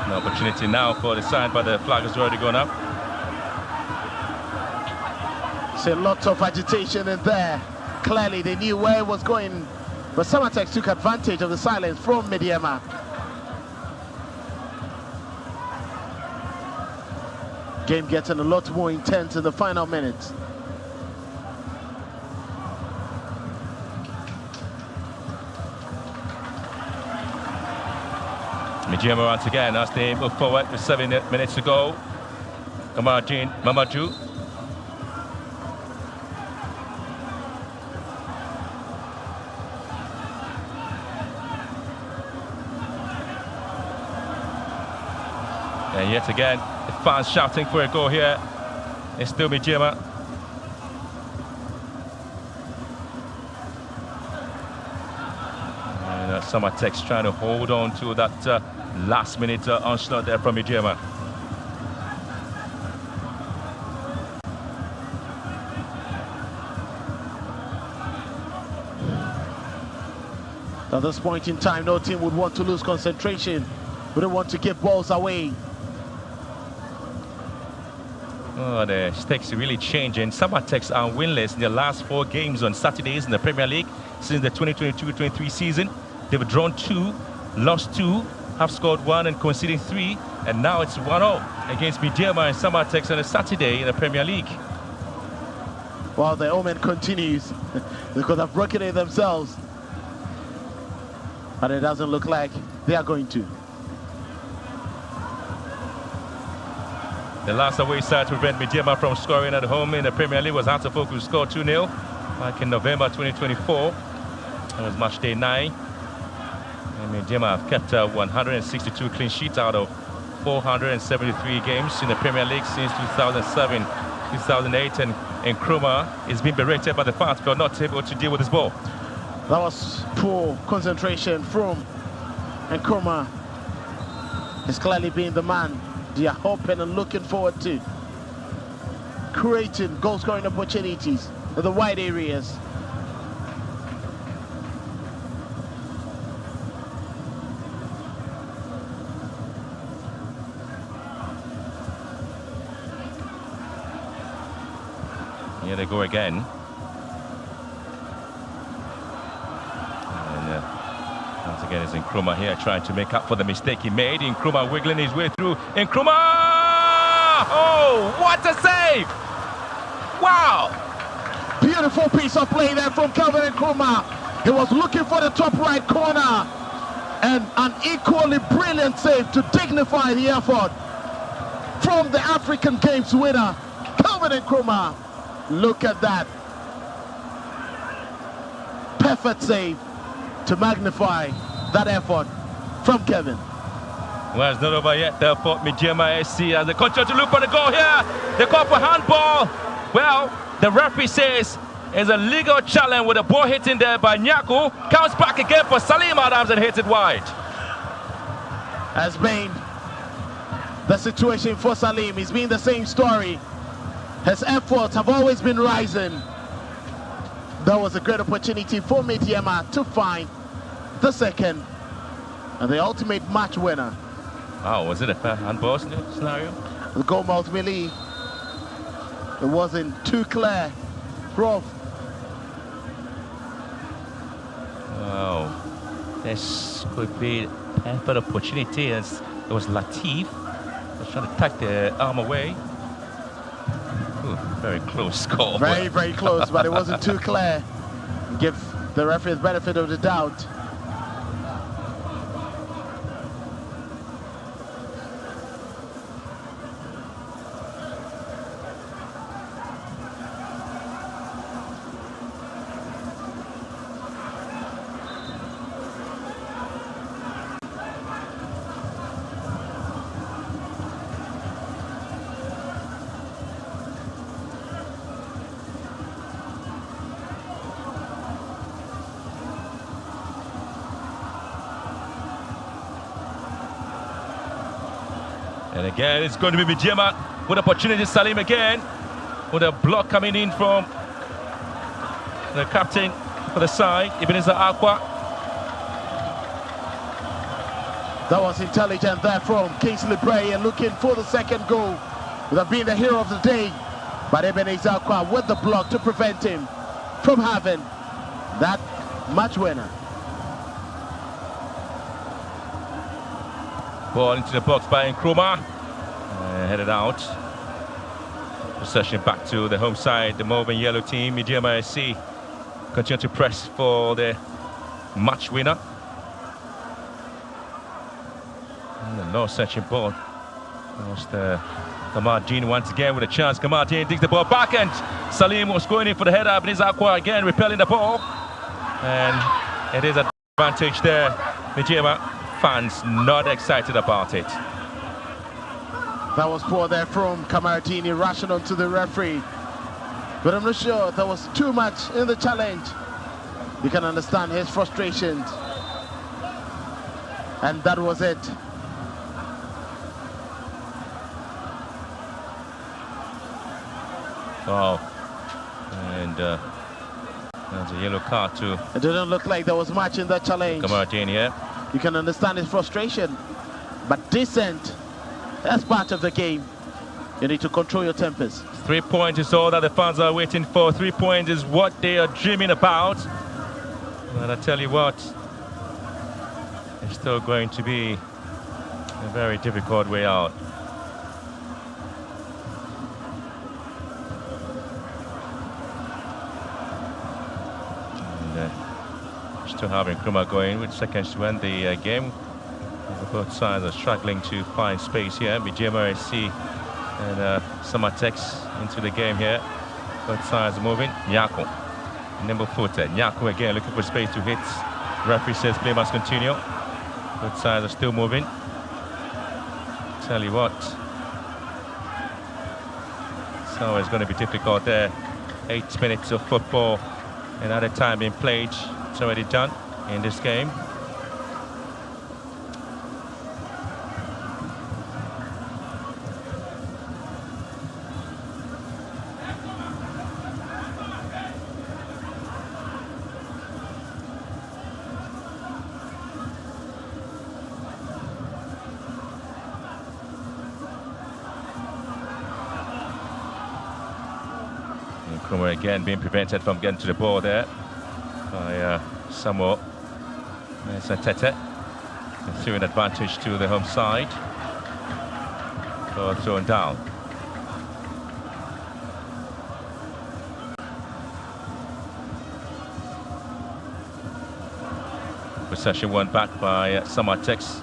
An opportunity now for the side, but the flag has already gone up. See lots of agitation in there. Clearly they knew where it was going, but Samartex took advantage of the silence from Medeama. Game getting a lot more intense in the final minutes. Medeama once again as they move forward with 7 minutes to go. Mamadou. And yet again, the fans shouting for a goal here. It's still Medeama. And Samartex trying to hold on to that last minute onslaught there from Medeama. At this point in time, no team would want to lose concentration. We don't want to give balls away. Oh, the stakes are really changing. Samartex are winless in their last 4 games on Saturdays in the Premier League since the 2022-23 season. They've drawn 2, lost 2, have scored 1 and conceded 3, and now it's 1-0 against Medeama and Samartex on a Saturday in the Premier League. Well, the omen continues. They could have broken it themselves, but it doesn't look like they are going to. The last away side to prevent Medeama from scoring at home in the Premier League was Out of Focus, scored 2-0 back in November 2024. That was match day 9. And Medeama have kept 162 clean sheets out of 473 games in the Premier League since 2007, 2008. And Nkrumah is being berated by the fans for not able to deal with this ball. That was poor concentration from Nkrumah. He's clearly been the man they are hoping and looking forward to creating goal-scoring opportunities in the wide areas. Here they go again. Once again, it's Nkrumah here trying to make up for the mistake he made. Nkrumah wiggling his way through. Nkrumah! Oh, what a save! Wow! Beautiful piece of play there from Calvin Nkrumah. He was looking for the top right corner, and an equally brilliant save to dignify the effort from the African Games winner, Calvin Nkrumah. Look at that. Perfect save to magnify that effort from Kevin. Well, it's not over yet. Therefore, Medeama SC has the control to look for the goal here. They call for handball. Well, the referee says it's a legal challenge with the ball hitting there by Nyaku. Counts back again for Salim Adams and hits it wide. Has been the situation for Salim. It's been the same story. His efforts have always been rising. That was a great opportunity for Medeama to find the second and the ultimate match winner. Oh, was it a fair handball scenario? The goal ultimately, it wasn't too clear. Prof. Wow. This could be a perfect opportunity as it was Latif. Was trying to tuck the arm away. Ooh, very close call. Very, very close, but it wasn't too clear. Give the referee the benefit of the doubt. And again, it's going to be Medeama with opportunity. Salim again with a block coming in from the captain for the side, Ebenezer Aqua. That was intelligent there from Kingsley Bray, and looking for the second goal. Would have been the hero of the day, but Ebenezer Aqua with the block to prevent him from having that match winner. Ball into the box by Nkrumah. Headed out. Possession back to the home side, the Mauve and Yellow team. Medeama SC continue to press for the match winner. And no searching ball. That was Kamardine once again with a chance. Kamardine digs the ball back, and Salim was going in for the header. Ebenezer Aqua again repelling the ball. And it is an advantage there. Medeama fans not excited about it. That was poor there from Kamardini, rushing onto the referee. But I'm not sure there was too much in the challenge. You can understand his frustrations. And that was it. Wow. And there's a yellow card too. It didn't look like there was much in that challenge. Kamardine here. You can understand his frustration. But decent. That's part of the game. You need to control your tempers. 3 points is all that the fans are waiting for. 3 points is what they are dreaming about. And I tell you what, it's still going to be a very difficult way out. And still having Nkrumah going with seconds to end the game. Both sides are struggling to find space here. Medeama SC and Samartex into the game here. Both sides are moving. Nyako, nimble-footed. Nyako again looking for space to hit. Referee says play must continue. Both sides are still moving. Tell you what, so it's going to be difficult there. 8 minutes of football, another time being played. It's already done in this game. Nkrumah again being prevented from getting to the ball there by Samuel Satete. Threw an advantage to the home side. Ball thrown down. Possession won back by Samartex.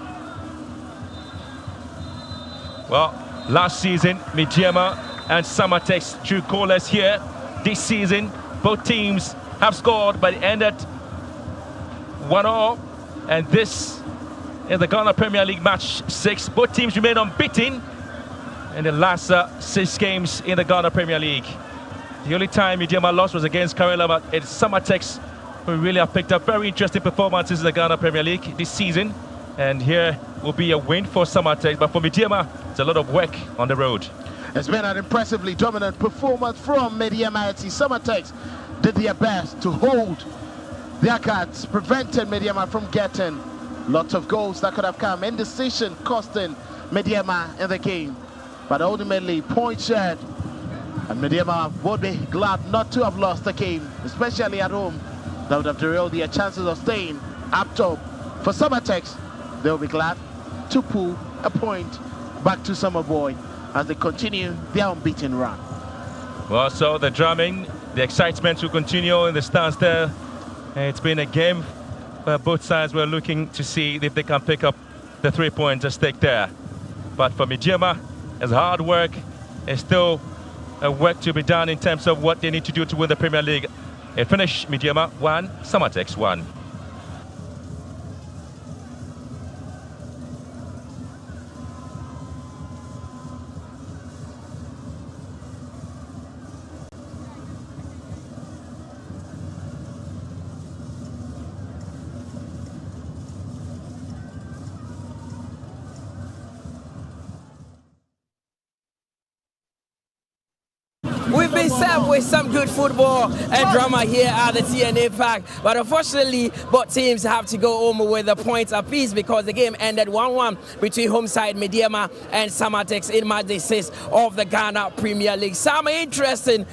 Well, last season, Medeama and Samartex drew goalless here. This season, both teams have scored, but it ended 1-1. And this is the Ghana Premier League match 6. Both teams remain unbeaten in the last 6 games in the Ghana Premier League. The only time Medeama lost was against Karela, but it's Samartex who really have picked up very interesting performances in the Ghana Premier League this season. And here will be a win for Samartex, but for Medeama, it's a lot of work on the road. It's been an impressively dominant performance from Medeama. Samartex did their best to hold their cards, prevented Medeama from getting lots of goals that could have come. Indecision costing Medeama in the game. But ultimately, points shared. And Medeama would be glad not to have lost the game, especially at home. That would have derailed their chances of staying up top. For Samartex, they'll be glad to pull a point back to Summer Boy as they continue their unbeaten run. Well, so the drumming, the excitement will continue in the stands there. It's been a game where both sides were looking to see if they can pick up the 3 points at stake there. But for Medeama, it's hard work. It's still a work to be done in terms of what they need to do to win the Premier League. It finished Medeama 1, Samartex 1. we've been served with some good football and drama here at the TNA Park. But unfortunately, both teams have to go home with a point apiece because the game ended 1-1 between home side Medeama and Samartex in match day 6 of the Ghana Premier League. Some interesting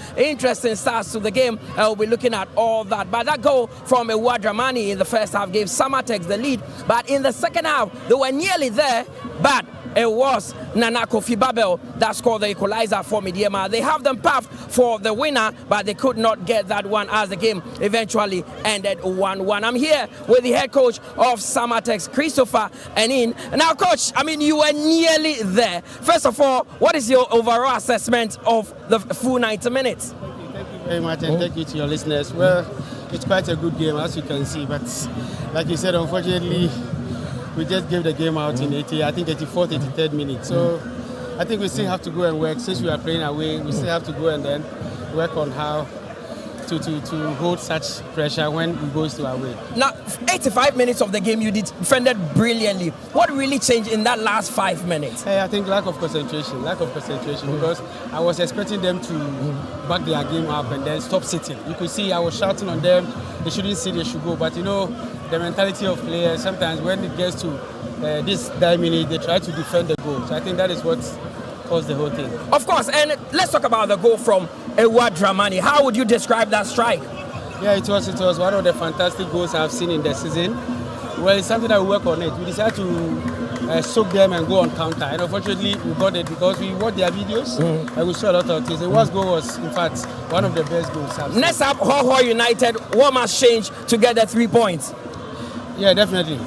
starts to the game. We'll be looking at all that. But that goal from Ewa Dramani in the first half gave Samartex the lead. But in the second half, they were nearly there, but it was Nana Kofi Babel that scored the equalizer for Medeama. They have them path for the winner, but they could not get that one as the game eventually ended 1-1. I'm here with the head coach of Samartex, Christopher Enin. Now, coach, I mean, you were nearly there. First of all, what is your overall assessment of the full 90 minutes? Thank you very much, and thank you to your listeners. Well, it's quite a good game, as you can see, but like you said, unfortunately, we just gave the game out in 84th, 83rd minute. So I think we still have to go and work. Since we are playing away, we still have to go and then work on how to hold such pressure when we go to away. Now, 85 minutes of the game, you defended brilliantly. What really changed in that last 5 minutes? Hey, I think lack of concentration, because I was expecting them to back their game up and then stop sitting. You could see I was shouting on them. They shouldn't sit, they should go. But you know, the mentality of players, sometimes when it gets to this minute, they try to defend the goal. So I think that is what caused the whole thing. Of course, and let's talk about the goal from Ewa Dramani. How would you describe that strike? Yeah, it was one of the fantastic goals I've seen in the season. Well, it's something that we work on it. We decided to soak them and go on counter. And unfortunately, we got it because we watched their videos and we saw a lot of things. The worst goal was, in fact, one of the best goals I've seen. Next up, Ho United, what must change to get the 3 points? Yeah, definitely.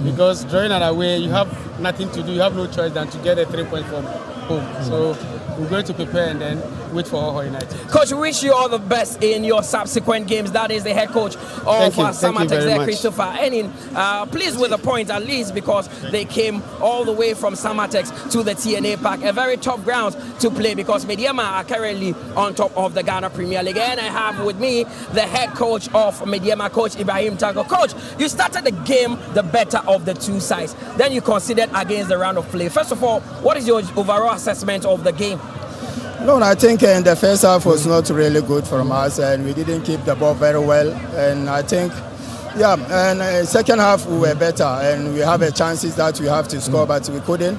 Because drawing it away, you have nothing to do. You have no choice than to get a 3 point from home. So we're going to prepare and then wait for Ho United. Coach, we wish you all the best in your subsequent games. That is the head coach of Samartex there, Christopher Enin. Pleased with the point at least because they came all the way from Samartex to the TNA Park. A very tough ground to play because Medeama are currently on top of the Ghana Premier League. And I have with me the head coach of Medeama, Coach Ibrahim Tanko. Coach, you started the game the better of the two sides. Then you considered against the round of play. First of all, what is your overall assessment of the game? No, I think in the first half was not really good from us, and we didn't keep the ball very well. And I think, and second half we were better, and we have a chances that we have to score, but we couldn't.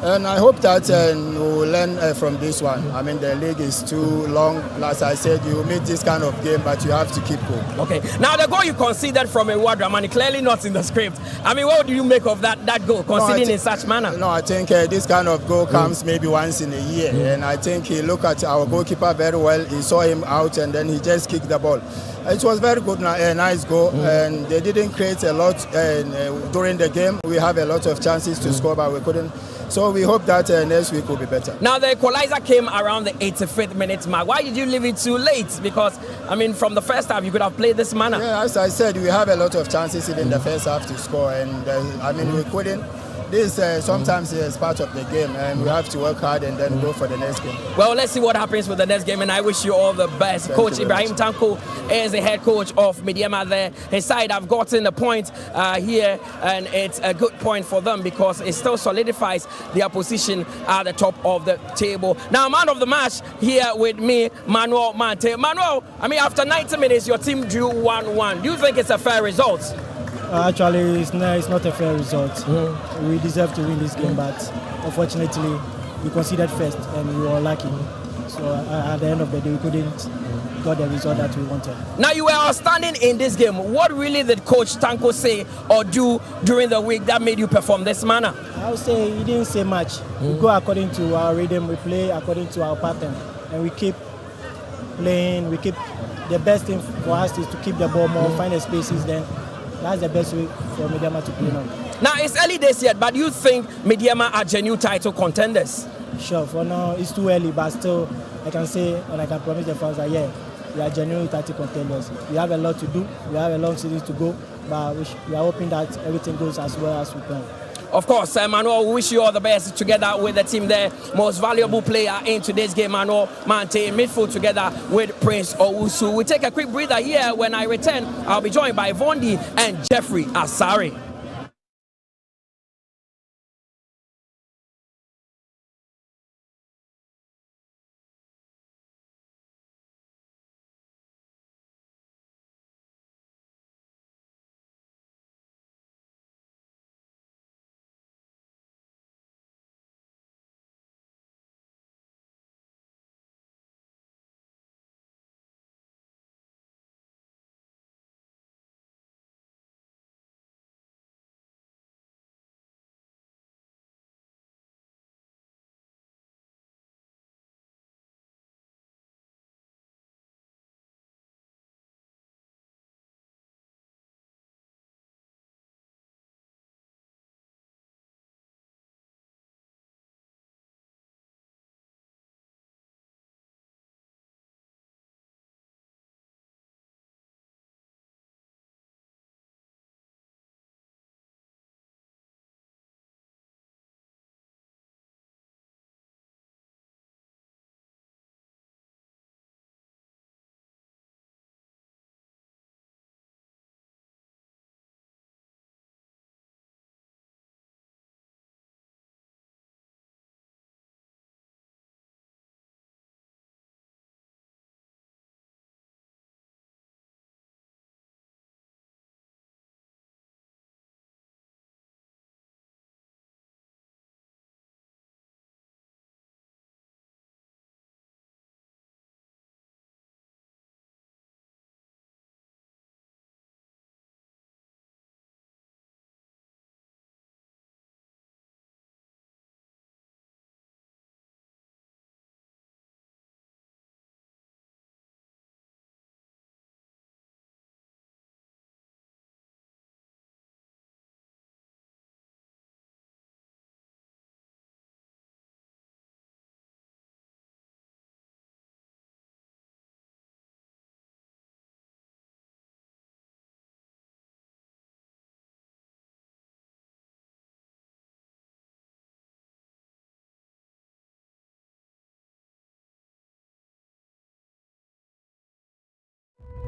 And I hope that we'll learn from this one. I mean, the league is too long. As I said, you meet this kind of game, but you have to keep going. Okay. Now, the goal you conceded from Ewa Dramani, clearly not in the script. I mean, what do you make of that goal, conceding in such manner? No, I think this kind of goal comes maybe once in a year. And I think he looked at our goalkeeper very well. He saw him out, and then he just kicked the ball. It was very good, a nice goal, and they didn't create a lot during the game. We have a lot of chances to score, but we couldn't. So we hope that next week will be better. Now, the equalizer came around the 85th minute mark. Why did you leave it too late? Because, I mean, from the first half, you could have played this manner. Yeah, as I said, we have a lot of chances in the first half to score, and I mean, we couldn't. This sometimes is part of the game, and we have to work hard and then go for the next game. Well, let's see what happens with the next game, and I wish you all the best. Thank Coach you Ibrahim Tanko is the head coach of Medeama there. His side have gotten the point here, and it's a good point for them because it still solidifies their position at the top of the table. Now, man of the match here with me, Manuel Mante. Manuel, I mean, after 90 minutes, your team drew 1-1. Do you think it's a fair result? Actually, it's not a fair result. We deserve to win this game, but unfortunately, we conceded first and we were lucky. So at the end of the day, we couldn't get the result that we wanted. Now, you were outstanding in this game. What really did Coach Tanko say or do during the week that made you perform this manner? I would say he didn't say much. We go according to our rhythm, we play according to our pattern, and we keep playing. We keep the best thing for us is to keep the ball more, find the spaces, then that's the best way for Medeama to play now. Now, it's early days yet, but do you think Medeama are genuine title contenders? Sure, for now it's too early, but still I can say and I can promise the fans that we are genuine title contenders. We have a lot to do, we have a long season to go, but we are hoping that everything goes as well as we plan. Of course, Manuel, we wish you all the best together with the team there. Most valuable player in today's game, Manuel Mante, in midfield together with Prince Owusu. We take a quick breather here. When I return, I'll be joined by Vondi and Jeffrey Asari.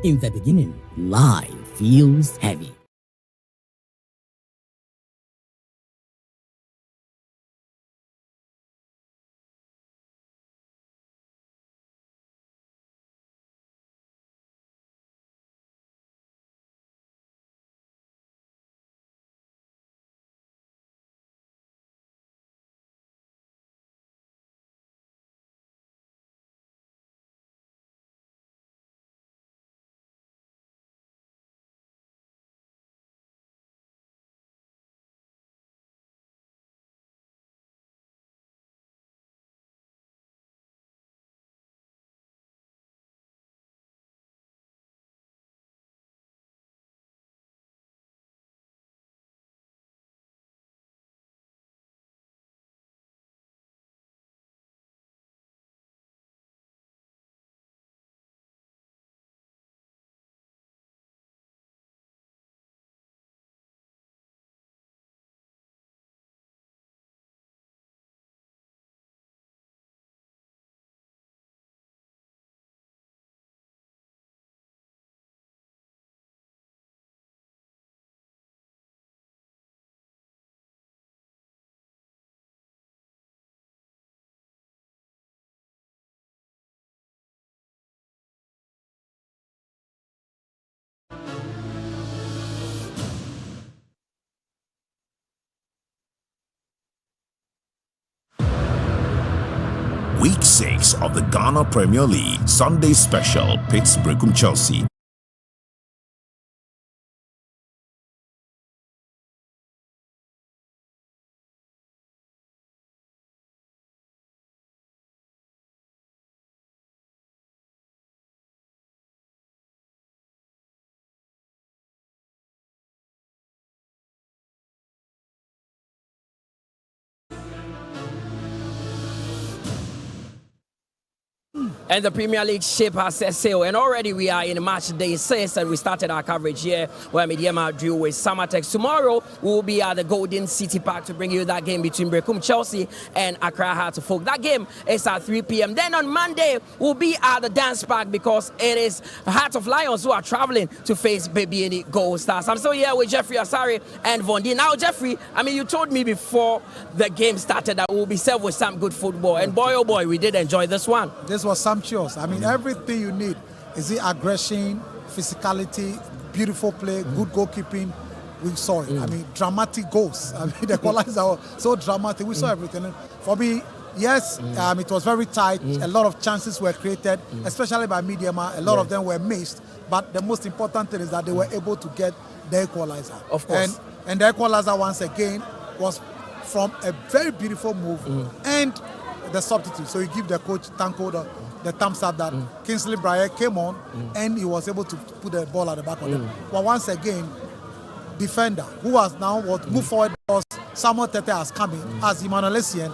In the beginning, life feels heavy. Week 6 of the Ghana Premier League Sunday Special pits Brecum Chelsea. And the Premier League ship has set sail, and already we are in match day 6, and we started our coverage here where Medeama drew with Samartex. Tomorrow we will be at the Golden City Park to bring you that game between Brecum Chelsea and Accra Hearts of Oak. That game is at 3 p.m. Then on Monday we'll be at the Dance Park because it is Heart of Lions who are traveling to face Baby Gold Stars. I'm still here with Jeffrey Asari and Vondi. Now, Jeffrey, I mean, you told me before the game started that we'll be served with some good football, and boy oh boy, we did enjoy this one. This was sumptuous. I mean, everything you need is the aggression, physicality, beautiful play, good goalkeeping. We saw it. I mean, dramatic goals. I mean, the equalizer was so dramatic. We saw everything. And for me, yes, it was very tight. A lot of chances were created, especially by Medeama. A lot of them were missed. But the most important thing is that they were able to get the equalizer. Of course. And the equalizer, once again, was from a very beautiful move and the substitute. So you give the coach Tanko the thumbs up that Kingsley Brier came on and he was able to put the ball at the back of them. But once again, defender who has now moved forward because Samuel Tete has come in as Emmanuel Essien.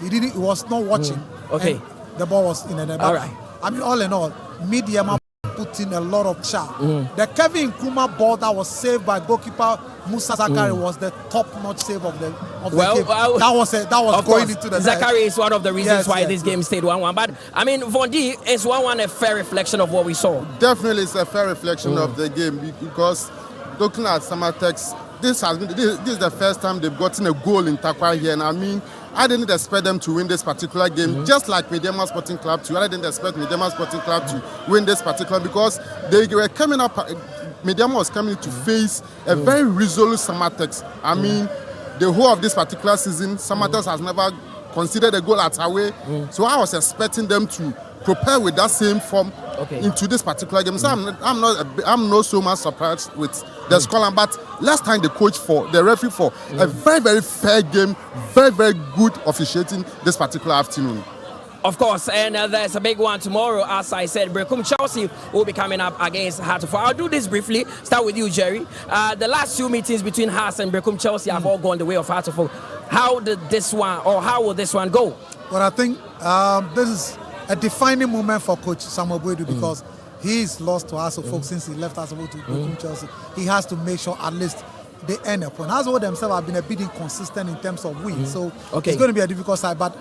He was not watching. Okay. The ball was in the back. All right. I mean, all in all, Medeama put in a lot of charge. The Kevin Nkrumah ball that was saved by goalkeeper Musa Zakari was the top-notch save of the game. That was going into the Zakari is one of the reasons why this game stayed 1-1. But I mean, Vondi, is 1-1 a fair reflection of what we saw? Definitely, it's a fair reflection of the game because looking at Samartex, this is the first time they've gotten a goal in Takwa here, and I mean, I didn't expect them to win this particular game, just like Medeama Sporting Club too. I didn't expect Medeama Sporting Club to win this particular because they were coming up. Medeama was coming to face a very resolute Samartex. I mean, the whole of this particular season, Samartex has never conceded a goal at away. So I was expecting them to prepare with that same form into this particular game. So I'm not so much surprised with the scoreline. But let's thank the referee for a very, very fair game, very, very good officiating this particular afternoon. Of course, and there's a big one tomorrow. As I said, Brecum Chelsea will be coming up against Hearts of Oak. I'll do this briefly. Start with you, Jerry. The last 2 meetings between Hearts and Brecum Chelsea have all gone the way of Hearts of Oak. How will this one go? Well, I think this is a defining moment for Coach Samuel Boadu because he's lost to Hearts of Oak since he left Hearts of Oak to Brecum Chelsea. He has to make sure at least they end a point. Hearts of Oak themselves have been a bit inconsistent in terms of wins, so it's going to be a difficult side. But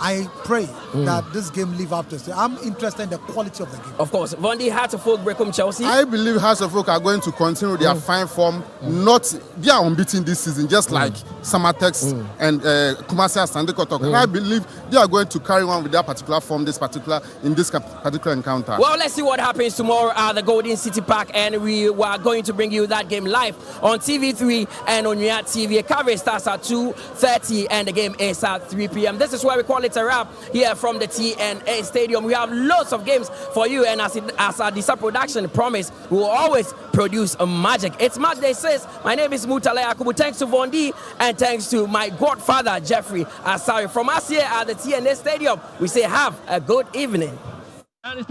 I pray that this game live up to it. I'm interested in the quality of the game. Of course. Vondi, Hearts of Oak, Brecum, Chelsea. I believe Hearts of Oak are going to continue their fine form. They are unbeaten this season, just like Samartex and Kumasi Asante Kotoko. And I believe they are going to carry on with their particular form in this particular encounter. Well, let's see what happens tomorrow at the Golden City Park, and we are going to bring you that game live on TV3 and on Yat TV. Coverage starts at 2:30 and the game is at 3 p.m. This is where we call it a wrap here from the TNA Stadium. We have lots of games for you, and as our Disa production promised, we will always produce a magic. It's Match Day 6. My name is Mutale Akubu. Thanks to Vondi and thanks to my godfather Jeffrey Asari. From us here at the TNA Stadium, we say have a good evening. And